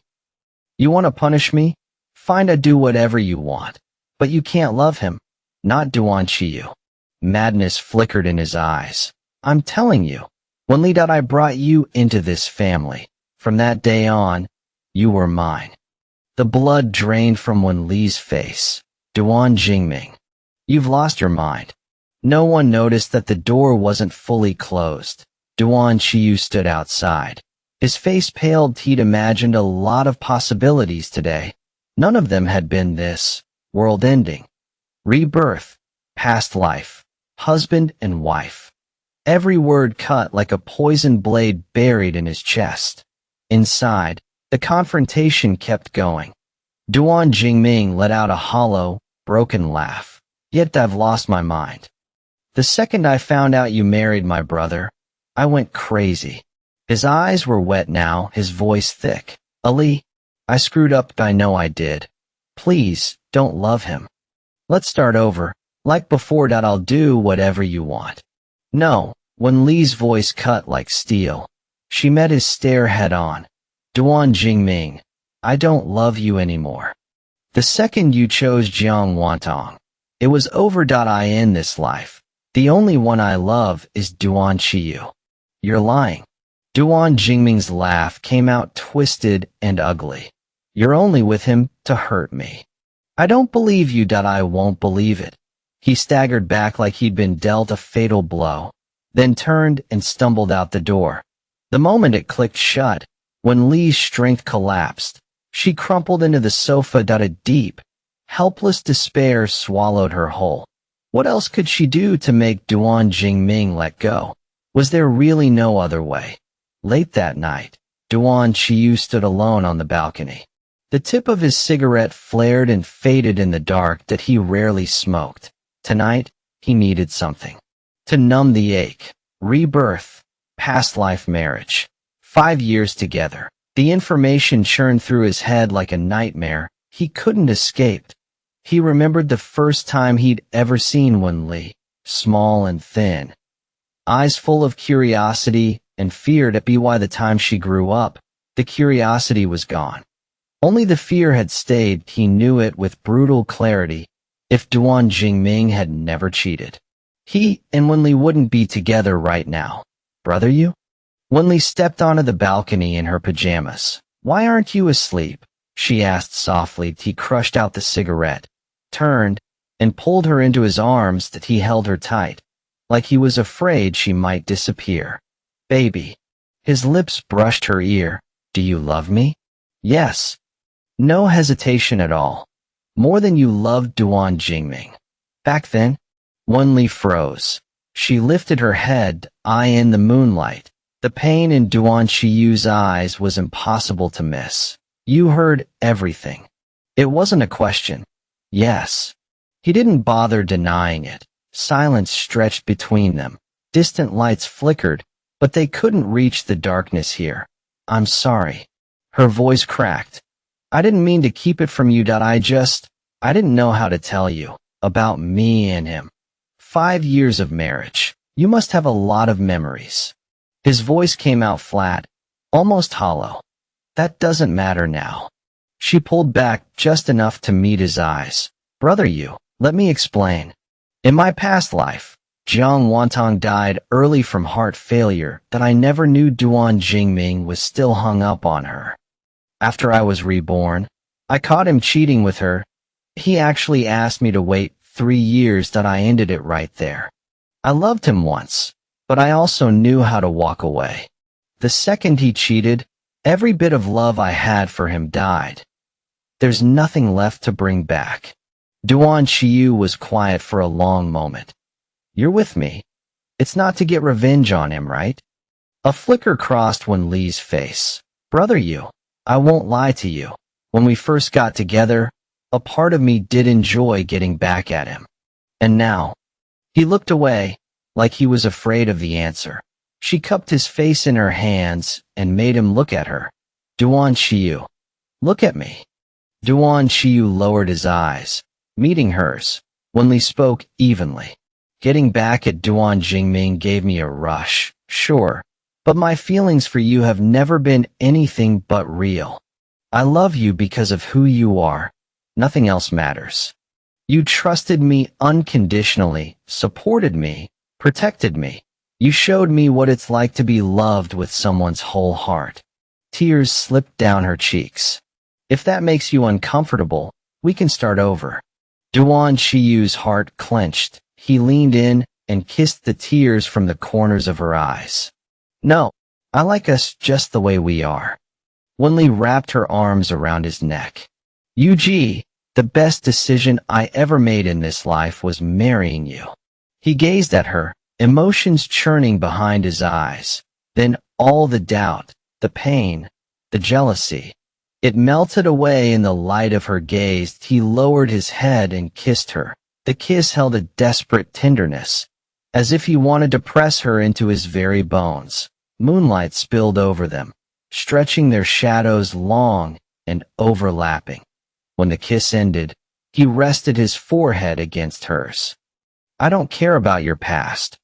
You want to punish me? Fine, I do whatever you want. But you can't love him. Not Duan Qiyu. Madness flickered in his eyes. I'm telling you. Wen Li, I brought you into this family. From that day on, you were mine. The blood drained from Wen Li's face. Duan Jingming. You've lost your mind. No one noticed that the door wasn't fully closed. Duan Qiyu stood outside. His face paled. He'd imagined a lot of possibilities today. None of them had been this. World-ending. Rebirth. Past life. Husband and wife. Every word cut like a poison blade buried in his chest. Inside, the confrontation kept going. Duan Jingming let out a hollow, broken laugh. Yet I've lost my mind. The second I found out you married my brother, I went crazy. His eyes were wet now, his voice thick. Ali, I screwed up. I know I did. Please, don't love him. Let's start over. Like before. I'll do whatever you want. No. Wen Li's voice cut like steel. She met his stare head on. Duan Jingming, I don't love you anymore. The second you chose Jiang Wantang, it was over. I end this life. The only one I love is Duan Qiyu. You're lying. Duan Jingming's laugh came out twisted and ugly. You're only with him to hurt me. I don't believe you. I won't believe it. He staggered back like he'd been dealt a fatal blow, then turned and stumbled out the door. The moment it clicked shut, Wen Li's strength collapsed. She crumpled into the sofa. A deep, helpless despair swallowed her whole. What else could she do to make Duan Jingming let go? Was there really no other way? Late that night, Duan Qiyu stood alone on the balcony. The tip of his cigarette flared and faded in the dark that he rarely smoked. Tonight, he needed something to numb the ache. Rebirth, past life marriage. 5 years together. The information churned through his head like a nightmare he couldn't escape. He remembered the first time he'd ever seen Wen Li, small and thin, eyes full of curiosity and fear. By the time she grew up, the curiosity was gone. Only the fear had stayed. He knew it with brutal clarity. If Duan Jingming had never cheated, he and Wen Li wouldn't be together right now. Brother you? Wen Li stepped onto the balcony in her pajamas. Why aren't you asleep? She asked softly. He crushed out the cigarette, turned, and pulled her into his arms that he held her tight, like he was afraid she might disappear. Baby. His lips brushed her ear. Do you love me? Yes. No hesitation at all. More than you loved Duan Jingming. Back then, Wen Li froze. She lifted her head, eye in the moonlight. The pain in Duan Qiyu's eyes was impossible to miss. You heard everything. It wasn't a question. Yes. He didn't bother denying it. Silence stretched between them. Distant lights flickered, but they couldn't reach the darkness here. I'm sorry. Her voice cracked. I didn't mean to keep it from you. I didn't know how to tell you about me and him. 5 years of marriage. You must have a lot of memories. His voice came out flat, almost hollow. That doesn't matter now. She pulled back just enough to meet his eyes. Brother you, let me explain. In my past life, Jiang Wantang died early from heart failure. That I never knew Duan Jingming was still hung up on her. After I was reborn, I caught him cheating with her. He actually asked me to wait 3 years. That I ended it right there. I loved him once, but I also knew how to walk away. The second he cheated, every bit of love I had for him died. There's nothing left to bring back. Duan Qiyu was quiet for a long moment. You're with me. It's not to get revenge on him, right? A flicker crossed Wen Li's face. Brother you, I won't lie to you. When we first got together, a part of me did enjoy getting back at him. And now, he looked away, like he was afraid of the answer. She cupped his face in her hands and made him look at her. Duan Qiyu, look at me. Duan Qiyu lowered his eyes, meeting hers. Wen Li spoke evenly. Getting back at Duan Jingming gave me a rush, sure, but my feelings for you have never been anything but real. I love you because of who you are. Nothing else matters. You trusted me unconditionally, supported me, protected me. You showed me what it's like to be loved with someone's whole heart. Tears slipped down her cheeks. If that makes you uncomfortable, we can start over. Duan Qiyu's heart clenched. He leaned in and kissed the tears from the corners of her eyes. No, I like us just the way we are. Wen Li wrapped her arms around his neck. Yuji, the best decision I ever made in this life was marrying you. He gazed at her, emotions churning behind his eyes. Then all the doubt, the pain, the jealousy. It melted away in the light of her gaze. He lowered his head and kissed her. The kiss held a desperate tenderness, as if he wanted to press her into his very bones. Moonlight spilled over them, stretching their shadows long and overlapping. When the kiss ended, he rested his forehead against hers. I don't care about your past.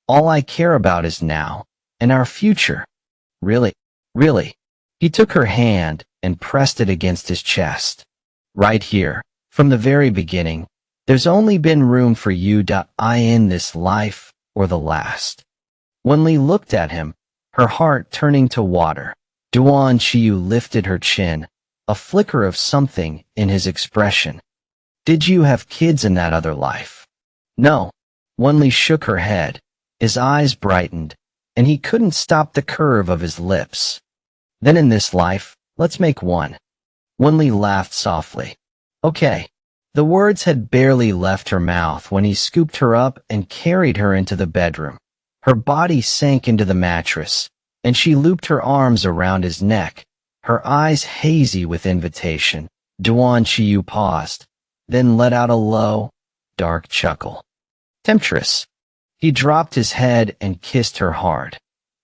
All I care about is now, and our future. Really, really. He took her hand and pressed it against his chest. Right here, from the very beginning, there's only been room for you. In this life or the last. Wen Li looked at him, her heart turning to water. Duan Qiyu lifted her chin, a flicker of something in his expression. Did you have kids in that other life? No. Wen Li shook her head. His eyes brightened, and he couldn't stop the curve of his lips. Then in this life, let's make one. Wen Li laughed softly. Okay. The words had barely left her mouth when he scooped her up and carried her into the bedroom. Her body sank into the mattress, and she looped her arms around his neck, her eyes hazy with invitation. Duan Qiyu paused, then let out a low, dark chuckle. Temptress. He dropped his head and kissed her hard.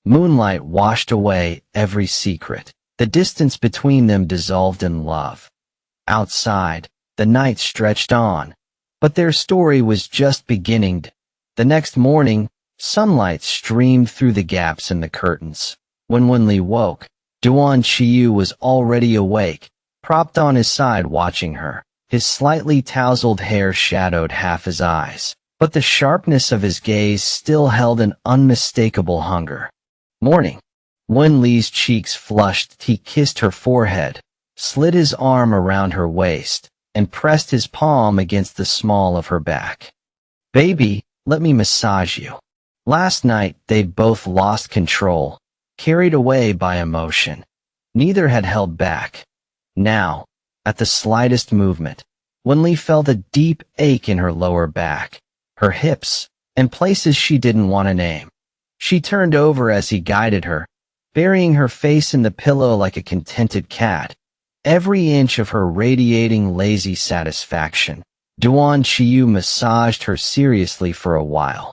Moonlight washed away every secret. The distance between them dissolved in love. Outside, the night stretched on, but their story was just beginning. The next morning, sunlight streamed through the gaps in the curtains. When Wen Li woke, Duan Qiyu was already awake, propped on his side watching her. His slightly tousled hair shadowed half his eyes, but the sharpness of his gaze still held an unmistakable hunger. Morning. Wen Li's cheeks flushed. He kissed her forehead, slid his arm around her waist, and pressed his palm against the small of her back. Baby, let me massage you. Last night, they'd both lost control, carried away by emotion. Neither had held back. Now, at the slightest movement, Wen Li felt a deep ache in her lower back, her hips, and places she didn't want to name. She turned over as he guided her, burying her face in the pillow like a contented cat, every inch of her radiating lazy satisfaction. Duan Qiyu massaged her seriously for a while.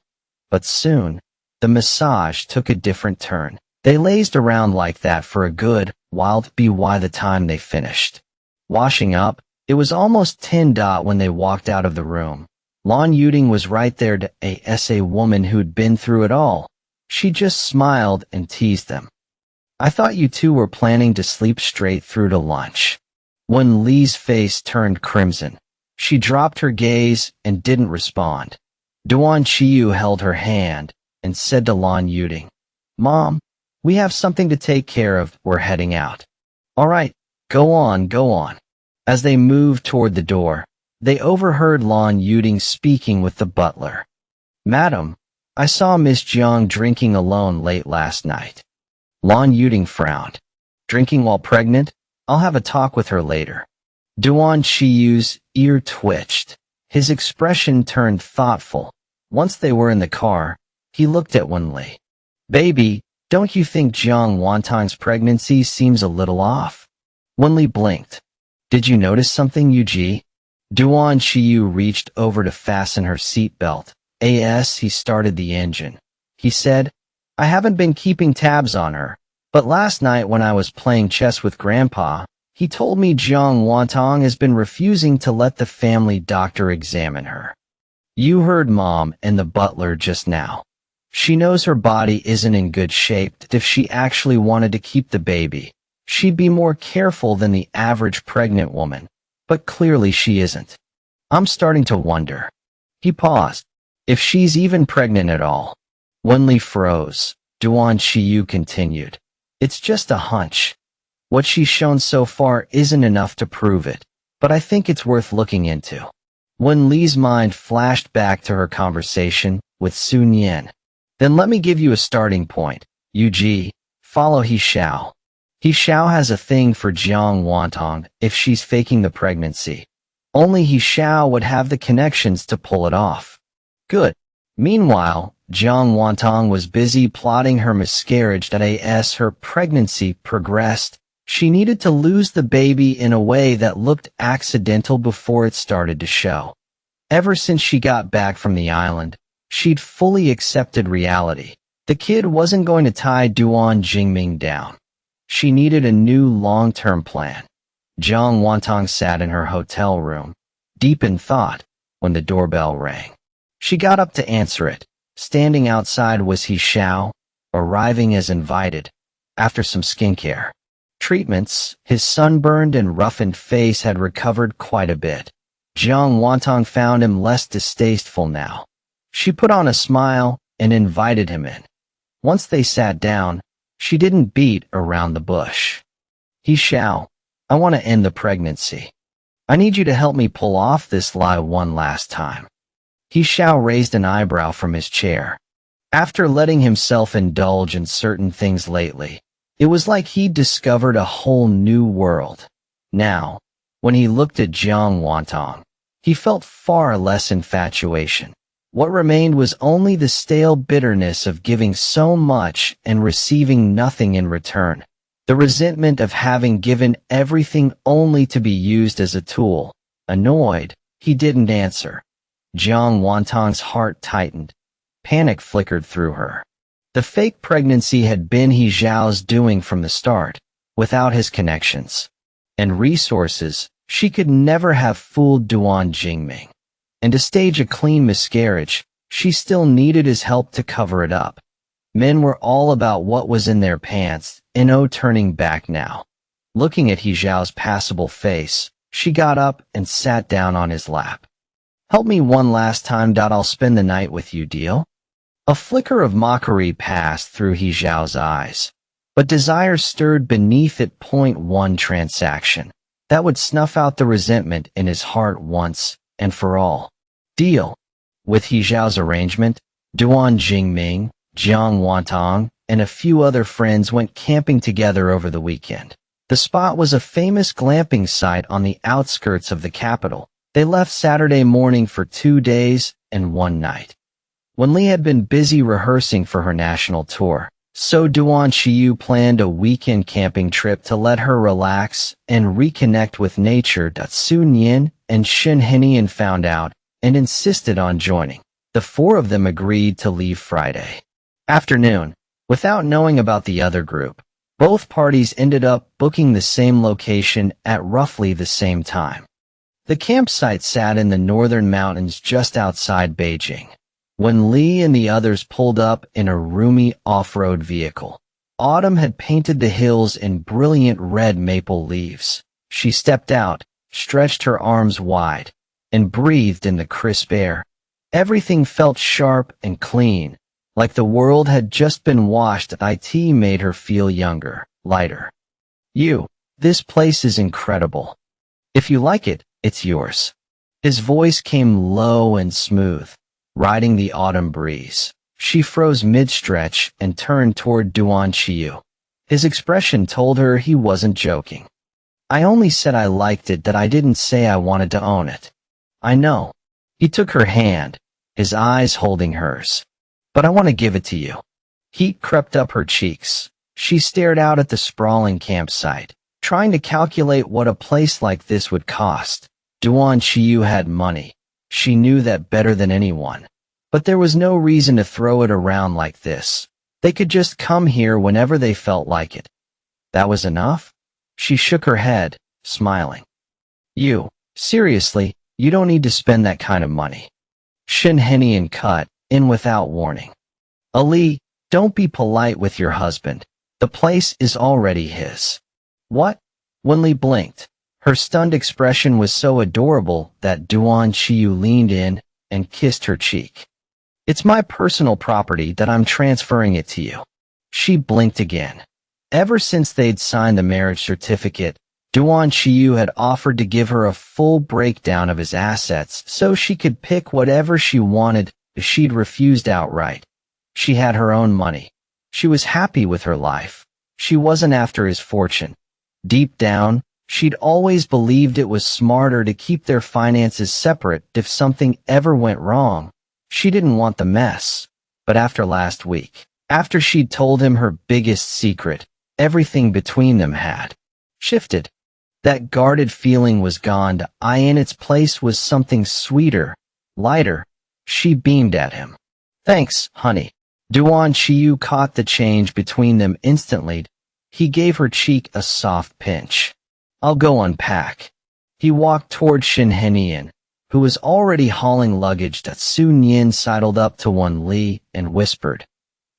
But soon, the massage took a different turn. They lazed around like that for a good while by the time they finished. Washing up, it was almost 10 when they walked out of the room. Lan Yuding was right there as a woman who'd been through it all. She just smiled and teased them. I thought you two were planning to sleep straight through to lunch. Wen Li's face turned crimson. She dropped her gaze and didn't respond. Duan Qiyu held her hand and said to Lan Yuding, Mom, we have something to take care of. We're heading out. All right, go on, go on. As they moved toward the door, they overheard Lan Yuding speaking with the butler. Madam, I saw Miss Jiang drinking alone late last night. Lan Yuding frowned. Drinking while pregnant? I'll have a talk with her later. Duan Qiyu's ear twitched. His expression turned thoughtful. Once they were in the car, he looked at Wen Li. Baby, don't you think Jiang Wantang's pregnancy seems a little off? Wen Li blinked. Did you notice something, Yuji? Duan Qiyu reached over to fasten her seatbelt. He started the engine. He said, I haven't been keeping tabs on her, but last night when I was playing chess with Grandpa, he told me Jiang Wantang has been refusing to let the family doctor examine her. You heard Mom and the butler just now. She knows her body isn't in good shape. If she actually wanted to keep the baby, she'd be more careful than the average pregnant woman, but clearly she isn't. I'm starting to wonder. He paused. If she's even pregnant at all. Wen Li froze. Duan Qiyu continued. It's just a hunch. What she's shown so far isn't enough to prove it, but I think it's worth looking into. Wen Li's mind flashed back to her conversation with Sun Yin. Then let me give you a starting point. Yuji, follow He Xiao. He Xiao has a thing for Jiang Wantang if she's faking the pregnancy. Only He Xiao would have the connections to pull it off. Good. Meanwhile, Jiang Wantang was busy plotting her miscarriage. As her pregnancy progressed, she needed to lose the baby in a way that looked accidental before it started to show. Ever since she got back from the island, she'd fully accepted reality. The kid wasn't going to tie Duan Jingming down. She needed a new long-term plan. Jiang Wantang sat in her hotel room, deep in thought, when the doorbell rang. She got up to answer it. Standing outside was He Xiao, arriving as invited. After some skincare treatments, his sunburned and roughened face had recovered quite a bit. Jiang Wantang found him less distasteful now. She put on a smile and invited him in. Once they sat down, she didn't beat around the bush. He Xiao, I want to end the pregnancy. I need you to help me pull off this lie one last time. He Xiao raised an eyebrow from his chair. After letting himself indulge in certain things lately, it was like he'd discovered a whole new world. Now, when he looked at Jiang Wantang, he felt far less infatuation. What remained was only the stale bitterness of giving so much and receiving nothing in return. The resentment of having given everything only to be used as a tool. Annoyed, he didn't answer. Jiang Wantang's heart tightened. Panic flickered through her. The fake pregnancy had been He Zhao's doing from the start. Without his connections and resources, she could never have fooled Duan Jingming. And to stage a clean miscarriage, she still needed his help to cover it up. Men were all about what was in their pants, and no turning back now. Looking at He Zhao's passable face, she got up and sat down on his lap. Help me one last time. I'll spend the night with you, deal? A flicker of mockery passed through He Zhao's eyes, but desire stirred beneath it. One transaction that would snuff out the resentment in his heart once and for all. Deal. With He Zhao's arrangement, Duan Jingming, Jiang Wantang, and a few other friends went camping together over the weekend. The spot was a famous glamping site on the outskirts of the capital. They left Saturday morning for 2 days and 1 night. Wen Li had been busy rehearsing for her national tour, so Duan Qiyu planned a weekend camping trip to let her relax and reconnect with nature. Sun Yin and Shen Henian found out and insisted on joining. The 4 of them agreed to leave Friday afternoon. Without knowing about the other group, both parties ended up booking the same location at roughly the same time. The campsite sat in the northern mountains just outside Beijing. Wen Li and the others pulled up in a roomy off-road vehicle. Autumn had painted the hills in brilliant red maple leaves. She stepped out, stretched her arms wide, and breathed in the crisp air. Everything felt sharp and clean, like the world had just been washed. It made her feel younger, lighter. This place is incredible. If you like it, it's yours. His voice came low and smooth, riding the autumn breeze. She froze mid-stretch and turned toward Duan Qiyu. His expression told her he wasn't joking. I only said I liked it, that I didn't say I wanted to own it. I know. He took her hand, his eyes holding hers. But I want to give it to you. Heat crept up her cheeks. She stared out at the sprawling campsite, trying to calculate what a place like this would cost. Duan Qiyu had money. She knew that better than anyone. But there was no reason to throw it around like this. They could just come here whenever they felt like it. That was enough? She shook her head, smiling. Seriously, you don't need to spend that kind of money. Shen Henian cut in without warning. Ali, don't be polite with your husband. The place is already his. What? Wen Li blinked. Her stunned expression was so adorable that Duan Qiyu leaned in and kissed her cheek. It's my personal property that I'm transferring it to you. She blinked again. Ever since they'd signed the marriage certificate, Duan Qiyu had offered to give her a full breakdown of his assets so she could pick whatever she wanted. She'd refused outright. She had her own money. She was happy with her life. She wasn't after his fortune. Deep down, she'd always believed it was smarter to keep their finances separate if something ever went wrong. She didn't want the mess. But after last week, after she'd told him her biggest secret, everything between them had shifted. That guarded feeling was gone. In its place was something sweeter, lighter. She beamed at him. Thanks, honey. Duan Qiyu caught the change between them instantly. He gave her cheek a soft pinch. I'll go unpack. He walked toward Shen Henian, who was already hauling luggage. Sun Yin sidled up to Wen Li and whispered,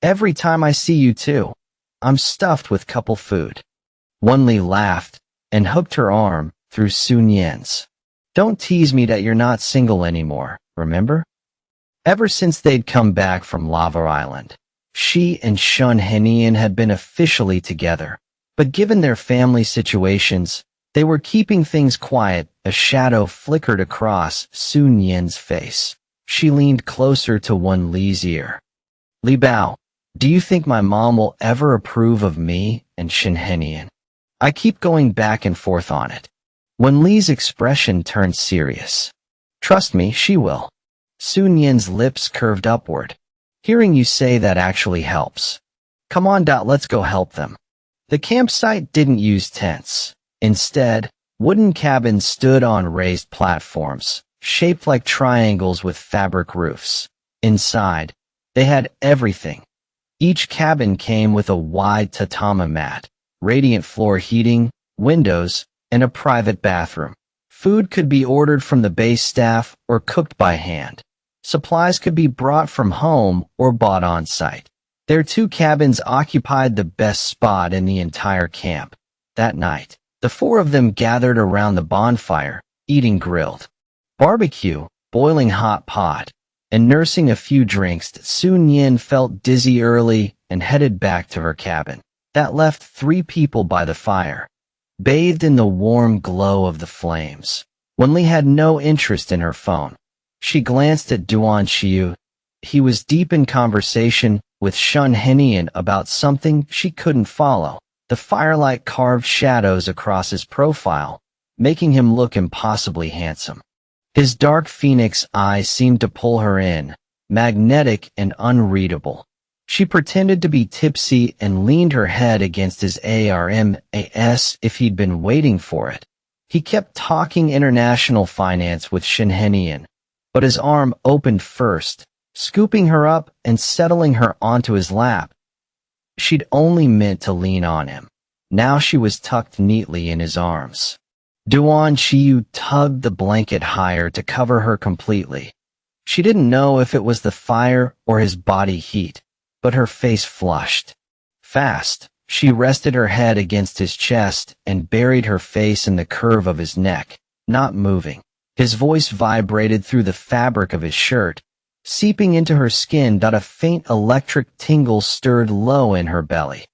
Every time I see you too, I'm stuffed with couple food. Wen Li laughed and hooked her arm through Sun Yin's. Don't tease me that you're not single anymore, remember? Ever since they'd come back from Lava Island, she and Shen Henian had been officially together. But given their family situations, they were keeping things quiet. A shadow flickered across Sun Yin's face. She leaned closer to Wen Li's ear. Li Bao, do you think my mom will ever approve of me and Shen Henian? I keep going back and forth on it. Wen Li's expression turned serious. Trust me, she will. Sun Yin's lips curved upward. Hearing you say that actually helps. Come on, let's go help them. The campsite didn't use tents. Instead, wooden cabins stood on raised platforms, shaped like triangles with fabric roofs. Inside, they had everything. Each cabin came with a wide tatami mat, radiant floor heating, windows, and a private bathroom. Food could be ordered from the base staff or cooked by hand. Supplies could be brought from home or bought on site. Their 2 cabins occupied the best spot in the entire camp. That night, the 4 of them gathered around the bonfire, eating grilled barbecue, boiling hot pot, and nursing a few drinks. Sun Yin felt dizzy early and headed back to her cabin. That left 3 people by the fire, bathed in the warm glow of the flames. Wen Li had no interest in her phone. She glanced at Duan Qiyu. He was deep in conversation with Sun Henian about something she couldn't follow. The firelight carved shadows across his profile, making him look impossibly handsome. His dark phoenix eyes seemed to pull her in, magnetic and unreadable. She pretended to be tipsy and leaned her head against his arm as if he'd been waiting for it. He kept talking international finance with Sun Henian, but his arm opened first, scooping her up and settling her onto his lap. She'd only meant to lean on him. Now she was tucked neatly in his arms. Duan Qiyu tugged the blanket higher to cover her completely. She didn't know if it was the fire or his body heat, but her face flushed. Fast, she rested her head against his chest and buried her face in the curve of his neck, not moving. His voice vibrated through the fabric of his shirt, seeping into her skin. A faint electric tingle stirred low in her belly.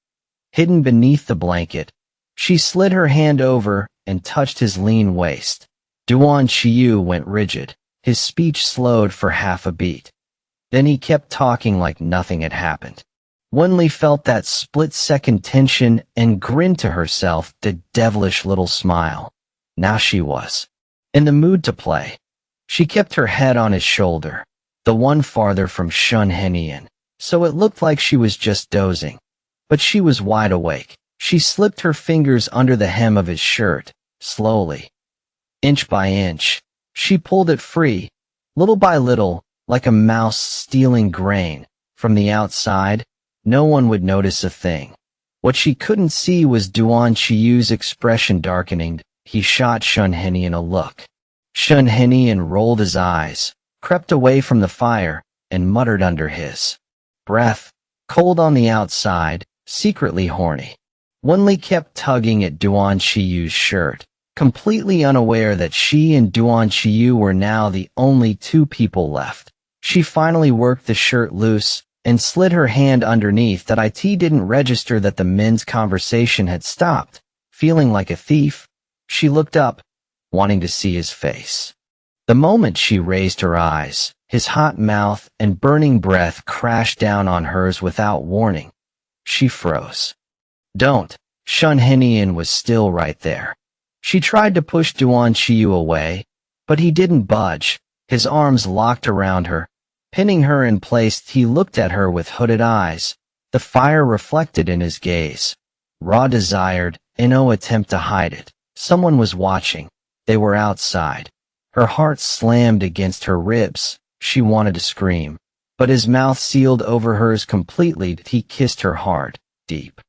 Hidden beneath the blanket, she slid her hand over and touched his lean waist. Duan Qiyu went rigid. His speech slowed for half a beat. Then he kept talking like nothing had happened. Wen Li felt that split-second tension and grinned to herself the devilish little smile. Now she was in the mood to play. She kept her head on his shoulder, the one farther from Sun Henian, so it looked like she was just dozing. But she was wide awake. She slipped her fingers under the hem of his shirt, slowly. Inch by inch, she pulled it free, little by little, like a mouse stealing grain. From the outside, no one would notice a thing. What she couldn't see was Duan Qiyu's expression darkening. He shot Sun Henian a look. Sun Henian rolled his eyes, crept away from the fire, and muttered under his breath, cold on the outside, secretly horny. Wen Li kept tugging at Duan Qiyu's shirt, completely unaware that she and Duan Qiyu were now the only 2 people left. She finally worked the shirt loose and slid her hand underneath. It didn't register that the men's conversation had stopped. Feeling like a thief, she looked up, wanting to see his face. The moment she raised her eyes, his hot mouth and burning breath crashed down on hers without warning. She froze. Don't. Sun Henian was still right there. She tried to push Duan Qiyu away, but he didn't budge. His arms locked around her, pinning her in place. He looked at her with hooded eyes, the fire reflected in his gaze. Raw desired, in no attempt to hide it. Someone was watching. They were outside. Her heart slammed against her ribs. She wanted to scream, but his mouth sealed over hers completely. He kissed her hard, deep.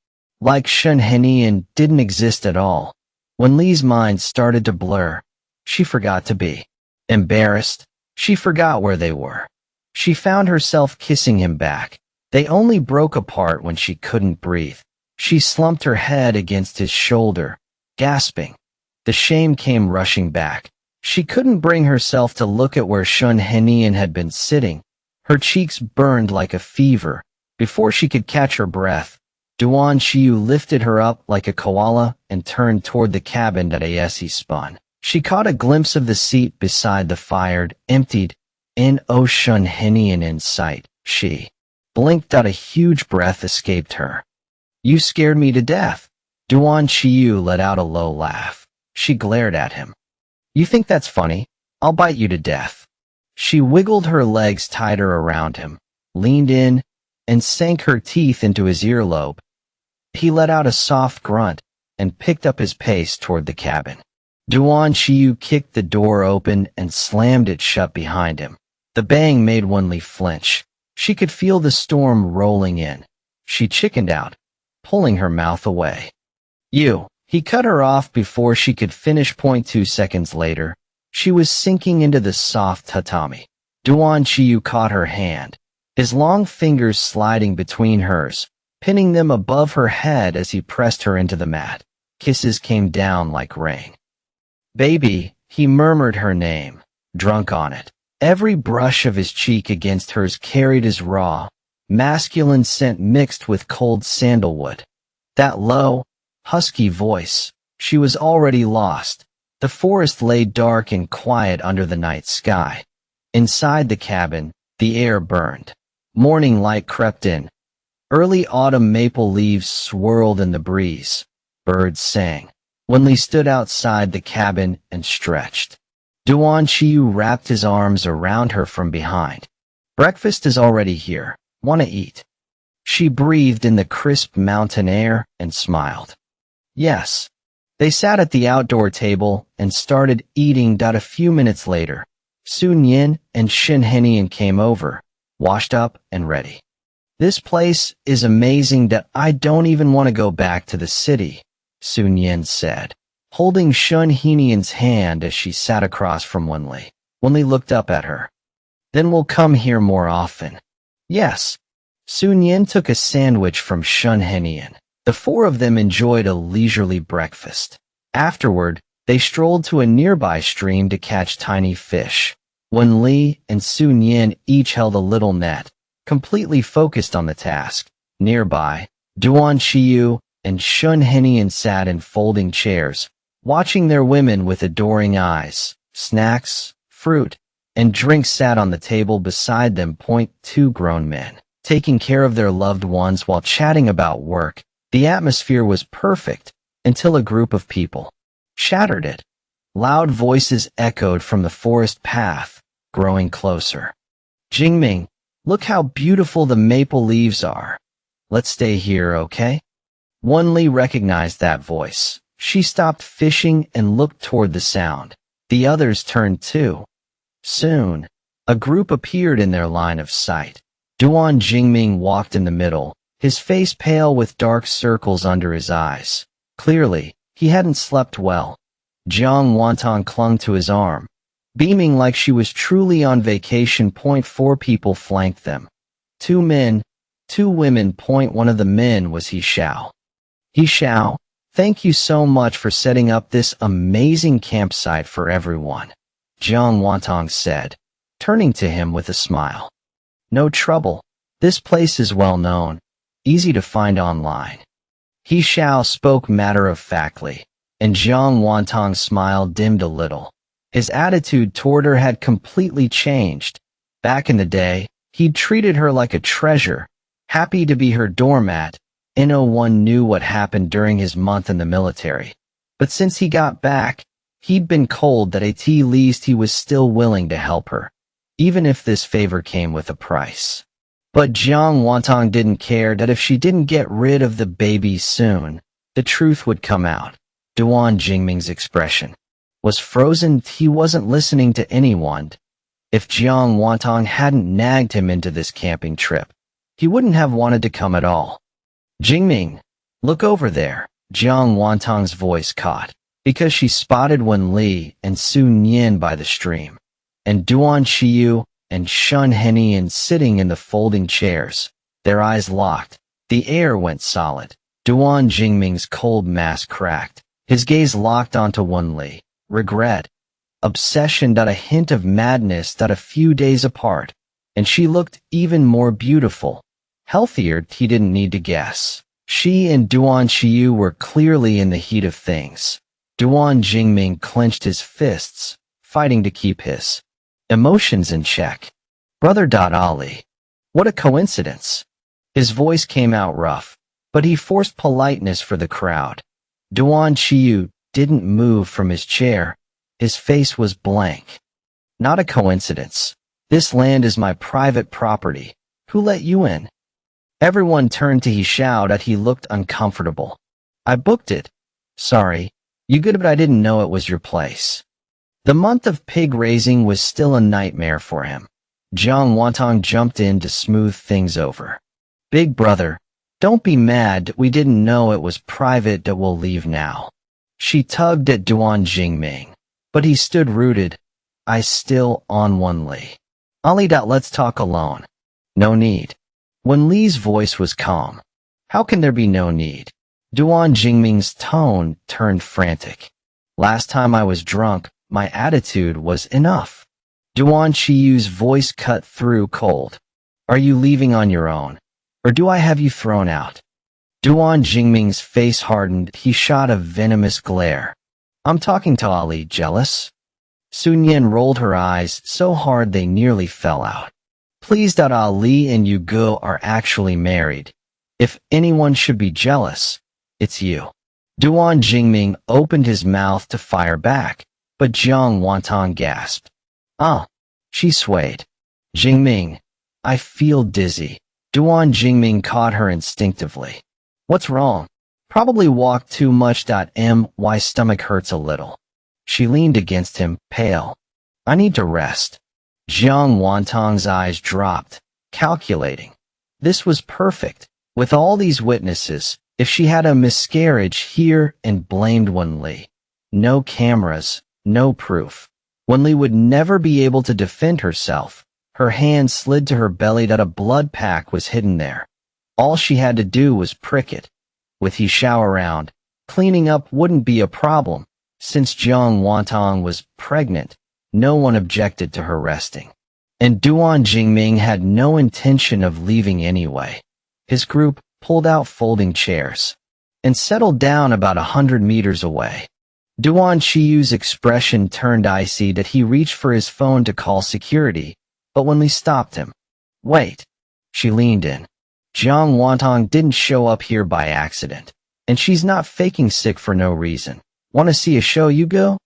Like Sun Henian didn't exist at all. When Li's mind started to blur, she forgot to be embarrassed. She forgot where they were. She found herself kissing him back. They only broke apart when she couldn't breathe. She slumped her head against his shoulder, gasping. The shame came rushing back. She couldn't bring herself to look at where Sun Henian had been sitting. Her cheeks burned like a fever. Before she could catch her breath, Duan Qiyu lifted her up like a koala and turned toward the cabin as he spun. She caught a glimpse of the seat beside the fire, emptied, and Sun Henian in sight. She blinked. A huge breath escaped her. You scared me to death. Duan Qiyu let out a low laugh. She glared at him. You think that's funny? I'll bite you to death. She wiggled her legs tighter around him, leaned in, and sank her teeth into his earlobe. He let out a soft grunt and picked up his pace toward the cabin. Duan Qiyu kicked the door open and slammed it shut behind him. The bang made Wen Li flinch. She could feel the storm rolling in. She chickened out, pulling her mouth away. "You!" He cut her off before she could finish. 2 seconds later, she was sinking into the soft tatami. Duan Qiyu caught her hand, his long fingers sliding between hers, pinning them above her head as he pressed her into the mat. Kisses came down like rain. "Baby," he murmured her name, drunk on it. Every brush of his cheek against hers carried his raw, masculine scent mixed with cold sandalwood. That low, husky voice. She was already lost. The forest lay dark and quiet under the night sky. Inside the cabin, the air burned. Morning light crept in. Early autumn maple leaves swirled in the breeze. Birds sang. Wen Li stood outside the cabin and stretched. Duan Qiyu wrapped his arms around her from behind. "Breakfast is already here. Wanna eat?" She breathed in the crisp mountain air and smiled. "Yes." They sat at the outdoor table and started eating. A few minutes later, Sun Yin and Shen Henian came over, washed up and ready. "This place is amazing that I don't even want to go back to the city," Sun Yin said, holding Shen Henian's hand as she sat across from Wen Li. Wen Li looked up at her. "Then we'll come here more often." "Yes." Sun Yin took a sandwich from Shen Henian. The four of them enjoyed a leisurely breakfast. Afterward, they strolled to a nearby stream to catch tiny fish. Wen Li and Sun Yin each held a little net, completely focused on the task. Nearby, Duan Qiyu and Shen Henian sat in folding chairs, watching their women with adoring eyes. Snacks, fruit, and drinks sat on the table beside them. 2 grown men, taking care of their loved ones while chatting about work. The atmosphere was perfect until a group of people shattered it. Loud voices echoed from the forest path, growing closer. "Jingming, look how beautiful the maple leaves are. Let's stay here, okay?" Wen Li recognized that voice. She stopped fishing and looked toward the sound. The others turned too. Soon, a group appeared in their line of sight. Duan Jingming walked in the middle, his face pale with dark circles under his eyes. Clearly, he hadn't slept well. Jiang Wantang clung to his arm, beaming like she was truly on vacation. 4 people flanked them. 2 men, 2 women. One of the men was He Xiao. "He Xiao, thank you so much for setting up this amazing campsite for everyone," Jiang Wantang said, turning to him with a smile. "No trouble. This place is well known, easy to find online." He Xiao spoke matter-of-factly, and Jiang Wantang's smile dimmed a little. His attitude toward her had completely changed. Back in the day, he'd treated her like a treasure, happy to be her doormat. No one knew what happened during his month in the military. But since he got back, he'd been cold. That at least he was still willing to help her, even if this favor came with a price. But Jiang Wantang didn't care that if she didn't get rid of the baby soon, the truth would come out. Duan Jingming's expression was frozen. He wasn't listening to anyone. If Jiang Wantang hadn't nagged him into this camping trip, he wouldn't have wanted to come at all. "Jingming, look over there," Jiang Wantang's voice caught, because she spotted Wen Li and Sun Yin by the stream, and Duan Qiyu and Shen Henian sitting in the folding chairs, their eyes locked. The air went solid. Duan Jingming's cold mask cracked, his gaze locked onto Wen Li. Regret, obsession, a hint of madness. A few days apart, and she looked even more beautiful, healthier. He didn't need to guess. She and Duan Qiyu were clearly in the heat of things. Duan Jingming clenched his fists, fighting to keep his emotions in check. "Brother Ali, what a coincidence." His voice came out rough, but he forced politeness for the crowd. Duan Qiyu didn't move from his chair. His face was blank. "Not a coincidence. This land is my private property. Who let you in?" Everyone turned to Xiao that he looked uncomfortable. I booked it. Sorry. You good, but I didn't know it was your place. The month of pig raising was still a nightmare for him. Jiang Wantang jumped in to smooth things over. Big brother, don't be mad, we didn't know it was private, that we'll leave now. She tugged at Duan Jingming, but he stood rooted. I still on Wen Li. Ali, let's talk alone. No need. Wen Li's voice was calm. How can there be no need? Duan Jingming's tone turned frantic. Last time I was drunk, my attitude was enough. Duan Qiyu's voice cut through cold. Are you leaving on your own? Or do I have you thrown out? Duan Jingming's face hardened. He shot a venomous glare. I'm talking to Ali, jealous? Sun Yan rolled her eyes so hard they nearly fell out. Pleased that Ali and you Go are actually married. If anyone should be jealous, it's you. Duan Jingming opened his mouth to fire back, but Jiang Wantang gasped. Ah, she swayed. Jingming, I feel dizzy. Duan Jingming caught her instinctively. What's wrong? Probably walked too much. My stomach hurts a little. She leaned against him, pale. I need to rest. Jiang Wantang's eyes dropped, calculating. This was perfect. With all these witnesses, if she had a miscarriage here and blamed Wen Li. No cameras, no proof. Wen Li would never be able to defend herself. Her hand slid to her belly that a blood pack was hidden there. All she had to do was prick it. With Xiao around, cleaning up wouldn't be a problem. Since Jiang Wantang was pregnant, no one objected to her resting. And Duan Jingming had no intention of leaving anyway. His group pulled out folding chairs and settled down about 100 meters away. Duan Qiyu's expression turned icy that he reached for his phone to call security, but Wen Li stopped him. Wait. She leaned in. Jiang Wantang didn't show up here by accident, and she's not faking sick for no reason. Want to see a show, you Go?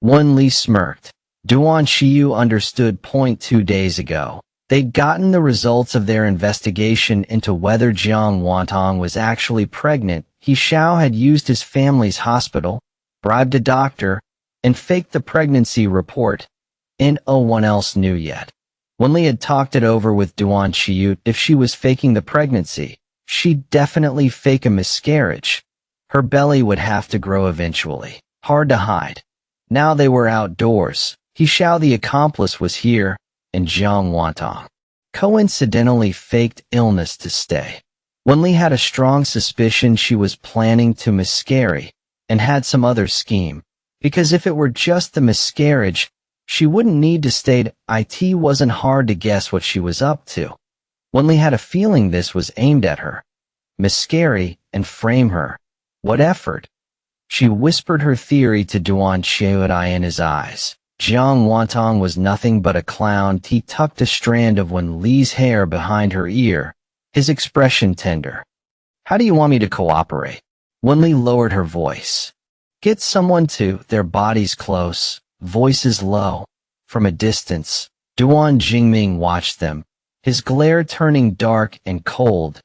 Wen Li smirked. Duan Qiyu understood. 2 days ago, they'd gotten the results of their investigation into whether Jiang Wantang was actually pregnant. Xiao had used his family's hospital, bribed a doctor, and faked the pregnancy report. No one else knew yet. Wen Li had talked it over with Duan Qiyu. If she was faking the pregnancy, she'd definitely fake a miscarriage. Her belly would have to grow eventually. Hard to hide. Now they were outdoors. Xiao the accomplice was here, and Jiang Wantang coincidentally faked illness to stay. Wen Li had a strong suspicion she was planning to miscarry, and had some other scheme, because if it were just the miscarriage, she wouldn't need to stay. It wasn't hard to guess what she was up to. Wen Li had a feeling this was aimed at her. Miscarry and frame her. What effort? She whispered her theory to Duan Qiyu in his eyes. Jiang Wantang was nothing but a clown. He tucked a strand of Wen Li's hair behind her ear, his expression tender. How do you want me to cooperate? Wen Li lowered her voice. Get someone to, their bodies close, voices low. From a distance, Duan Jingming watched them, his glare turning dark and cold.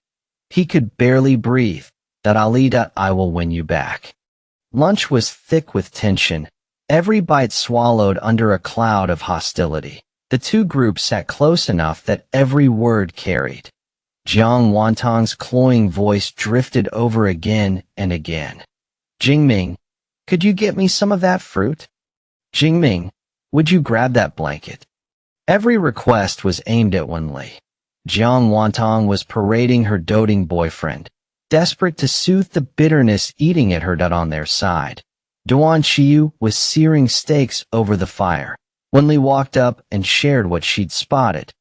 He could barely breathe. I will win you back. Lunch was thick with tension, every bite swallowed under a cloud of hostility. The two groups sat close enough that every word carried. Jiang Wantang's cloying voice drifted over again and again. Jingming, could you get me some of that fruit? Jingming, would you grab that blanket? Every request was aimed at Wen Li. Jiang Wantang was parading her doting boyfriend, desperate to soothe the bitterness eating at her on their side. Duan Qiyu was searing steaks over the fire. Wen Li walked up and shared what she'd spotted.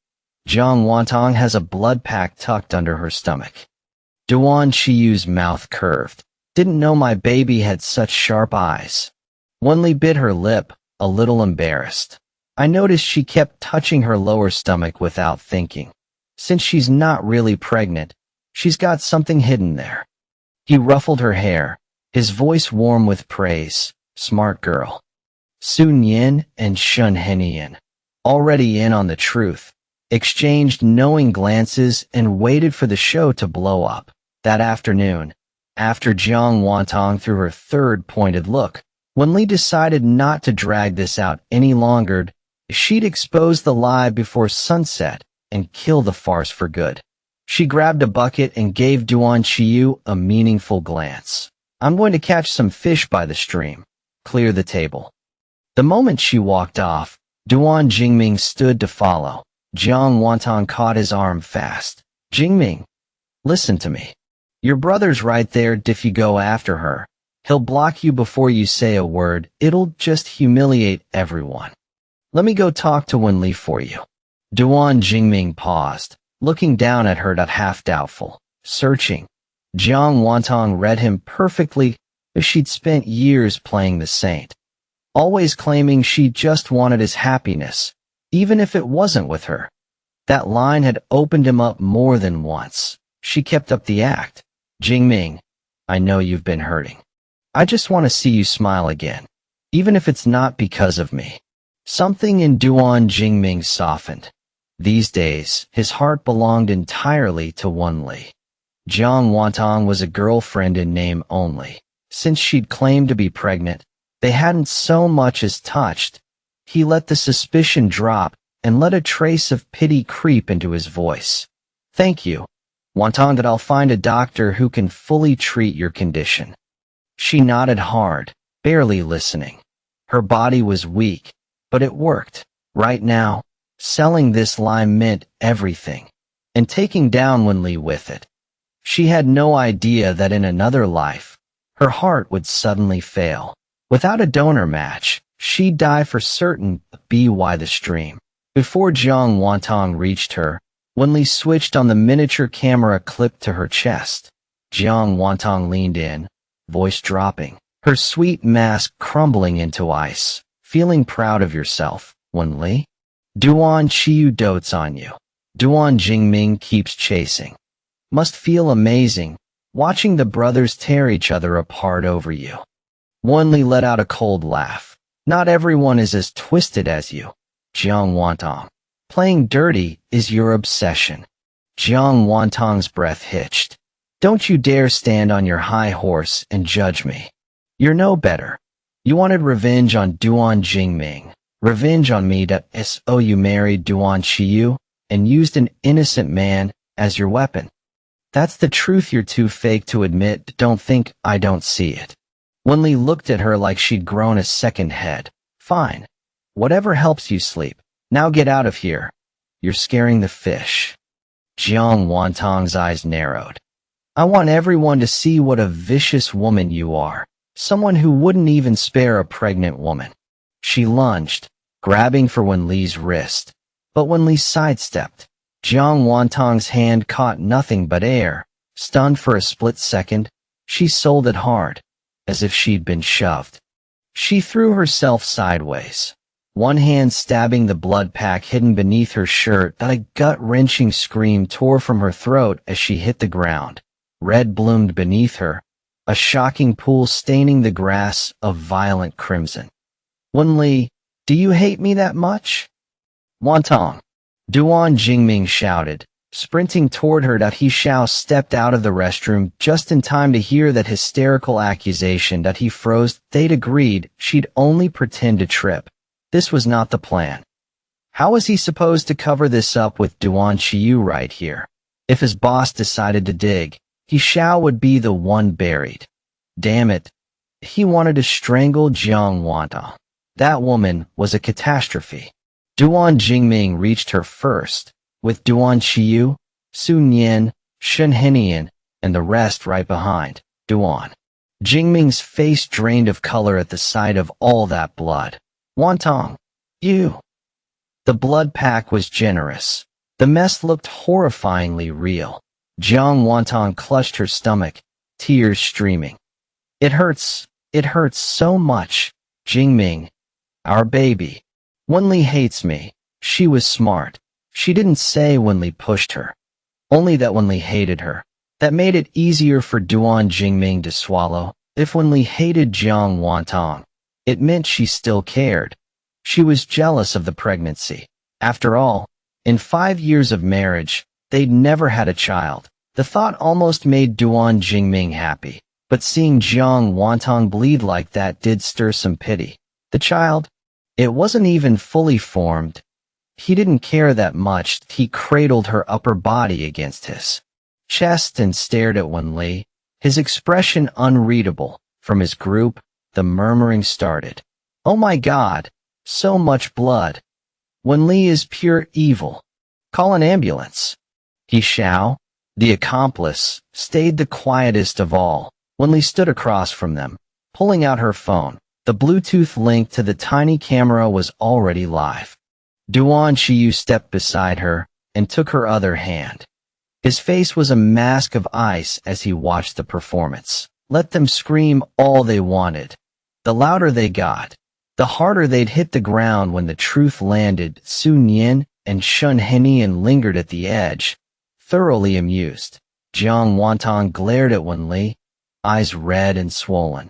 Jiang Wantang has a blood pack tucked under her stomach. Duan Qiyu's mouth curved. Didn't know my baby had such sharp eyes. Wen Li bit her lip, a little embarrassed. I noticed she kept touching her lower stomach without thinking. Since she's not really pregnant, she's got something hidden there. He ruffled her hair, his voice warm with praise. Smart girl. Sun Yan and Shun Henian, already in on the truth, exchanged knowing glances, and waited for the show to blow up. That afternoon, after Jiang Wantang threw her third pointed look, Wen Li decided not to drag this out any longer. She'd expose the lie before sunset and kill the farce for good. She grabbed a bucket and gave Duan Qiyu a meaningful glance. "I'm going to catch some fish by the stream. Clear the table." The moment she walked off, Duan Jingming stood to follow. Jiang Wantang caught his arm fast. "Jingming, listen to me. Your brother's right there. If you go after her, he'll block you before you say a word. It'll just humiliate everyone. Let me go talk to Wen Li for you." Duan Jingming paused, looking down at her, half doubtful, searching. Jiang Wantang read him perfectly, as she'd spent years playing the saint, always claiming she just wanted his happiness, even if it wasn't with her. That line had opened him up more than once. She kept up the act. "Jingming, I know you've been hurting. I just want to see you smile again, even if it's not because of me." Something in Duan Jingming softened. These days, his heart belonged entirely to Wen Li. Jiang Wantang was a girlfriend in name only. Since she'd claimed to be pregnant, they hadn't so much as touched. He let the suspicion drop and let a trace of pity creep into his voice. "Thank you, Wantang, that I'll find a doctor who can fully treat your condition." She nodded hard, barely listening. Her body was weak, but it worked. Right now, selling this lie meant everything, and taking down Wen Li with it. She had no idea that in another life, her heart would suddenly fail. Without a donor match, she'd die for certain. By the stream. Before Jiang Wantang reached her, Wen Li switched on the miniature camera clipped to her chest. Jiang Wantang leaned in, voice dropping, her sweet mask crumbling into ice. "Feeling proud of yourself, Wen Li? Duan Qiyu dotes on you. Duan Jingming keeps chasing. Must feel amazing, watching the brothers tear each other apart over you." Wen Li let out a cold laugh. "Not everyone is as twisted as you, Jiang Wantang. Playing dirty is your obsession." Jiang Wantang's breath hitched. "Don't you dare stand on your high horse and judge me. You're no better. You wanted revenge on Duan Jingming. Revenge on me. So you married Duan Qiyu and used an innocent man as your weapon. That's the truth you're too fake to admit. Don't think I don't see it." Wen Li looked at her like she'd grown a second head. "Fine. Whatever helps you sleep. Now get out of here. You're scaring the fish." Jiang Wantang's eyes narrowed. "I want everyone to see what a vicious woman you are. Someone who wouldn't even spare a pregnant woman." She lunged, grabbing for Wen Li's wrist. But Wen Li sidestepped. Jiang Wantang's hand caught nothing but air. Stunned for a split second, she sold it hard, as if she'd been shoved. She threw herself sideways, one hand stabbing the blood pack hidden beneath her shirt. A gut-wrenching scream tore from her throat as she hit the ground. Red bloomed beneath her, a shocking pool staining the grass of violent crimson. "Wen Li, do you hate me that much?" "Wantang!" Duan Jingming shouted, sprinting toward her. He Xiao stepped out of the restroom just in time to hear that hysterical accusation. He froze. They'd agreed she'd only pretend to trip. This was not the plan. How was he supposed to cover this up with Duan Qiyu right here? If his boss decided to dig, He Xiao would be the one buried. Damn it. He wanted to strangle Jiang Wantang. That woman was a catastrophe. Duan Jingming reached her first, with Duan Qiyu, Sun Yan, Shen Henian, and the rest right behind. Duan Jingming's face drained of color at the sight of all that blood. "Wantang, you." The blood pack was generous. The mess looked horrifyingly real. Jiang Wantang clutched her stomach, tears streaming. It hurts so much. Jingming, our baby. Wen Li hates me. She was smart. She didn't say Wen Li pushed her. Only that Wen Li hated her. That made it easier for Duan Jingming to swallow. If Wen Li hated Jiang Wantang, it meant she still cared. She was jealous of the pregnancy. After all, In 5 years of marriage, they'd never had a child. The thought almost made Duan Jingming happy, but seeing Jiang Wantang bleed like that did stir some pity. The child? It wasn't even fully formed. He didn't care that much. He cradled her upper body against his chest and stared at Wen Li, his expression unreadable. From his group, the murmuring started. "Oh my God, so much blood. Wen Li is pure evil. Call an ambulance." He Xiao, the accomplice, stayed the quietest of all. Wen Li stood across from them, pulling out her phone. The Bluetooth link to the tiny camera was already live. Duan Qiyu stepped beside her and took her other hand. His face was a mask of ice as he watched the performance. Let them scream all they wanted. The louder they got, the harder they'd hit the ground when the truth landed. Sun Yin and Shun Henian lingered at the edge, thoroughly amused. Jiang Wantang glared at Wen Li, eyes red and swollen.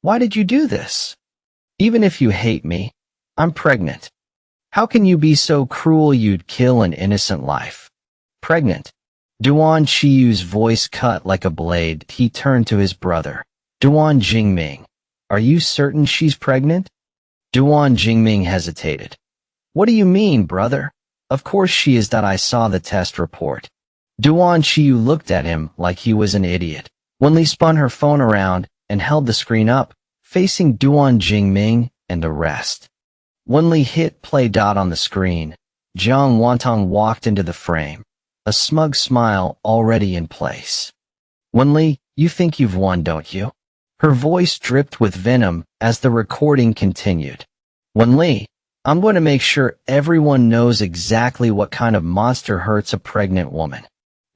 "Why did you do this? Even if you hate me, I'm pregnant. How can you be so cruel you'd kill an innocent life?" "Pregnant?" Duan Qiyu's voice cut like a blade. He turned to his brother. "Duan Jingming, are you certain she's pregnant?" Duan Jingming hesitated. "What do you mean, brother? Of course she is. That I saw the test report." Duan Qiyu looked at him like he was an idiot. Wen Li spun her phone around and held the screen up, facing Duan Jingming and the rest. Wen Li hit play. On the screen, Jiang Wantang walked into the frame, a smug smile already in place. "Wen Li, you think you've won, don't you?" Her voice dripped with venom as the recording continued. "Wen Li, I'm going to make sure everyone knows exactly what kind of monster hurts a pregnant woman."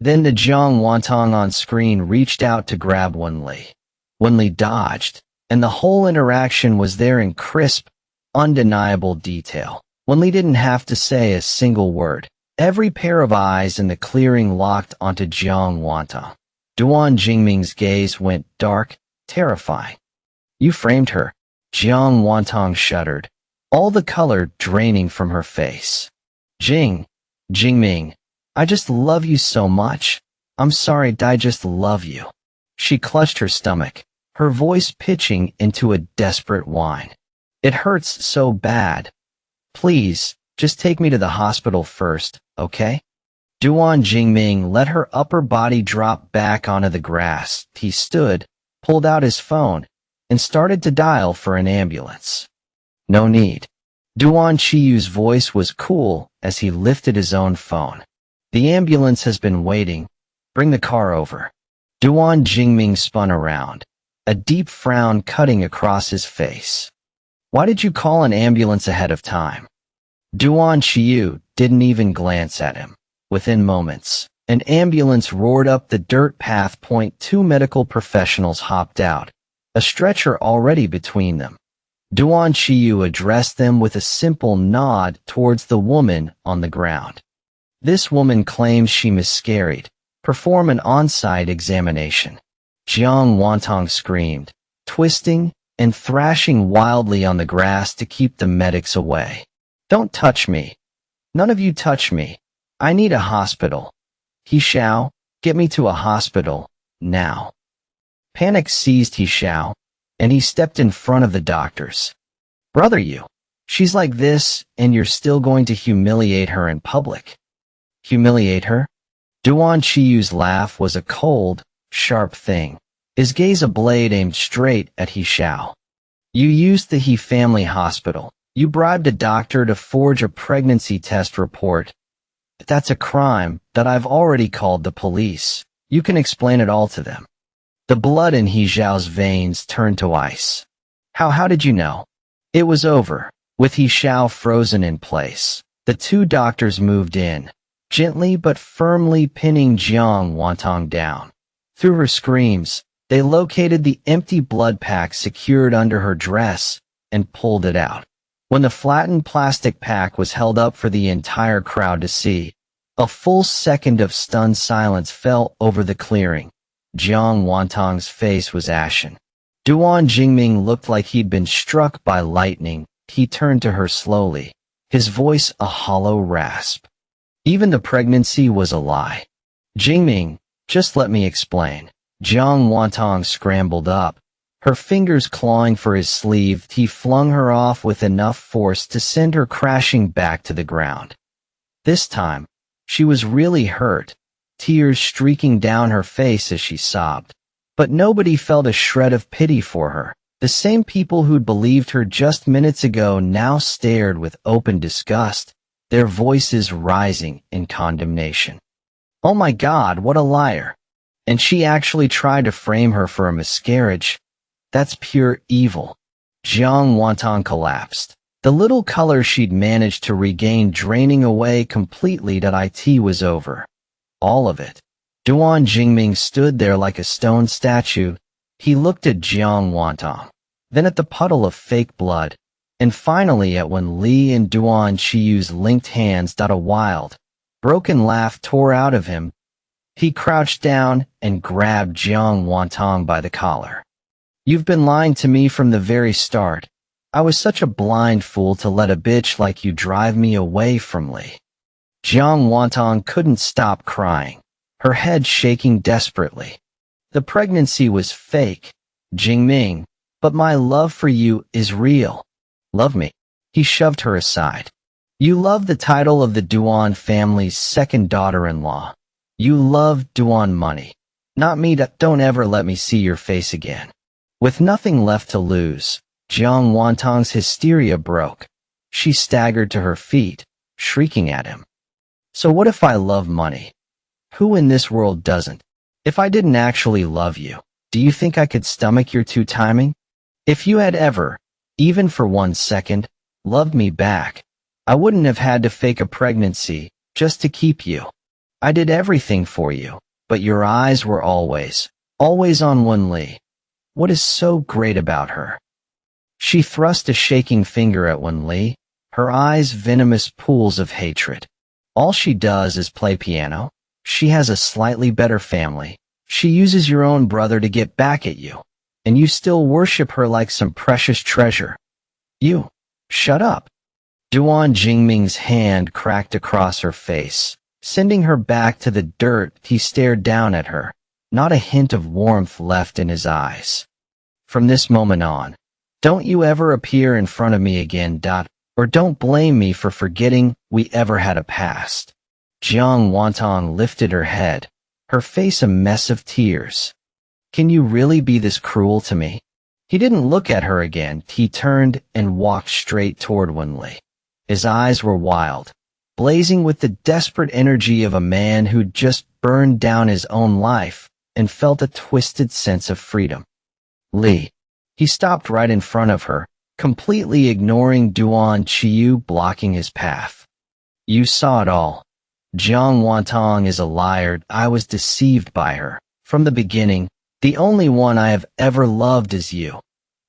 Then the Jiang Wantang on screen reached out to grab Wen Li. Wen Li dodged, and the whole interaction was there in crisp, undeniable detail. Wen Li didn't have to say a single word. Every pair of eyes in the clearing locked onto Jiang Wantang. Duan Jingming's gaze went dark, terrifying. "You framed her." Jiang Wantang shuddered, all the color draining from her face. Jingming, I just love you so much. I'm sorry, I just love you." She clutched her stomach, her voice pitching into a desperate whine. "It hurts so bad. Please, just take me to the hospital first, okay?" Duan Jingming let her upper body drop back onto the grass. He stood, pulled out his phone, and started to dial for an ambulance. "No need." Duan Qiyu's voice was cool as he lifted his own phone. "The ambulance has been waiting. Bring the car over." Duan Jingming spun around, a deep frown cutting across his face. "Why did you call an ambulance ahead of time?" Duan Qiyu didn't even glance at him. Within moments, an ambulance roared up the dirt path. 2 medical professionals hopped out, a stretcher already between them. Duan Qiyu addressed them with a simple nod towards the woman on the ground. "This woman claims she miscarried. Perform an on-site examination." Jiang Wantang screamed, twisting and thrashing wildly on the grass to keep the medics away. "Don't touch me. None of you touch me. I need a hospital. He Xiao, get me to a hospital, now." Panic seized He Xiao, and he stepped in front of the doctors. "Brother, she's like this, and you're still going to humiliate her in public." "Humiliate her?" Duan Qiyu's laugh was a cold, sharp thing, his gaze a blade aimed straight at He Xiao. "You used the He family hospital. You bribed a doctor to forge a pregnancy test report. That's a crime that I've already called the police. You can explain it all to them." The blood in He Xiao's veins turned to ice. How did you know?" It was over, with He Xiao frozen in place. The 2 doctors moved in, gently but firmly pinning Jiang Wantang down. Through her screams, they located the empty blood pack secured under her dress and pulled it out. When the flattened plastic pack was held up for the entire crowd to see, a full second of stunned silence fell over the clearing. Jiang Wantang's face was ashen. Duan Jingming looked like he'd been struck by lightning. He turned to her slowly, his voice a hollow rasp. Even the pregnancy was a lie. Jingming, just let me explain. Jiang Wantang scrambled up, her fingers clawing for his sleeve. He flung her off with enough force to send her crashing back to the ground. This time, she was really hurt, tears streaking down her face as she sobbed. But nobody felt a shred of pity for her. The same people who'd believed her just minutes ago now stared with open disgust, their voices rising in condemnation. Oh my God, what a liar. And she actually tried to frame her for a miscarriage. That's pure evil. Jiang Wantang collapsed. The little color she'd managed to regain draining away completely. It was over. All of it. Duan Jingming stood there like a stone statue. He looked at Jiang Wantang, then at the puddle of fake blood, and finally at Wen Li and Duan Qiyu's linked hands. A wild, broken laugh tore out of him. He crouched down and grabbed Jiang Wantang by the collar. You've been lying to me from the very start. I was such a blind fool to let a bitch like you drive me away from Li. Jiang Wantang couldn't stop crying, her head shaking desperately. The pregnancy was fake, Jingming, but my love for you is real. Love me. He shoved her aside. You love the title of the Duan family's second daughter-in-law. You love Duan money. Not me. Don't ever let me see your face again. With nothing left to lose, Jiang Wantang's hysteria broke. She staggered to her feet, shrieking at him. So what if I love money? Who in this world doesn't? If I didn't actually love you, do you think I could stomach your two-timing? If you had ever, even for 1 second, loved me back, I wouldn't have had to fake a pregnancy just to keep you. I did everything for you, but your eyes were always on Wen Li. What is so great about her? She thrust a shaking finger at Wen Li, her eyes venomous pools of hatred. All she does is play piano. She has a slightly better family. She uses your own brother to get back at you, and you still worship her like some precious treasure. You, shut up. Duan Jingming's hand cracked across her face, sending her back to the dirt. He stared down at her, not a hint of warmth left in his eyes. From this moment on, don't you ever appear in front of me again. Or don't blame me for forgetting we ever had a past. Jiang Wantang lifted her head, her face a mess of tears. Can you really be this cruel to me? He didn't look at her again. He turned and walked straight toward Wen Li. His eyes were wild, blazing with the desperate energy of a man who'd just burned down his own life and felt a twisted sense of freedom. Li. He stopped right in front of her, completely ignoring Duan Qiyu blocking his path. You saw it all. Jiang Wantang is a liar. I was deceived by her. From the beginning, the only one I have ever loved is you.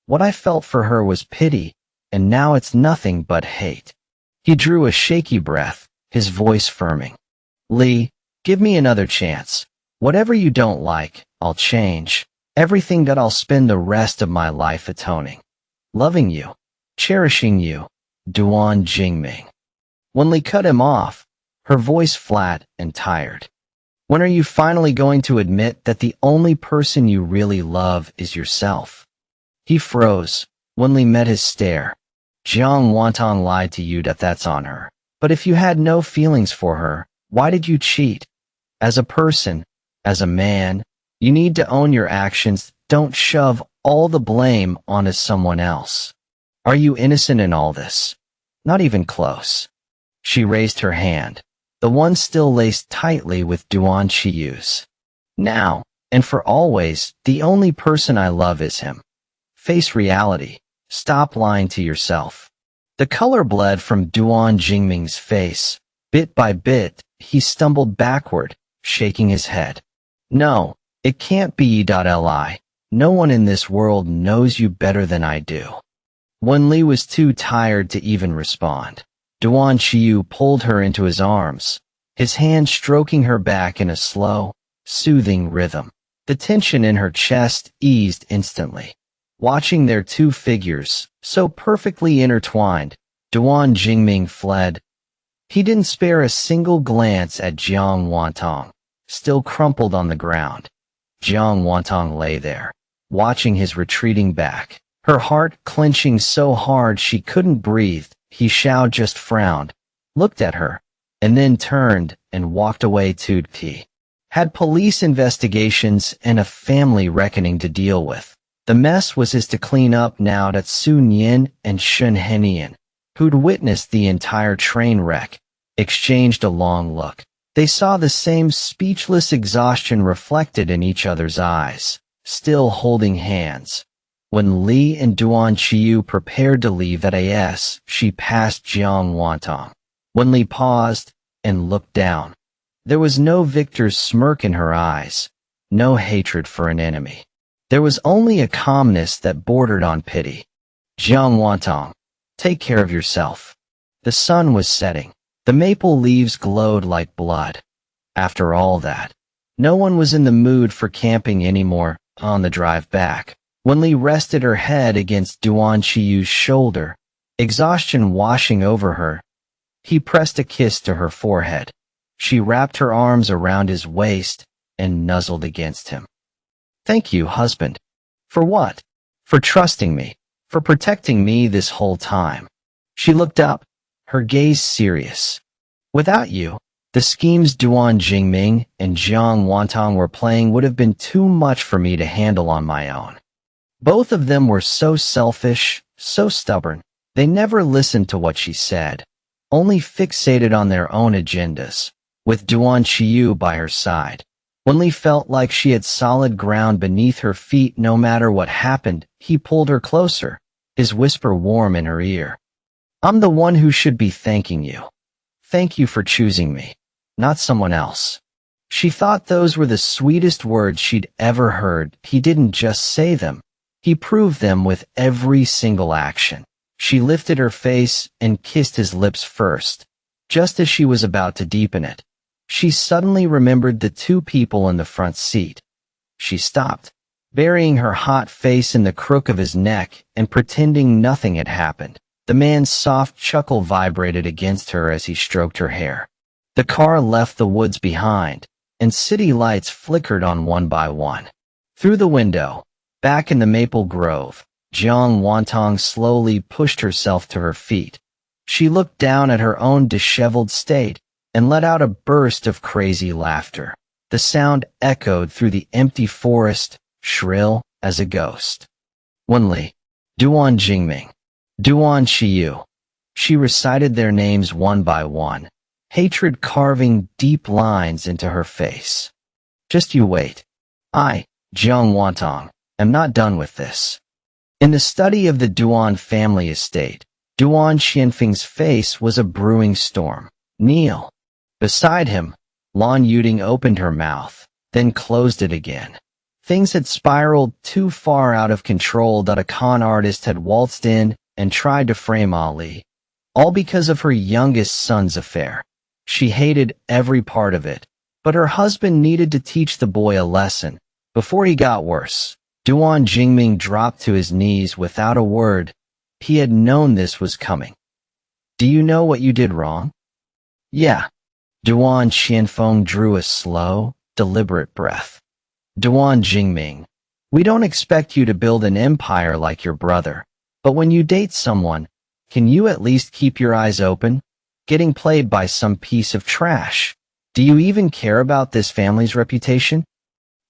What I felt for her was pity, and now it's nothing but hate. He drew a shaky breath, his voice firming. Li, give me another chance. Whatever you don't like, I'll change. Everything that I'll spend the rest of my life atoning. Loving you, cherishing you, Duan Jingming. Wen Li cut him off, her voice flat and tired. When are you finally going to admit that the only person you really love is yourself? He froze. Wen Li met his stare. Jiang Wantang lied to you. That's on her. But if you had no feelings for her, why did you cheat? As a person, as a man, you need to own your actions. Don't shove all the blame onto someone else. Are you innocent in all this? Not even close. She raised her hand, the one still laced tightly with Duan Qiyu's. Now, and for always, the only person I love is him. Face reality. Stop lying to yourself. The color bled from Duan Jingming's face. Bit by bit, he stumbled backward, shaking his head. No, it can't be. Li. No one in this world knows you better than I do. Wen Li was too tired to even respond. Duan Qiyu pulled her into his arms, his hand stroking her back in a slow, soothing rhythm. The tension in her chest eased instantly. Watching their two figures, so perfectly intertwined, Duan Jingming fled. He didn't spare a single glance at Jiang Wantang, still crumpled on the ground. Jiang Wantang lay there, watching his retreating back, her heart clenching so hard she couldn't breathe. Xiao just frowned, looked at her, and then turned and walked away. He had police investigations and a family reckoning to deal with. The mess was his to clean up now that Su Nian and Shun Henian, who'd witnessed the entire train wreck, exchanged a long look. They saw the same speechless exhaustion reflected in each other's eyes, still holding hands. When Li and Duan Qiyu prepared to leave at AS, she passed Jiang Wantang. Wen Li paused and looked down. There was no victor's smirk in her eyes, no hatred for an enemy. There was only a calmness that bordered on pity. Jiang Wantang, take care of yourself. The sun was setting. The maple leaves glowed like blood. After all that, no one was in the mood for camping anymore. On the drive back, Wen Li rested her head against Duan Qiyu's shoulder, exhaustion washing over her. He pressed a kiss to her forehead. She wrapped her arms around his waist and nuzzled against him. Thank you, husband. For what? For trusting me, for protecting me this whole time. She looked up, her gaze serious. Without you, the schemes Duan Jingming and Jiang Wantang were playing would have been too much for me to handle on my own. Both of them were so selfish, so stubborn. They never listened to what she said, only fixated on their own agendas. With Duan Qiyu by her side, Wen Li felt like she had solid ground beneath her feet no matter what happened. He pulled her closer, his whisper warm in her ear. I'm the one who should be thanking you. Thank you for choosing me, not someone else. She thought those were the sweetest words she'd ever heard. He didn't just say them. He proved them with every single action. She lifted her face and kissed his lips first, just as she was about to deepen it. She suddenly remembered the two people in the front seat. She stopped, burying her hot face in the crook of his neck and pretending nothing had happened. The man's soft chuckle vibrated against her as he stroked her hair. The car left the woods behind, and city lights flickered on one by one. Through the window, back in the maple grove, Jiang Wantang slowly pushed herself to her feet. She looked down at her own disheveled state and let out a burst of crazy laughter. The sound echoed through the empty forest, shrill as a ghost. Wen Li, Duan Jingming, Duan Qiyu. She recited their names one by one, hatred carving deep lines into her face. Just you wait. I, Jiang Wantang, am not done with this. In the study of the Duan family estate, Duan Qianfeng's face was a brewing storm. Kneel. Beside him, Lan Yuding opened her mouth, then closed it again. Things had spiraled too far out of control that a con artist had waltzed in and tried to frame Ali, all because of her youngest son's affair. She hated every part of it, but her husband needed to teach the boy a lesson. Before he got worse, Duan Jingming dropped to his knees without a word. He had known this was coming. Do you know what you did wrong? Yeah. Duan Qianfeng drew a slow, deliberate breath. Duan Jingming, we don't expect you to build an empire like your brother, but when you date someone, can you at least keep your eyes open? Getting played by some piece of trash. Do you even care about this family's reputation?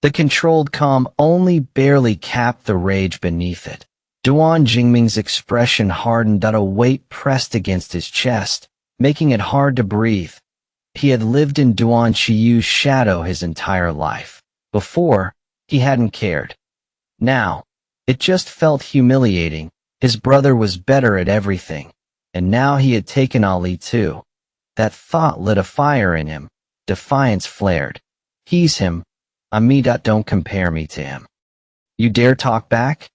The controlled calm only barely capped the rage beneath it. Duan Jingming's expression hardened that a weight pressed against his chest, making it hard to breathe. He had lived in Duan Qiyu's shadow his entire life. Before, he hadn't cared. Now, it just felt humiliating. His brother was better at everything, and now he had taken Ali too. That thought lit a fire in him. Defiance flared. He's him. Amida, don't compare me to him. You dare talk back?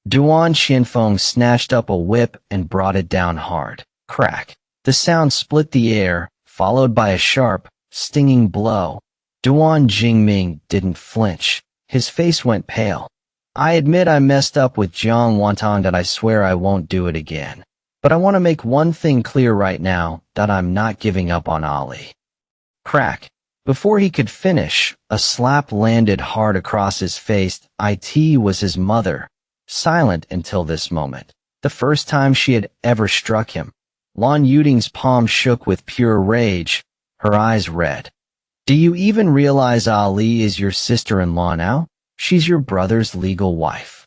Duan Qianfeng snatched up a whip and brought it down hard. Crack. The sound split the air, followed by a sharp, stinging blow. Duan Jingming didn't flinch. His face went pale. I admit I messed up with Jiang Wantang, that I swear I won't do it again. But I want to make one thing clear right now, that I'm not giving up on Ali. Crack. Before he could finish, a slap landed hard across his face. It was his mother, silent until this moment. The first time she had ever struck him. Lan Yuding's palm shook with pure rage, her eyes red. Do you even realize Ali is your sister-in-law now? She's your brother's legal wife.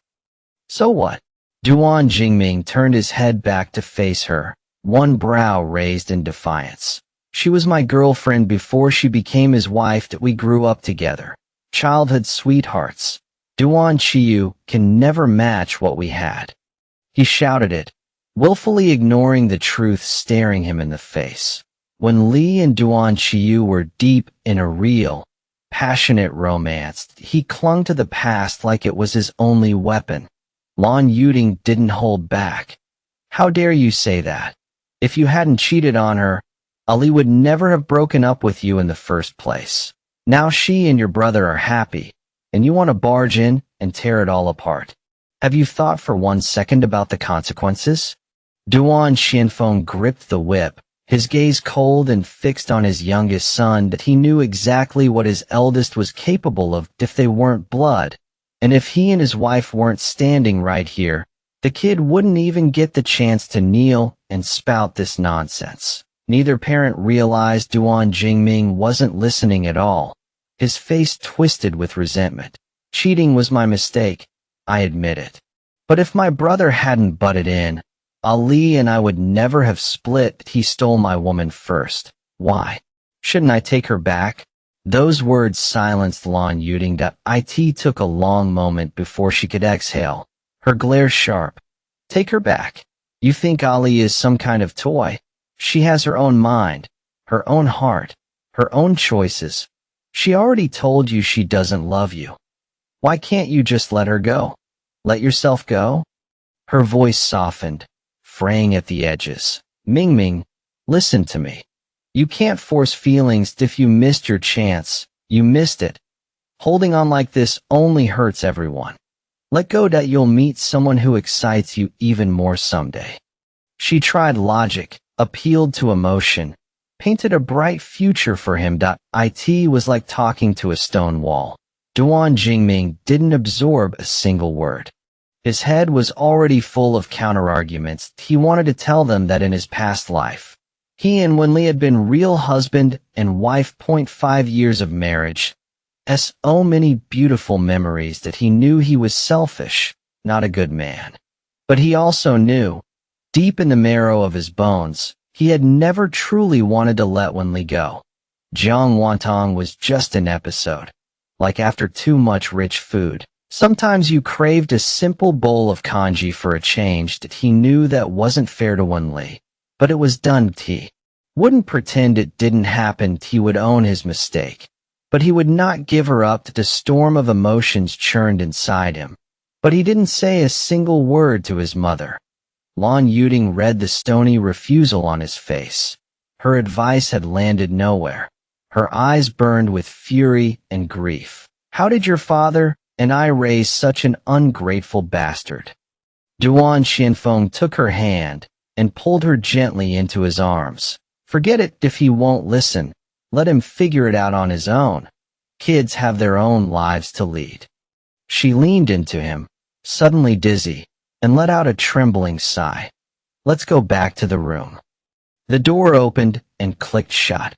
So what? Duan Jingming turned his head back to face her, one brow raised in defiance. She was my girlfriend before she became his wife. That we grew up together. Childhood sweethearts. Duan Qiyu can never match what we had. He shouted it, willfully ignoring the truth staring him in the face. Wen Li and Duan Qiyu were deep in a real, passionate romance. He clung to the past like it was his only weapon. Lan Yuding didn't hold back. How dare you say that? If you hadn't cheated on her, Ali would never have broken up with you in the first place. Now she and your brother are happy, and you want to barge in and tear it all apart. Have you thought for 1 second about the consequences? Duan Qianfeng gripped the whip, his gaze cold and fixed on his youngest son. That he knew exactly what his eldest was capable of if they weren't blood. And if he and his wife weren't standing right here, the kid wouldn't even get the chance to kneel and spout this nonsense. Neither parent realized Duan Jingming wasn't listening at all. His face twisted with resentment. Cheating was my mistake, I admit it. But if my brother hadn't butted in, Ali and I would never have split. He stole my woman first. Why? Shouldn't I take her back? Those words silenced Lan Yuding. It took a long moment before she could exhale, her glare sharp. Take her back? You think Ali is some kind of toy? She has her own mind, her own heart, her own choices. She already told you she doesn't love you. Why can't you just let her go? Let yourself go? Her voice softened, fraying at the edges. Mingming, listen to me. You can't force feelings. If you missed your chance, you missed it. Holding on like this only hurts everyone. Let go. That you'll meet someone who excites you even more someday. She tried logic, appealed to emotion, painted a bright future for him. It was like talking to a stone wall. Duan Jingming didn't absorb a single word. His head was already full of counterarguments. He wanted to tell them that in his past life, he and Wen Li had been real husband and wife. 5 years of marriage. So many beautiful memories. That he knew he was selfish, not a good man. But he also knew, deep in the marrow of his bones, he had never truly wanted to let Wen Li go. Jiang Wantang was just an episode. Like after too much rich food, sometimes you craved a simple bowl of congee for a change. That he knew that wasn't fair to Wen Li. But it was done. He wouldn't pretend it didn't happen. He would own his mistake. But he would not give her up. The storm of emotions churned inside him. But he didn't say a single word to his mother. Lan Yuding read the stony refusal on his face. Her advice had landed nowhere. Her eyes burned with fury and grief. How did your father and I raise such an ungrateful bastard? Duan Qianfeng took her hand and pulled her gently into his arms. Forget it. If he won't listen, let him figure it out on his own. Kids have their own lives to lead. She leaned into him, suddenly dizzy, and let out a trembling sigh. Let's go back to the room. The door opened and clicked shut.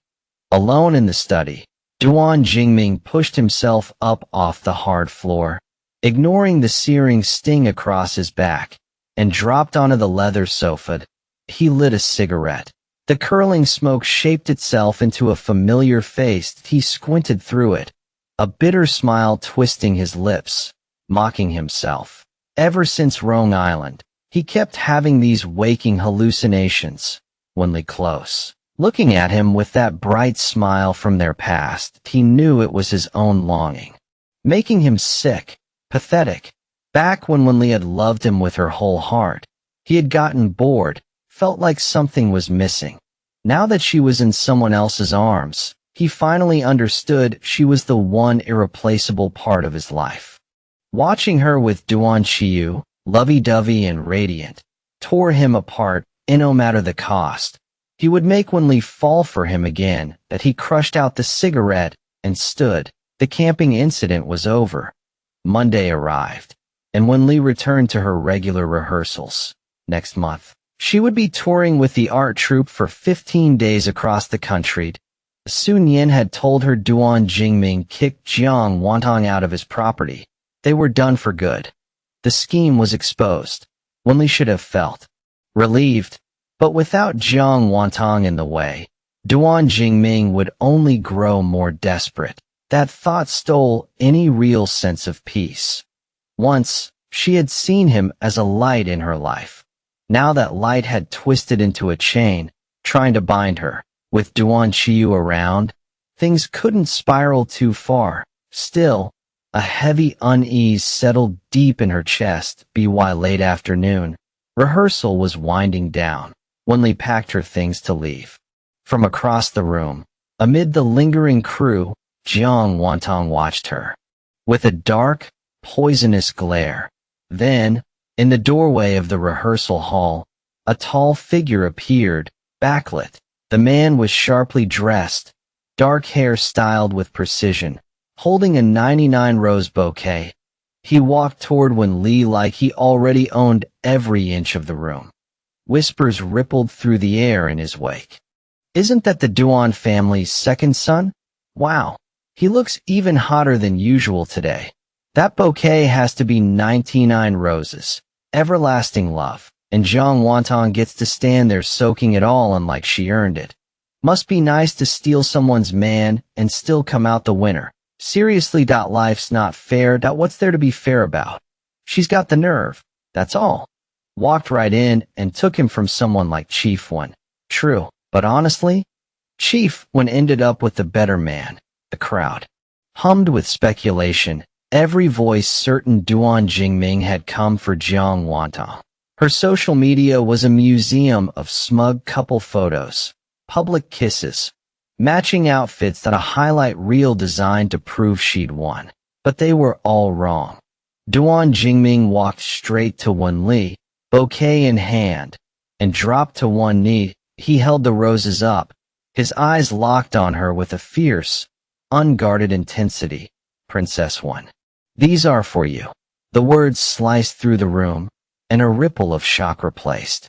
Alone in the study, Duan Jingming pushed himself up off the hard floor, ignoring the searing sting across his back, and dropped onto the leather sofa. He lit a cigarette. The curling smoke shaped itself into a familiar face. He squinted through it, a bitter smile twisting his lips, mocking himself. Ever since Rhode Island, he kept having these waking hallucinations. Wen Li close, looking at him with that bright smile from their past, he knew it was his own longing, making him sick, pathetic. Back when Wen Li had loved him with her whole heart, he had gotten bored, felt like something was missing. Now that she was in someone else's arms, he finally understood she was the one irreplaceable part of his life. Watching her with Duan Qiyu, lovey-dovey and radiant, tore him apart. no matter the cost. He would make Wen Li fall for him again, that he crushed out the cigarette and stood. The camping incident was over. Monday arrived, and Wen Li returned to her regular rehearsals. Next month, she would be touring with the art troupe for 15 days across the country. Sun Yin had told her Duan Jingming kicked Jiang Wantang out of his property. They were done for good. The scheme was exposed. Wen Li should have felt relieved, but without Jiang Wantang in the way, Duan Jingming would only grow more desperate. That thought stole any real sense of peace. Once, she had seen him as a light in her life. Now that light had twisted into a chain, trying to bind her. With Duan Qiyu around, things couldn't spiral too far. Still, a heavy unease settled deep in her chest. By late afternoon, rehearsal was winding down. Wen Li packed her things to leave. From across the room, amid the lingering crew, Jiang Wantang watched her with a dark, poisonous glare. Then, in the doorway of the rehearsal hall, a tall figure appeared, backlit. The man was sharply dressed, dark hair styled with precision, holding a 99 rose bouquet. He walked toward Wen Li like he already owned every inch of the room. Whispers rippled through the air in his wake. "Isn't that the Duan family's second son? Wow, he looks even hotter than usual today. That bouquet has to be 99 roses, everlasting love. And Jiang Wantang gets to stand there soaking it all in like she earned it. Must be nice to steal someone's man and still come out the winner. Seriously, life's not fair. What's there to be fair about? She's got the nerve, that's all." Walked right in and took him from someone like Chief Wen. True, but honestly, Chief Wen ended up with the better man. The crowd hummed with speculation. Every voice certain Duan Jingming had come for Jiang Wantang. Her social media was a museum of smug couple photos, public kisses, matching outfits that a highlight reel designed to prove she'd won. But they were all wrong. Duan Jingming walked straight to Wen Li, bouquet in hand, and dropped to one knee. He held the roses up, his eyes locked on her with a fierce, unguarded intensity. "Princess Wen, these are for you." The words sliced through the room, and a ripple of shock replaced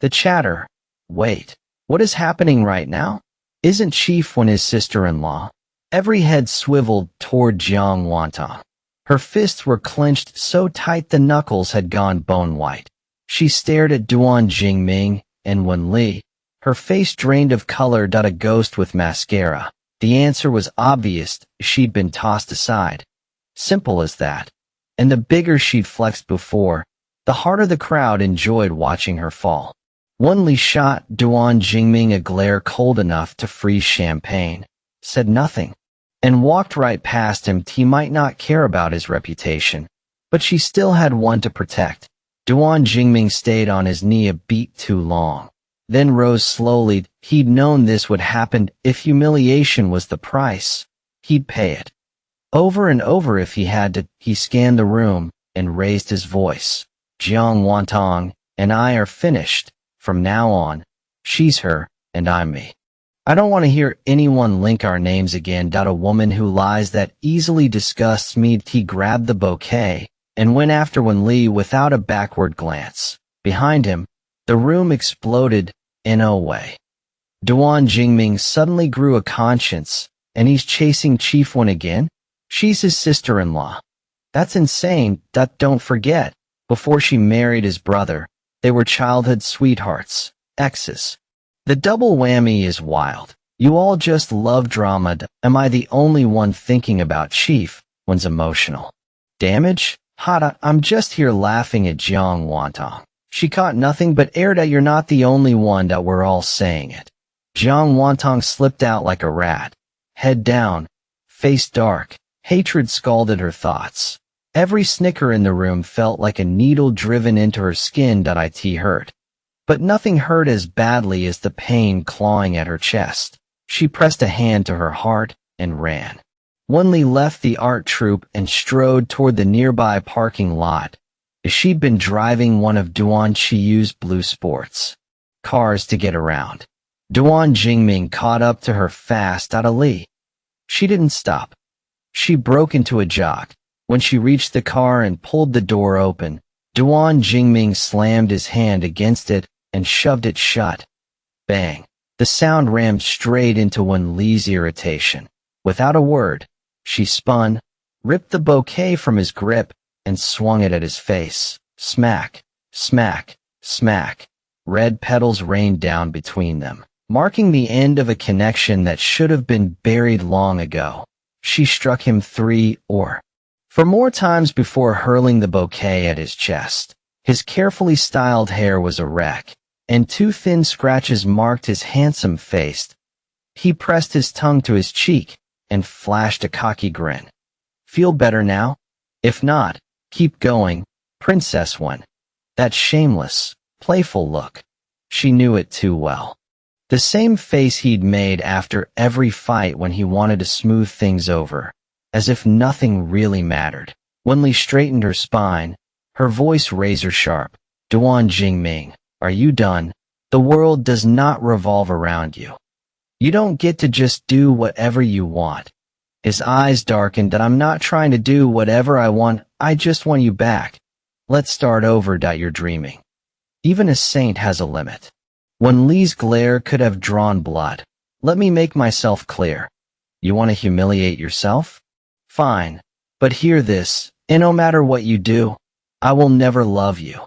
the chatter. Wait, what is happening right now? Isn't Chief Wen his sister-in-law? Every head swiveled toward Jiang Wantang. Her fists were clenched so tight the knuckles had gone bone white. She stared at Duan Jingming and Wen Li, her face drained of color. A ghost with mascara. The answer was obvious. She'd been tossed aside. Simple as that. And the bigger she'd flexed before, the harder the crowd enjoyed watching her fall. Wen Li shot Duan Jingming a glare cold enough to freeze champagne, said nothing, and walked right past him. He might not care about his reputation, but she still had one to protect. Duan Jingming stayed on his knee a beat too long, then rose slowly. He'd known this would happen. If humiliation was the price, he'd pay it. Over and over if he had to. He scanned the room and raised his voice. "Jiang Wantang and I are finished. From now on, she's her and I'm me. I don't want to hear anyone link our names again. A woman who lies that easily disgusts me." He grabbed the bouquet and went after Wen Li without a backward glance. Behind him, the room exploded in a way. Duan Jingming suddenly grew a conscience, and he's chasing Chief Wen again? She's his sister-in-law. That's insane. Don't forget, before she married his brother, they were childhood sweethearts, exes. The double whammy is wild. You all just love drama. Am I the only one thinking about Chief Wen's emotional damage? Hada, I'm just here laughing at Jiang Wantang. She caught nothing but air. You're not the only one. We're all saying it. Jiang Wantang slipped out like a rat. Head down, face dark, hatred scalded her thoughts. Every snicker in the room felt like a needle driven into her skin. It hurt. But nothing hurt as badly as the pain clawing at her chest. She pressed a hand to her heart and ran. Wen Li left the art troupe and strode toward the nearby parking lot. She'd been driving one of Duan Qiyu's blue sports. cars to get around. Duan Jingming caught up to her fast out of Li. She didn't stop. She broke into a jog. When she reached the car and pulled the door open, Duan Jingming slammed his hand against it and shoved it shut. Bang! The sound rammed straight into Wen Li's irritation. Without a word, she spun, ripped the bouquet from his grip, and swung it at his face. Smack, smack, smack. Red petals rained down between them, marking the end of a connection that should have been buried long ago. She struck him 3 or 4 more times before hurling the bouquet at his chest. His carefully styled hair was a wreck, and 2 thin scratches marked his handsome face. He pressed his tongue to his cheek and flashed a cocky grin. Feel better now? If not, keep going, Princess Wen. That shameless, playful look. She knew it too well. The same face he'd made after every fight when he wanted to smooth things over, as if nothing really mattered. Wen Li straightened her spine, her voice razor-sharp. Duan Jingming, are you done? The world does not revolve around you. You don't get to just do whatever you want. His eyes darkened. I'm not trying to do whatever I want, I just want you back. Let's start over. You're dreaming. Even a saint has a limit. Wen Li's glare could have drawn blood. Let me make myself clear. You want to humiliate yourself? Fine, but hear this, and no matter what you do, I will never love you.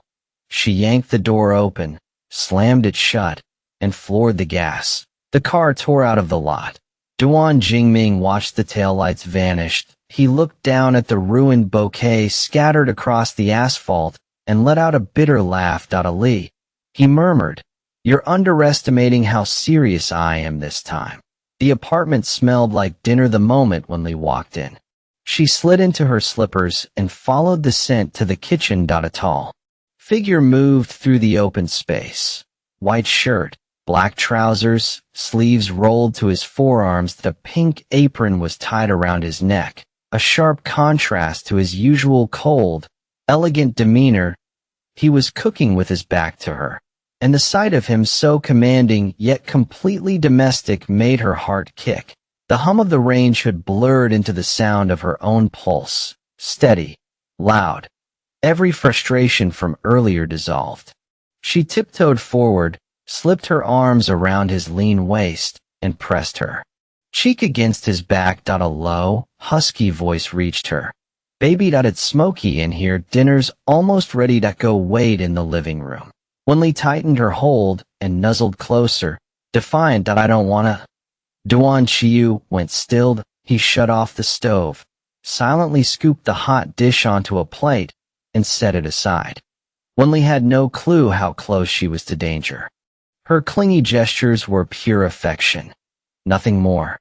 She yanked the door open, slammed it shut, and floored the gas. The car tore out of the lot. Duan Jingming watched the taillights vanish. He looked down at the ruined bouquet scattered across the asphalt and let out a bitter laugh. Li. He murmured, "You're underestimating how serious I am this time." The apartment smelled like dinner the moment Wen Li walked in. She slid into her slippers and followed the scent to the kitchen. A tall figure moved through the open space. White shirt, black trousers, sleeves rolled to his forearms. The pink apron was tied around his neck, a sharp contrast to his usual cold, elegant demeanor. He was cooking with his back to her, and the sight of him so commanding yet completely domestic made her heart kick. The hum of the range had blurred into the sound of her own pulse, steady, loud. Every frustration from earlier dissolved. She tiptoed forward, slipped her arms around his lean waist, and pressed her cheek against his back. A low, husky voice reached her. "Baby, it's smoky in here. Dinner's almost ready. Go wait in the living room." Wen Li tightened her hold and nuzzled closer, defiant. "I don't wanna." Duan Qiyu went stilled. He shut off the stove, silently scooped the hot dish onto a plate, and set it aside. Wen Li had no clue how close she was to danger. Her clingy gestures were pure affection, nothing more.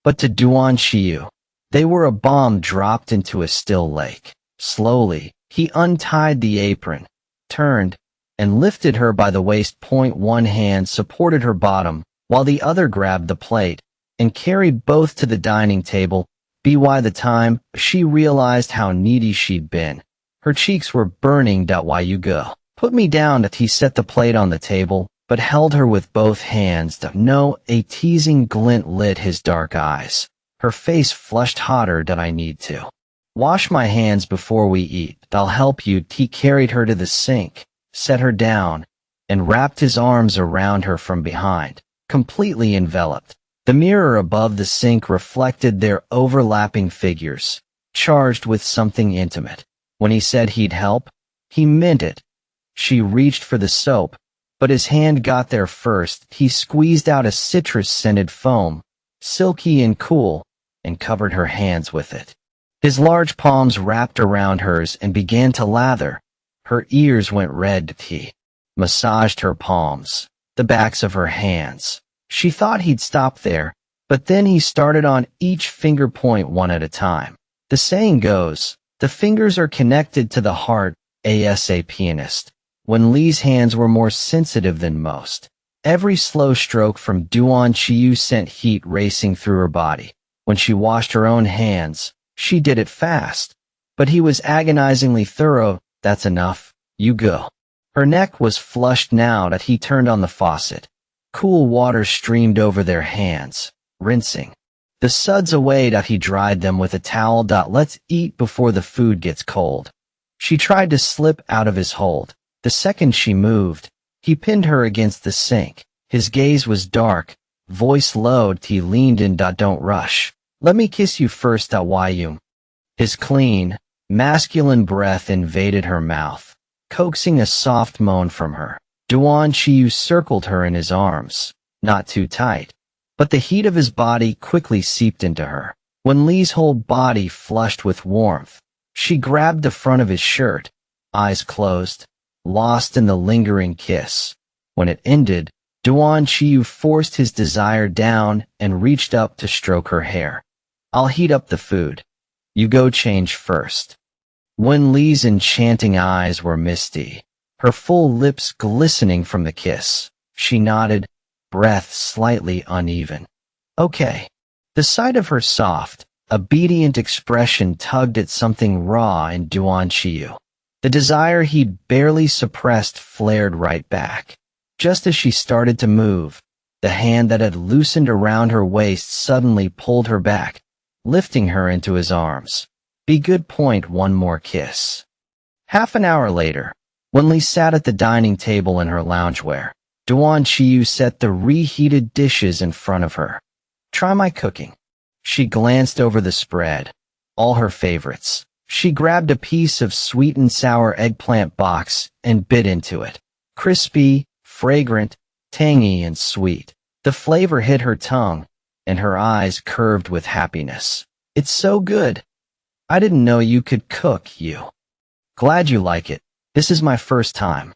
But to Duan Qiyu, they were a bomb dropped into a still lake. Slowly, he untied the apron, turned, and lifted her by the waist. One hand supported her bottom, while the other grabbed the plate, and carried both to the dining table. By the time she realized how needy she'd been, her cheeks were burning. "Why you go? Put me down." He set the plate on the table, but held her with both hands. No, a teasing glint lit his dark eyes. Her face flushed hotter. "I need to wash my hands before we eat. I'll help you." He carried her to the sink, set her down, and wrapped his arms around her from behind, completely enveloped. The mirror above the sink reflected their overlapping figures, charged with something intimate. When he said he'd help, he meant it. She reached for the soap, but his hand got there first. He squeezed out a citrus-scented foam, silky and cool, and covered her hands with it. His large palms wrapped around hers and began to lather. Her ears went red. He massaged her palms, the backs of her hands. She thought he'd stop there, but then he started on each finger point one at a time. The saying goes, the fingers are connected to the heart, as a pianist. Wen Li's hands were more sensitive than most. Every slow stroke from Duan Qiyu sent heat racing through her body. When she washed her own hands, she did it fast. But he was agonizingly thorough. "That's enough. You go." Her neck was flushed now that he turned on the faucet. Cool water streamed over their hands, rinsing the suds away that he dried them with a towel. Let's eat before the food gets cold. She tried to slip out of his hold. The second she moved, he pinned her against the sink. His gaze was dark, voice low. He leaned in. Don't rush. Let me kiss you first. Why you? His clean, masculine breath invaded her mouth, coaxing a soft moan from her. Duan Qiyu circled her in his arms, not too tight, but the heat of his body quickly seeped into her. Wen Li's whole body flushed with warmth. She grabbed the front of his shirt, eyes closed, lost in the lingering kiss. When it ended, Duan Qiyu forced his desire down and reached up to stroke her hair. I'll heat up the food. You go change first. Wen Li's enchanting eyes were misty, her full lips glistening from the kiss. She nodded, breath slightly uneven. Okay. The sight of her soft, obedient expression tugged at something raw in Duan Qiyu. The desire he'd barely suppressed flared right back. Just as she started to move, the hand that had loosened around her waist suddenly pulled her back, lifting her into his arms. Be good. One more kiss. Half an hour later, Wen Li sat at the dining table in her loungewear. Duan Qiyu set the reheated dishes in front of her. Try my cooking. She glanced over the spread. All her favorites. She grabbed a piece of sweet and sour eggplant box and bit into it. Crispy, fragrant, tangy, and sweet. The flavor hit her tongue, and her eyes curved with happiness. It's so good. I didn't know you could cook, you. Glad you like it. This is my first time.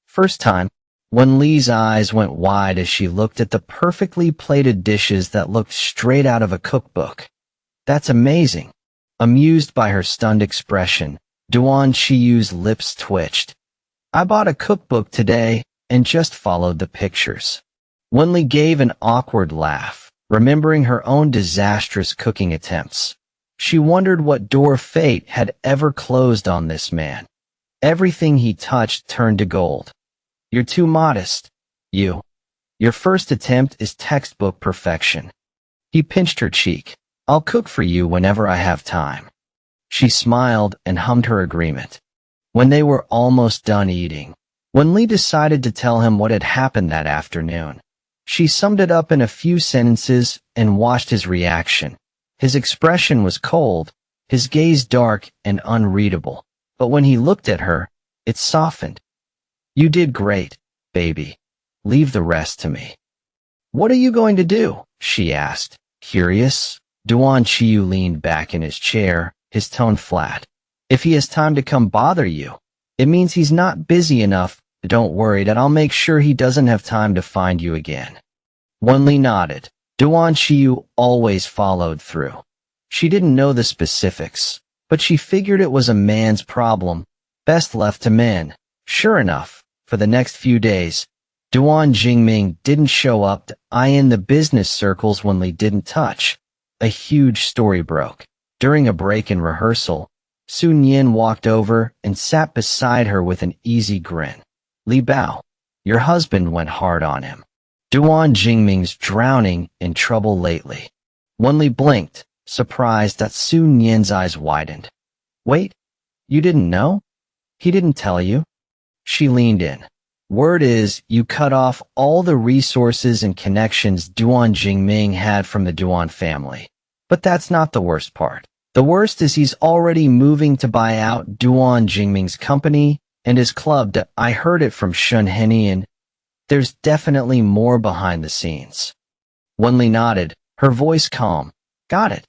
First time? Wen Li's eyes went wide as she looked at the perfectly plated dishes that looked straight out of a cookbook. That's amazing. Amused by her stunned expression, Duan Qiyu's lips twitched. I bought a cookbook today and just followed the pictures. Wen Li gave an awkward laugh, remembering her own disastrous cooking attempts. She wondered what door fate had ever closed on this man. Everything he touched turned to gold. You're too modest. You. Your first attempt is textbook perfection. He pinched her cheek. I'll cook for you whenever I have time. She smiled and hummed her agreement. When they were almost done eating, Wen Li decided to tell him what had happened that afternoon. She summed it up in a few sentences and watched his reaction. His expression was cold, his gaze dark and unreadable. But when he looked at her, it softened. You did great, baby. Leave the rest to me. What are you going to do? She asked, curious. Duan Qiyu leaned back in his chair, his tone flat. If he has time to come bother you, it means he's not busy enough. Don't worry that I'll make sure he doesn't have time to find you again. Wen Li nodded. Duan Qiyu always followed through. She didn't know the specifics, but she figured it was a man's problem, best left to men. Sure enough, for the next few days, Duan Jingming didn't show up to eye in the business circles Wen Li didn't touch. A huge story broke. During a break in rehearsal, Sun Yin walked over and sat beside her with an easy grin. Li Bao, your husband went hard on him. Duan Jingming's drowning in trouble lately. Wen Li blinked, surprised that Sun Yin's eyes widened. Wait, you didn't know? He didn't tell you? She leaned in. Word is, you cut off all the resources and connections Duan Jingming had from the Duan family. But that's not the worst part. The worst is he's already moving to buy out Duan Jingming's company and his club. I heard it from Shun Henian. There's definitely more behind the scenes. Wen Li nodded, her voice calm. Got it.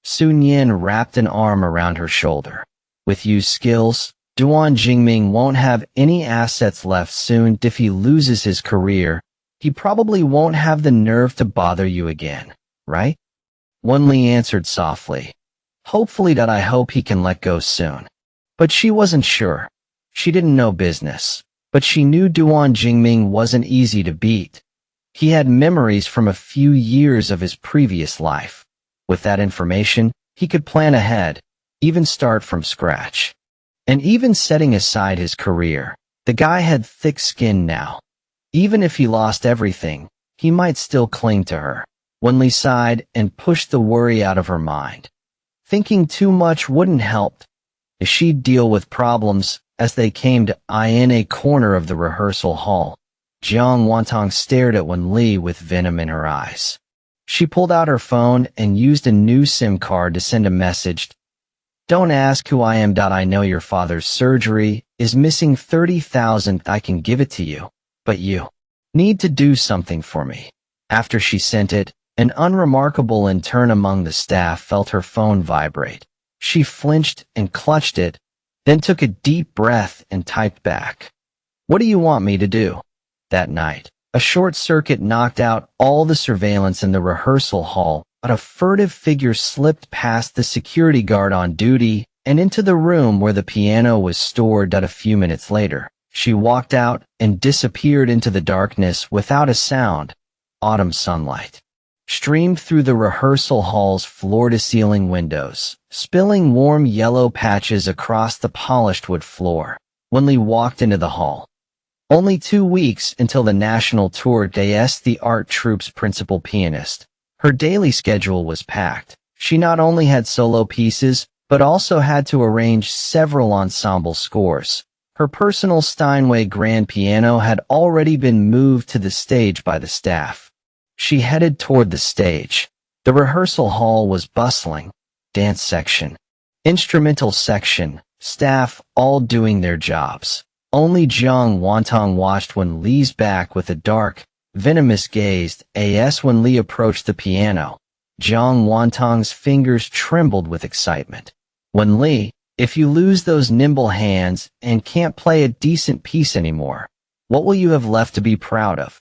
Sun Yin wrapped an arm around her shoulder. With Yu's skills, Duan Jingming won't have any assets left soon. If he loses his career, he probably won't have the nerve to bother you again, right? Wen Li answered softly. Hopefully that I hope he can let go soon. But she wasn't sure. She didn't know business, but she knew Duan Jingming wasn't easy to beat. He had memories from a few years of his previous life. With that information, he could plan ahead, even start from scratch. And even setting aside his career, The guy had thick skin now. Even if he lost everything, he might still cling to her. Wen Li sighed and pushed the worry out of her mind. Thinking too much wouldn't help. She'd deal with problems. As they came to in a corner of the rehearsal hall, Jiang Wantang stared at Wen Li with venom in her eyes. She pulled out her phone and used a new SIM card to send a message. Don't ask who I am. I know your father's surgery is missing 30,000. I can give it to you, but you need to do something for me. After she sent it, an unremarkable intern among the staff felt her phone vibrate. She flinched and clutched it, then took a deep breath and typed back. What do you want me to do? That night, a short circuit knocked out all the surveillance in the rehearsal hall, but a furtive figure slipped past the security guard on duty and into the room where the piano was stored. A few minutes later, she walked out and disappeared into the darkness without a sound. Autumn sunlight streamed through the rehearsal hall's floor-to-ceiling windows, spilling warm yellow patches across the polished wood floor. Wen Li walked into the hall. Only 2 weeks until the national tour des the art troupe's principal pianist. Her daily schedule was packed. She not only had solo pieces, but also had to arrange several ensemble scores. Her personal Steinway grand piano had already been moved to the stage by the staff. She headed toward the stage. The rehearsal hall was bustling. Dance section, instrumental section, staff all doing their jobs. Only Jiang Wantang watched Wen Li's back with a dark, venomous gaze. As Wen Li approached the piano, Jiang Wantang's fingers trembled with excitement. Wen Li, if you lose those nimble hands and can't play a decent piece anymore, what will you have left to be proud of?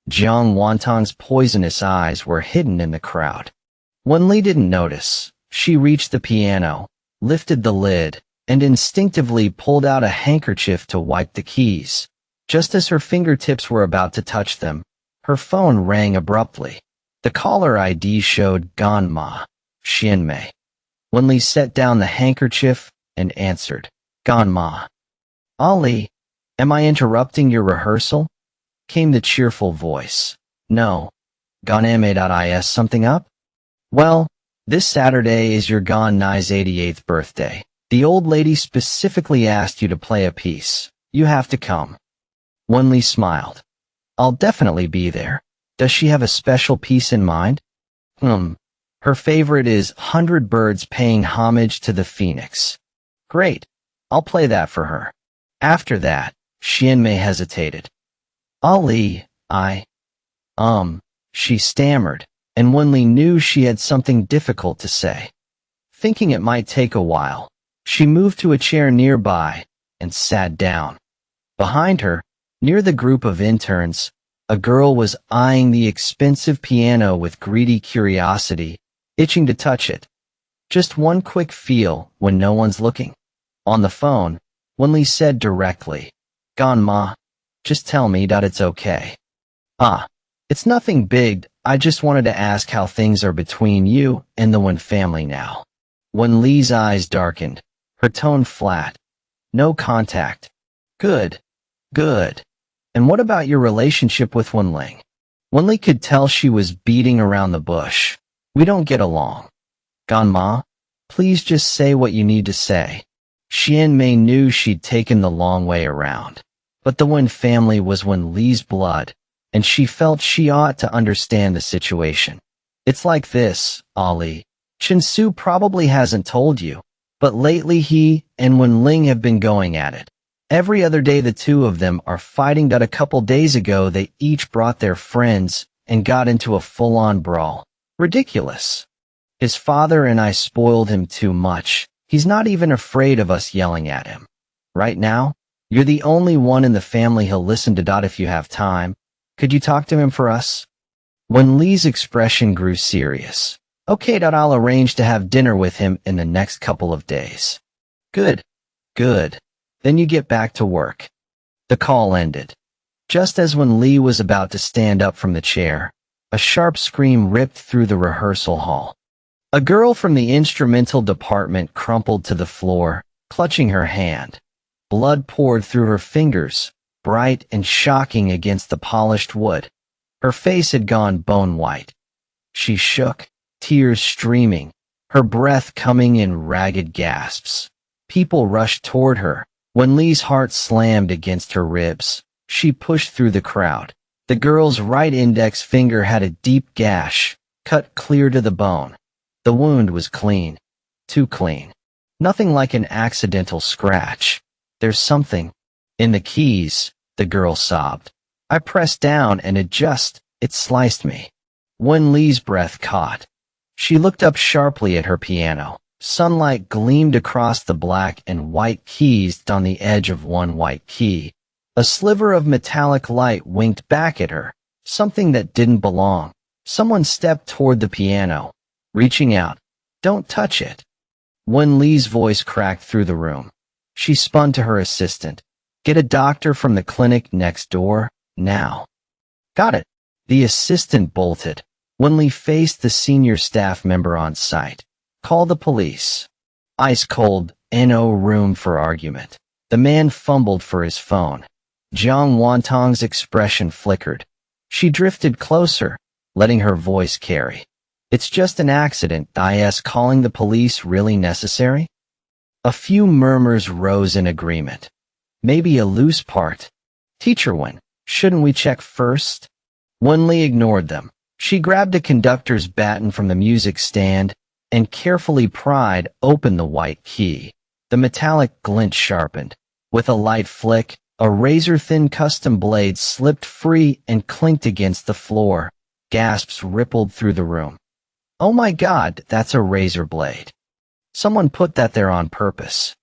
Jiang Wantang's poisonous eyes were hidden in the crowd. Wen Li didn't notice. She reached the piano, lifted the lid, and instinctively pulled out a handkerchief to wipe the keys. Just as her fingertips were about to touch them, her phone rang abruptly. The caller ID showed Ganma, Xianmei. Wen Li set down the handkerchief and answered. Ganma. Ali, am I interrupting your rehearsal? Came the cheerful voice. No. Ganme.is something up? Well, this Saturday is your Gan Nai's 88th birthday. The old lady specifically asked you to play a piece. You have to come. Wen Li smiled. I'll definitely be there. Does she have a special piece in mind? Her favorite is 100 Birds Paying Homage to the Phoenix. Great. I'll play that for her. After that, Xianmei hesitated. Ali, she stammered, and Wen Li knew she had something difficult to say. Thinking it might take a while, she moved to a chair nearby and sat down. Behind her, near the group of interns, a girl was eyeing the expensive piano with greedy curiosity, itching to touch it. Just one quick feel when no one's looking. On the phone, Wen Li said directly, Ganma, just tell me that it's okay. It's nothing big. I just wanted to ask how things are between you and the Wen family now. Wen Li's eyes darkened, her tone flat. No contact. Good. Good. And what about your relationship with Wen Ling? Wen Li could tell she was beating around the bush. We don't get along. Ganma, please just say what you need to say. Xianmei knew she'd taken the long way around. But the Wen family was Wen Li's blood, and she felt she ought to understand the situation. It's like this, Ali. Chen Su probably hasn't told you, but lately he and Wen Ling have been going at it. Every other day the two of them are fighting. A couple days ago they each brought their friends and got into a full-on brawl. Ridiculous. His father and I spoiled him too much. He's not even afraid of us yelling at him. Right now, you're the only one in the family he'll listen to. If you have time, could you talk to him for us? Wen Li's expression grew serious. Okay, I'll arrange to have dinner with him in the next couple of days. Good. Good. Then you get back to work. The call ended. Just as Wen Li was about to stand up from the chair, a sharp scream ripped through the rehearsal hall. A girl from the instrumental department crumpled to the floor, clutching her hand. Blood poured through her fingers, bright and shocking against the polished wood. Her face had gone bone white. She shook, tears streaming, her breath coming in ragged gasps. People rushed toward her. Wen Li's heart slammed against her ribs. She pushed through the crowd. The girl's right index finger had a deep gash, cut clear to the bone. The wound was clean. Too clean. Nothing like an accidental scratch. There's something in the keys, the girl sobbed. I pressed down and it sliced me. Wen Li's breath caught. She looked up sharply at her piano. Sunlight gleamed across the black and white keys on the edge of one white key. A sliver of metallic light winked back at her, something that didn't belong. Someone stepped toward the piano, reaching out. Don't touch it. Wen Li's voice cracked through the room. She spun to her assistant. Get a doctor from the clinic next door, now. Got it. The assistant bolted. Wen Li faced the senior staff member on site. Call the police. Ice cold, no room for argument. The man fumbled for his phone. Jiang Wantang's expression flickered. She drifted closer, letting her voice carry. It's just an accident. Is calling the police really necessary? A few murmurs rose in agreement. Maybe a loose part. Teacher Wen, shouldn't we check first? Wen Li ignored them. She grabbed a conductor's baton from the music stand and carefully pried open the white key. The metallic glint sharpened. With a light flick, a razor-thin custom blade slipped free and clinked against the floor. Gasps rippled through the room. Oh my God, that's a razor blade. Someone put that there on purpose.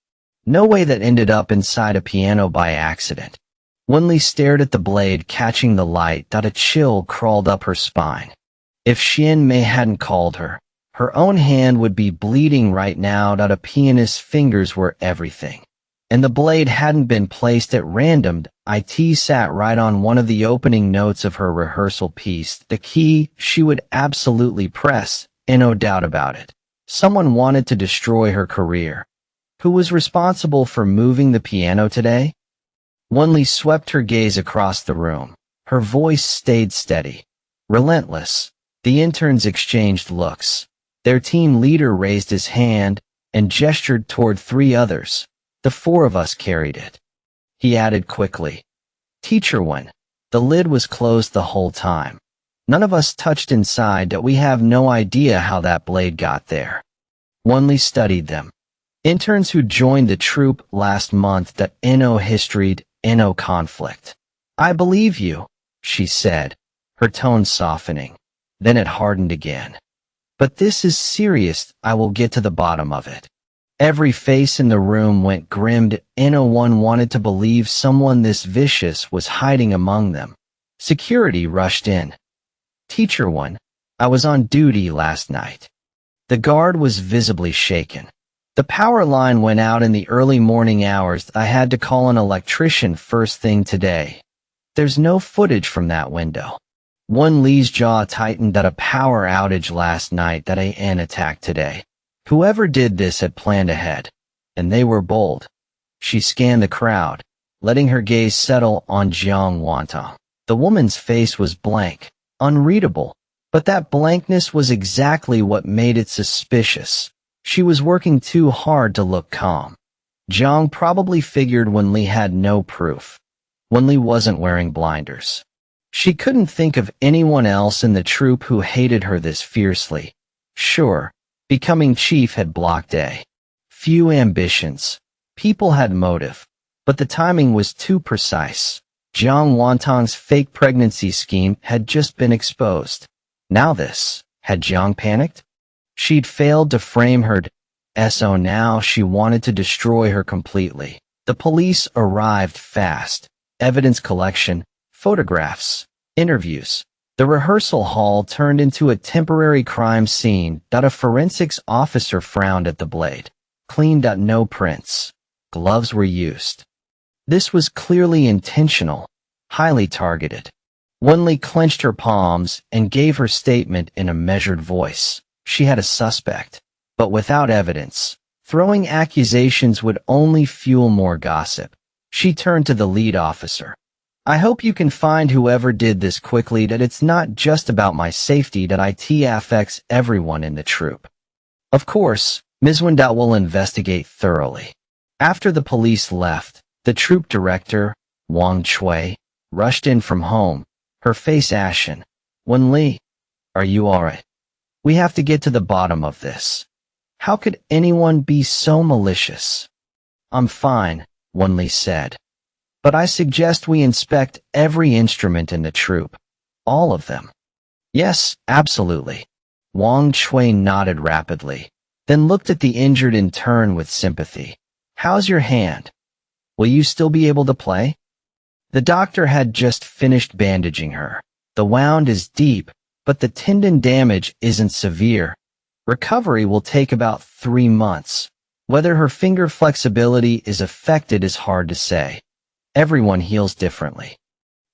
No way that ended up inside a piano by accident. Wen Li stared at the blade, catching the light. A chill crawled up her spine. If Xian Mei hadn't called her, her own hand would be bleeding right now. A pianist's fingers were everything. And the blade hadn't been placed at random. It sat right on one of the opening notes of her rehearsal piece, the key she would absolutely press, and no doubt about it. Someone wanted to destroy her career. Who was responsible for moving the piano today? Wen Li swept her gaze across the room. Her voice stayed steady, relentless. The interns exchanged looks. Their team leader raised his hand and gestured toward three others. The four of us carried it. He added quickly. Teacher Wen, the lid was closed the whole time. None of us touched inside. We have no idea how that blade got there. Wen Li studied them. Interns who joined the troupe last month. No history, no conflict. I believe you, she said, her tone softening. Then it hardened again. But this is serious. I will get to the bottom of it. Every face in the room went grim. No one wanted to believe someone this vicious was hiding among them. Security rushed in. Teacher Wen, I was on duty last night. The guard was visibly shaken. The power line went out in the early morning hours. I had to call an electrician first thing today. There's no footage from that window. Wen Li's jaw tightened. A power outage last night. An attack today. Whoever did this had planned ahead, and they were bold. She scanned the crowd, letting her gaze settle on Jiang Wantang. The woman's face was blank, unreadable, but that blankness was exactly what made it suspicious. She was working too hard to look calm. Jiang probably figured Wen Li had no proof. Wen Li wasn't wearing blinders. She couldn't think of anyone else in the troupe who hated her this fiercely. Sure, becoming chief had blocked a few ambitions. People had motive, but the timing was too precise. Jiang Wantang's fake pregnancy scheme had just been exposed. Now this, had Jiang panicked? She'd failed to frame her so now she wanted to destroy her completely. The police arrived fast. Evidence collection, photographs, interviews. The rehearsal hall turned into a temporary crime scene. A forensics officer frowned at the blade. Clean. No prints. Gloves were used. This was clearly intentional, highly targeted. Wen Li clenched her palms and gave her statement in a measured voice. She had a suspect, but without evidence. Throwing accusations would only fuel more gossip. She turned to the lead officer. I hope you can find whoever did this quickly, that it's not just about my safety, that it affects everyone in the troop. Of course, Ms. Wendell will investigate thoroughly. After the police left, the troop director, Wang Chui, rushed in from home, her face ashen. Wen Li, are you alright? We have to get to the bottom of this. How could anyone be so malicious? I'm fine, Wen Li said. But I suggest we inspect every instrument in the troop. All of them. Yes, absolutely. Wang Chui nodded rapidly, then looked at the injured in turn with sympathy. How's your hand? Will you still be able to play? The doctor had just finished bandaging her. The wound is deep, but the tendon damage isn't severe. Recovery will take about 3 months. Whether her finger flexibility is affected is hard to say. Everyone heals differently.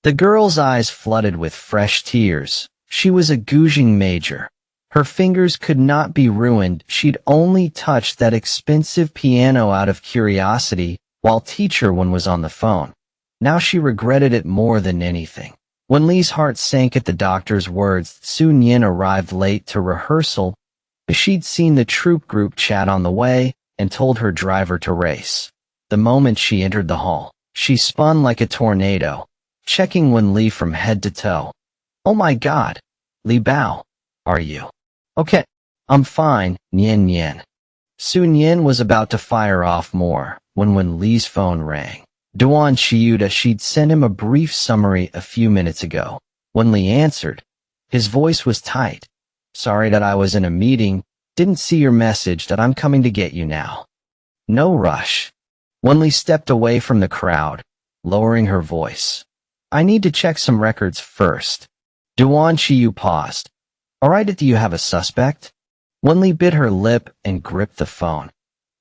The girl's eyes flooded with fresh tears. She was a Guzheng major. Her fingers could not be ruined. She'd only touched that expensive piano out of curiosity while teacher Wen was on the phone. Now she regretted it more than anything. Wen Li's heart sank at the doctor's words. Sun Yin arrived late to rehearsal. She'd seen the troop group chat on the way and told her driver to race. The moment she entered the hall, she spun like a tornado, checking Wen Li from head to toe. Oh my God, Li Bao, are you okay? I'm fine, Nian Nian. Sun Yin was about to fire off more when Wen Li's phone rang. Duan Qiyu, she'd sent him a brief summary a few minutes ago. Wen Li answered. His voice was tight. Sorry that I was in a meeting, didn't see your message, that I'm coming to get you now. No rush. Wen Li stepped away from the crowd, lowering her voice. I need to check some records first. Duan Qiyu paused. Alright, do you have a suspect? Wen Li bit her lip and gripped the phone.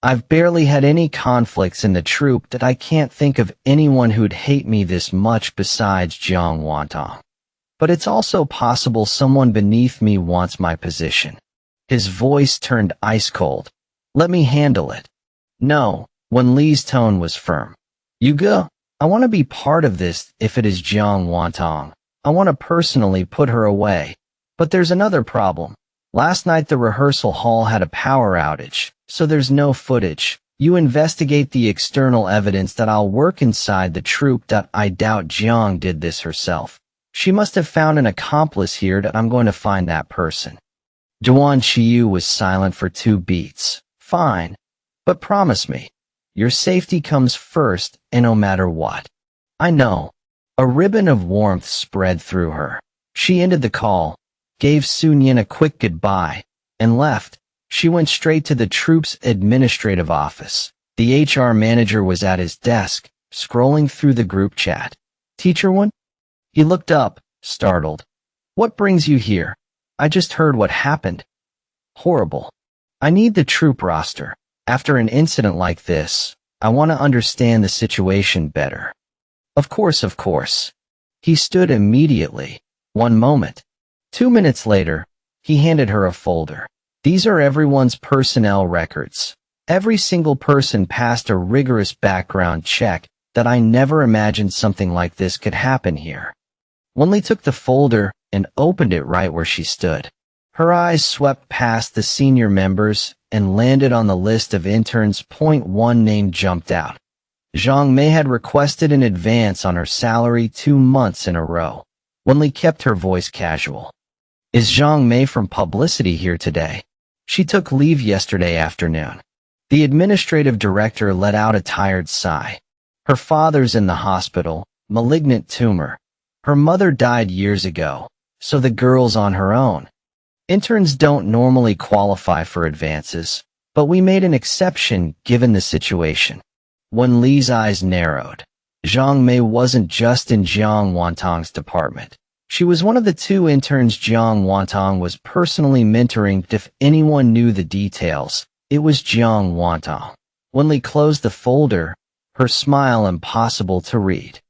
I've barely had any conflicts in the troop, that I can't think of anyone who'd hate me this much besides Jiang Wantang. But it's also possible someone beneath me wants my position. His voice turned ice cold. Let me handle it. No, Wen Li's tone was firm. You go. I want to be part of this. If it is Jiang Wantang, I want to personally put her away. But there's another problem. Last night the rehearsal hall had a power outage, so there's no footage. You investigate the external evidence, that I'll work inside the troop. That I doubt Jiang did this herself. She must have found an accomplice here, that I'm going to find that person. Duan Qiyu was silent for 2 beats. Fine. But promise me, your safety comes first, and no matter what. I know. A ribbon of warmth spread through her. She ended the call, gave Sun Yin a quick goodbye, and left. She went straight to the troop's administrative office. The HR manager was at his desk, scrolling through the group chat. Teacher Wen? He looked up, startled. What brings you here? I just heard what happened. Horrible. I need the troop roster. After an incident like this, I want to understand the situation better. Of course, of course. He stood immediately. 1 moment. 2 minutes later, he handed her a folder. These are everyone's personnel records. Every single person passed a rigorous background check. That I never imagined something like this could happen here. Wen Li took the folder and opened it right where she stood. Her eyes swept past the senior members and landed on the list of interns. One name jumped out. Zhang Mei had requested an advance on her salary 2 months in a row. Wen Li kept her voice casual. Is Zhang Mei from publicity here today? She took leave yesterday afternoon. The administrative director let out a tired sigh. Her father's in the hospital, malignant tumor. Her mother died years ago, so the girl's on her own. Interns don't normally qualify for advances, but we made an exception given the situation. Wen Li's eyes narrowed. Zhang Mei wasn't just in Jiang Wantang's department. She was one of the 2 interns Jiang Wantang was personally mentoring. If anyone knew the details, it was Jiang Wantang. Wen Li closed the folder, her smile impossible to read.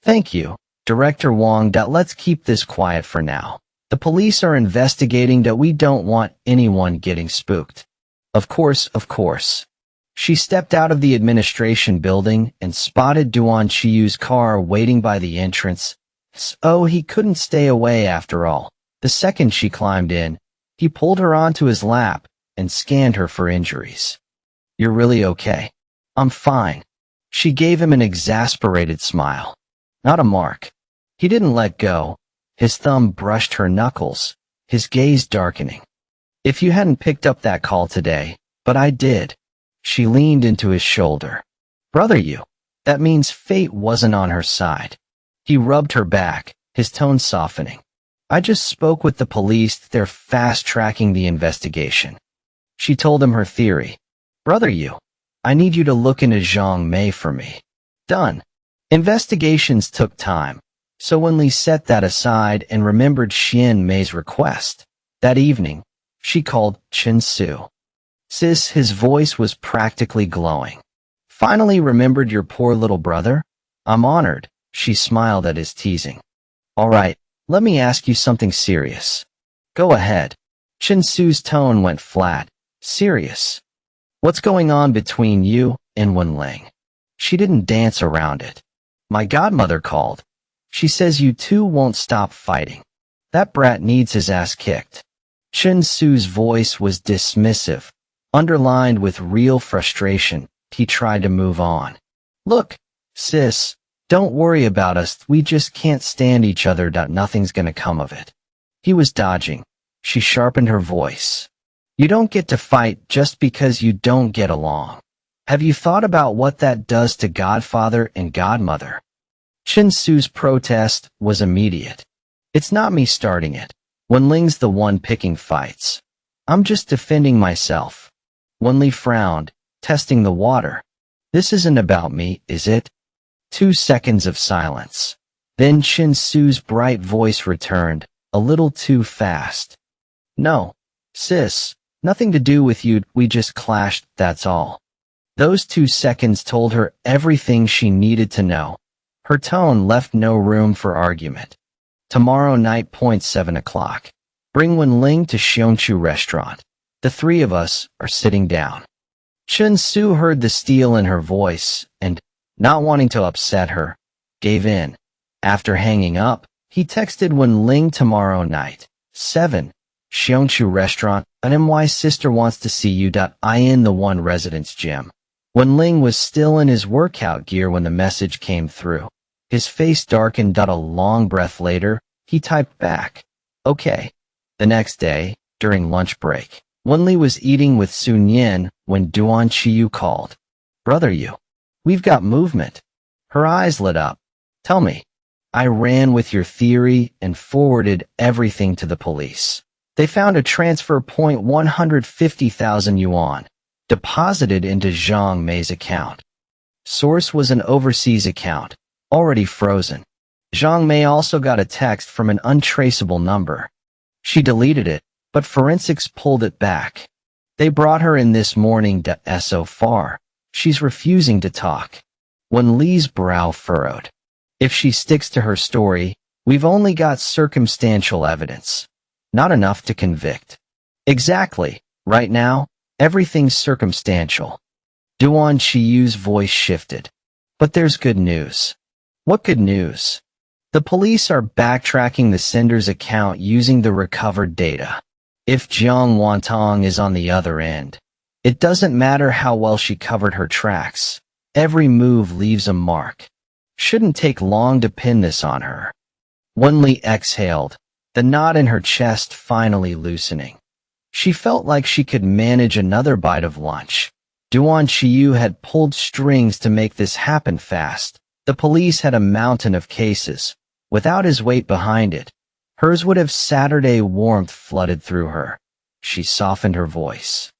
Thank you, Director Wang. Let's keep this quiet for now. The police are investigating. We don't want anyone getting spooked. Of course, of course. She stepped out of the administration building and spotted Duan Qiyu's car waiting by the entrance. So he couldn't stay away after all. The second she climbed in, he pulled her onto his lap and scanned her for injuries. "You're really okay?" "I'm fine." She gave him an exasperated smile. Not a mark. He didn't let go. His thumb brushed her knuckles, his gaze darkening. "If you hadn't picked up that call today, but I did." She leaned into his shoulder. "Brother you." That means fate wasn't on her side. He rubbed her back, his tone softening. "I just spoke with the police. They're fast-tracking the investigation." She told him her theory. "Brother you, I need you to look into Zhang Mei for me." Done. Investigations took time, so Wen Li set that aside and remembered Xian Mei's request. That evening, she called Chen Su. "Sis," his voice was practically glowing. "Finally remembered your poor little brother? I'm honored." She smiled at his teasing. "All right, let me ask you something serious." "Go ahead." Chen Su's tone went flat. "Serious? What's going on between you and Wen Ling?" She didn't dance around it. "My godmother called. She says you two won't stop fighting. That brat needs his ass kicked." Chen Su's voice was dismissive, underlined with real frustration. He tried to move on. "Look, sis, don't worry about us. We just can't stand each other. Nothing's gonna come of it." He was dodging. She sharpened her voice. "You don't get to fight just because you don't get along. Have you thought about what that does to godfather and godmother?" Chen Su's protest was immediate. "It's not me starting it. Wen Ling's the one picking fights. I'm just defending myself." Wen Li frowned, testing the water. "This isn't about me, is it?" 2 seconds of silence. Then Chen Su's bright voice returned, a little too fast. "No, sis, nothing to do with you. We just clashed, that's all." Those 2 seconds told her everything she needed to know. Her tone left no room for argument. "Tomorrow night, 7 o'clock. Bring Wen Ling to Xiongchu restaurant. The 3 of us are sitting down." Chen Su heard the steel in her voice and, not wanting to upset her, gave in. After hanging up, he texted Wen Ling tomorrow night, 7, Xiongchu restaurant, an my sister wants to see you. In the one residence gym. Wen Ling was still in his workout gear when the message came through. His face darkened. A long breath later, he typed back, "Okay." The next day, during lunch break, Wen Li was eating with Sun Yin when Duan Qiyu called. "Brother you, we've got movement." Her eyes lit up. "Tell me." "I ran with your theory and forwarded everything to the police. They found a transfer point 150,000 yuan, deposited into Zhang Mei's account. Source was an overseas account, already frozen. Zhang Mei also got a text from an untraceable number. She deleted it, but forensics pulled it back. They brought her in this morning. So far, she's refusing to talk." Wen Li's brow furrowed. "If she sticks to her story, we've only got circumstantial evidence. Not enough to convict." "Exactly. Right now, everything's circumstantial." Duan Qiyu's voice shifted. "But there's good news." "What good news?" "The police are backtracking the sender's account using the recovered data. If Jiang Wantang is on the other end, it doesn't matter how well she covered her tracks. Every move leaves a mark. Shouldn't take long to pin this on her." Wen Li exhaled, the knot in her chest finally loosening. She felt like she could manage another bite of lunch. Duan Qiyu had pulled strings to make this happen fast. The police had a mountain of cases. Without his weight behind it, hers would have Saturday warmth flooded through her. She softened her voice.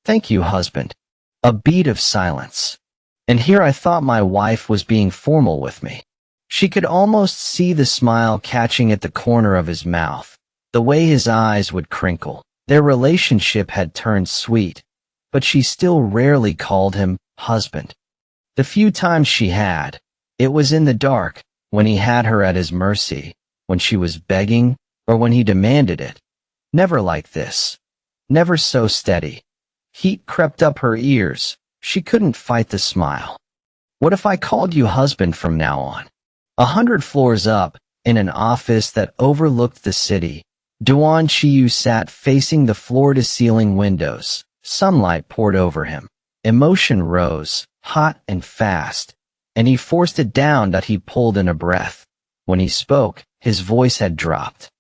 "Thank you, husband." A beat of silence. "And here I thought my wife was being formal with me." She could almost see the smile catching at the corner of his mouth, the way his eyes would crinkle. Their relationship had turned sweet, but she still rarely called him husband. The few times she had, it was in the dark, when he had her at his mercy, when she was begging, or when he demanded it. Never like this. Never so steady. Heat crept up her ears, She couldn't fight the smile. What if I called you husband from now on? 100 floors up, in an office that overlooked the city, Duan Qiyu sat facing the floor-to-ceiling windows. Sunlight poured over him. Emotion rose, hot and fast, and he forced it down that he pulled in a breath. When he spoke, his voice had dropped.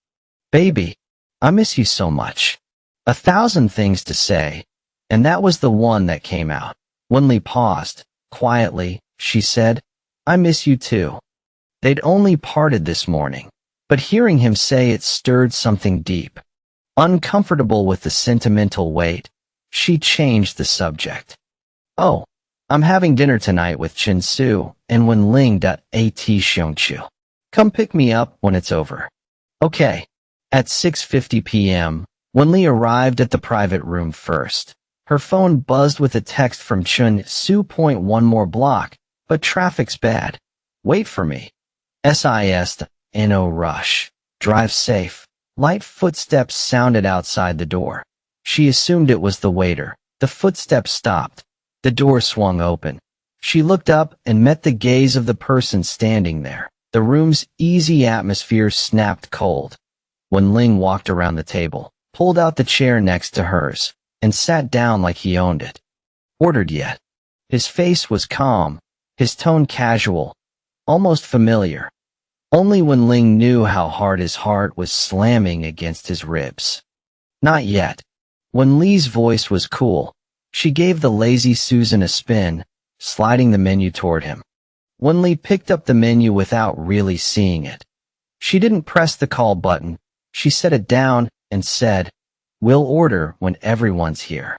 Baby, I miss you so much. 1,000 things to say, and that was the one that came out. Wen Li paused. Quietly, she said, I miss you too. They'd only parted this morning, but hearing him say it stirred something deep. Uncomfortable with the sentimental weight, she changed the subject. Oh, I'm having dinner tonight with Chen Su and Wen Ling at Xiongqiu. Come pick me up when it's over. Okay. At 6:50 p.m., Wen Li arrived at the private room first. Her phone buzzed with a text from Chen Su. One more block, but traffic's bad. Wait for me. SIS, no rush. Drive safe. Light footsteps sounded outside the door. She assumed it was the waiter. The footsteps stopped. The door swung open. She looked up and met the gaze of the person standing there. The room's easy atmosphere snapped cold. Wen Ling walked around the table, pulled out the chair next to hers, and sat down like he owned it. Ordered yet? His face was calm, his tone casual, almost familiar. Only Wen Ling knew how hard his heart was slamming against his ribs. Not yet. Wen Li's voice was cool. She gave the lazy Susan a spin, sliding the menu toward him. Wen Li picked up the menu without really seeing it. She didn't press the call button. She set it down and said, We'll order when everyone's here.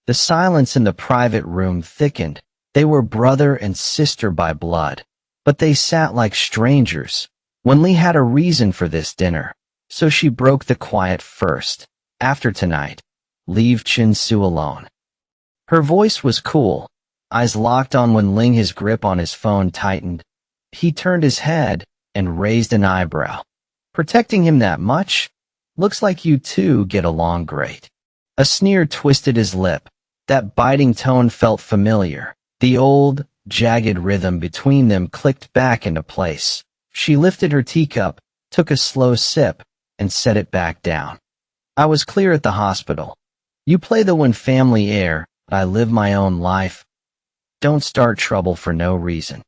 The silence in the private room thickened. They were brother and sister by blood, but they sat like strangers. Wen Li had a reason for this dinner, so she broke the quiet first. After tonight, leave Chen Su alone. Her voice was cool. Eyes locked on Wen Ling, his grip on his phone tightened. He turned his head and raised an eyebrow. Protecting him that much? Looks like you two get along great. A sneer twisted his lip. That biting tone felt familiar. The old, jagged rhythm between them clicked back into place. She lifted her teacup, took a slow sip, and set it back down. I was clear at the hospital. You play the Wen family heir, I live my own life. Don't start trouble for no reason.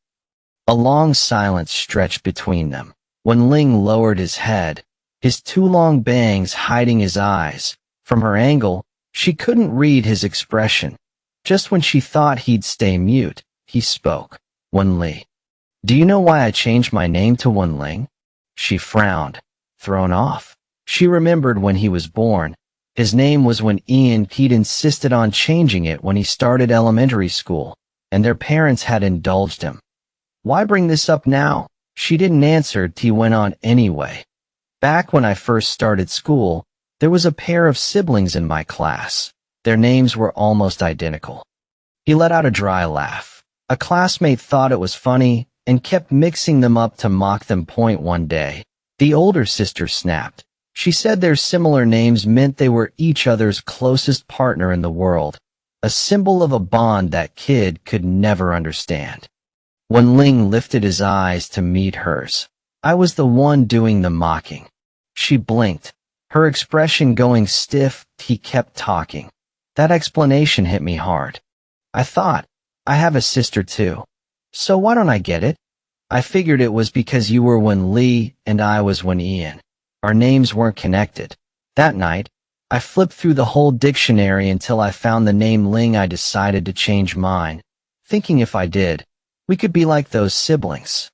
A long silence stretched between them. Wen Ling lowered his head, his two long bangs hiding his eyes. From her angle, she couldn't read his expression. Just when she thought he'd stay mute, he spoke. Wen Li. Do you know why I changed my name to Wen Ling? She frowned, thrown off. She remembered when he was born. His name was Wen Ian. He'd insisted on changing it when he started elementary school, and their parents had indulged him. Why bring this up now? She didn't answer. He went on anyway. Back when I first started school, there was a pair of siblings in my class. Their names were almost identical. He let out a dry laugh. A classmate thought it was funny and kept mixing them up to mock them. One day, the older sister snapped. She said their similar names meant they were each other's closest partner in the world, a symbol of a bond that kid could never understand. Wen Ling lifted his eyes to meet hers. I was the one doing the mocking. She blinked, her expression going stiff. He kept talking. That explanation hit me hard. I thought, I have a sister too. So why don't I get it? I figured it was because you were Wen Li and I was Wen Ian. Our names weren't connected. That night, I flipped through the whole dictionary until I found the name Ling. I decided to change mine, thinking if I did, we could be like those siblings.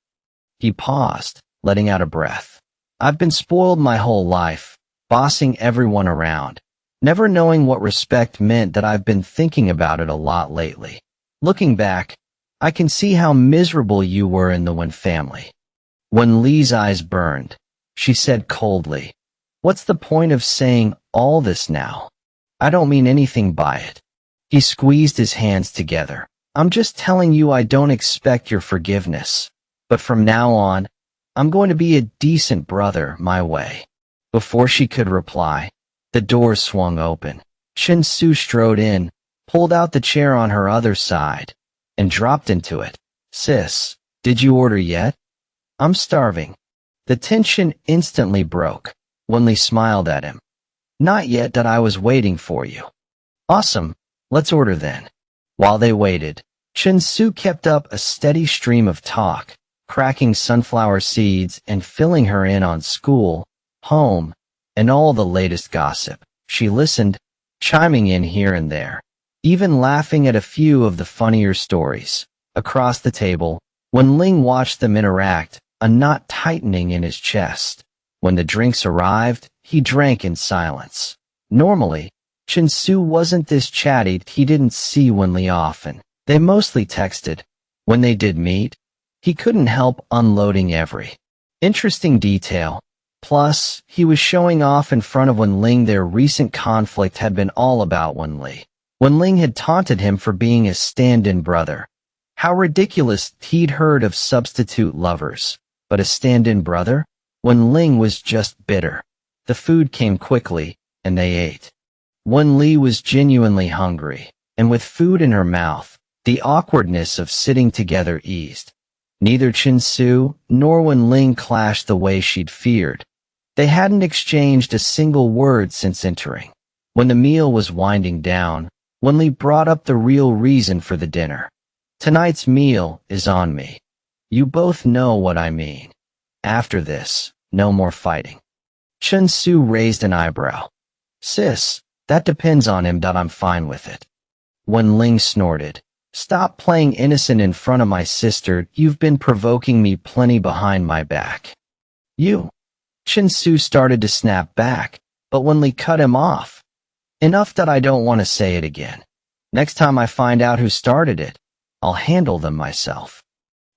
He paused, letting out a breath. I've been spoiled my whole life, bossing everyone around, never knowing what respect meant. That I've been thinking about it a lot lately. Looking back, I can see how miserable you were in the Wen family. Wen Li's eyes burned. She said coldly, What's the point of saying all this now? I don't mean anything by it. He squeezed his hands together. I'm just telling you I don't expect your forgiveness. But from now on, I'm going to be a decent brother my way. Before she could reply, the door swung open. Chen Su strode in, pulled out the chair on her other side, and dropped into it. "Sis, did you order yet? I'm starving." The tension instantly broke. Wen Li smiled at him. "Not yet, that I was waiting for you." "Awesome, let's order then." While they waited, Chen Su kept up a steady stream of talk, cracking sunflower seeds and filling her in on school, home, and all the latest gossip. She listened, chiming in here and there, even laughing at a few of the funnier stories. Across the table, Wen Ling watched them interact, a knot tightening in his chest. When the drinks arrived, he drank in silence. Normally, Chen Su wasn't this chatty. He didn't see Wen Li often. They mostly texted. When they did meet, he couldn't help unloading every interesting detail. Plus, he was showing off in front of Wen Ling. Their recent conflict had been all about Wen Li. Wen Ling had taunted him for being a stand-in brother. How ridiculous. He'd heard of substitute lovers, but a stand-in brother? Wen Ling was just bitter. The food came quickly, and they ate. Wen Li was genuinely hungry, and with food in her mouth, the awkwardness of sitting together eased. Neither Chen Su nor Wen Ling clashed the way she'd feared. They hadn't exchanged a single word since entering. When the meal was winding down, Wen Li brought up the real reason for the dinner. "Tonight's meal is on me. You both know what I mean. After this, no more fighting." Chen Su raised an eyebrow. "Sis, that depends on him. I'm fine with it." Wen Ling snorted. "Stop playing innocent in front of my sister. You've been provoking me plenty behind my back." "You?" Chen Su started to snap back, but Wen Li cut him off. "Enough that I don't want to say it again. Next time I find out who started it, I'll handle them myself."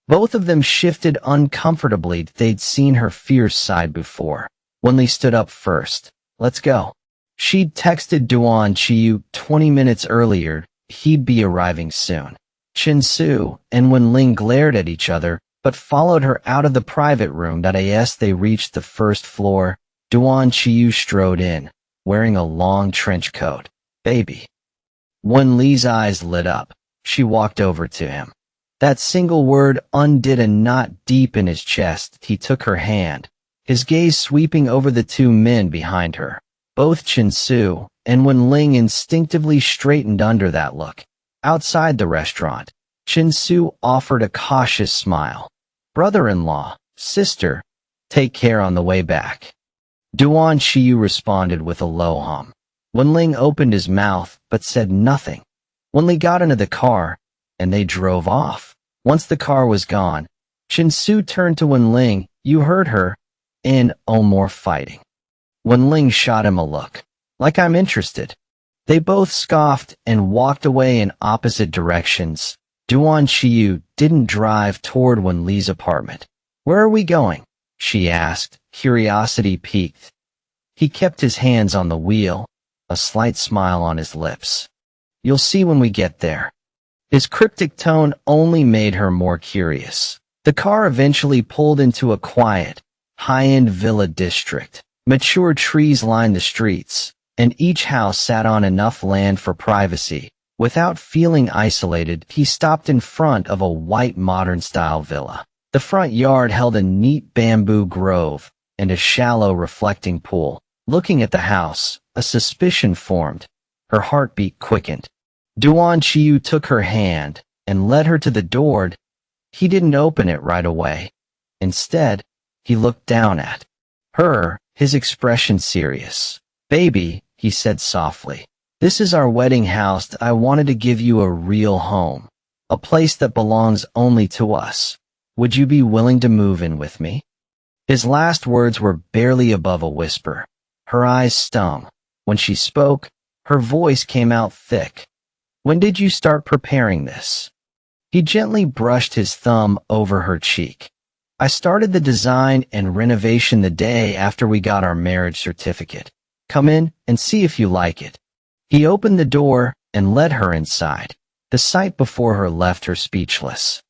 Both of them shifted uncomfortably. They'd seen her fierce side before. Wen Li stood up first. "Let's go." She'd texted Duan Qiyu 20 minutes earlier. He'd be arriving soon. Chen Su and Wen Ling glared at each other, but followed her out of the private room. As they reached the first floor, Duan Qiyu strode in, wearing a long trench coat. "Baby." Wen Li's eyes lit up. She walked over to him. That single word undid a knot deep in his chest. He took her hand, his gaze sweeping over the two men behind her. Both Chen Su and Wen Ling instinctively straightened under that look. Outside the restaurant, Chen Su offered a cautious smile. "Brother-in-law, sister, take care on the way back." Duan Qiyu responded with a low hum. Wen Ling opened his mouth, but said nothing. Wen Li got into the car, and they drove off. Once the car was gone, Chen Su turned to Wen Ling. "You heard her, and oh, more fighting." Wen Ling shot him a look. "Like I'm interested." They both scoffed and walked away in opposite directions. Duan Qiyu didn't drive toward Wen Li's apartment. "Where are we going?" she asked, curiosity piqued. He kept his hands on the wheel, a slight smile on his lips. "You'll see when we get there." His cryptic tone only made her more curious. The car eventually pulled into a quiet, high-end villa district. Mature trees lined the streets, and each house sat on enough land for privacy. Without feeling isolated, he stopped in front of a white modern-style villa. The front yard held a neat bamboo grove and a shallow reflecting pool. Looking at the house, a suspicion formed. Her heartbeat quickened. Duan Qiyu took her hand and led her to the door. He didn't open it right away. Instead, he looked down at her, his expression serious. "Baby," he said softly, "this is our wedding house. I wanted to give you a real home, a place that belongs only to us. Would you be willing to move in with me?" His last words were barely above a whisper. Her eyes stung. When she spoke, her voice came out thick. "When did you start preparing this?" He gently brushed his thumb over her cheek. "I started the design and renovation the day after we got our marriage certificate. Come in and see if you like it." He opened the door and led her inside. The sight before her left her speechless.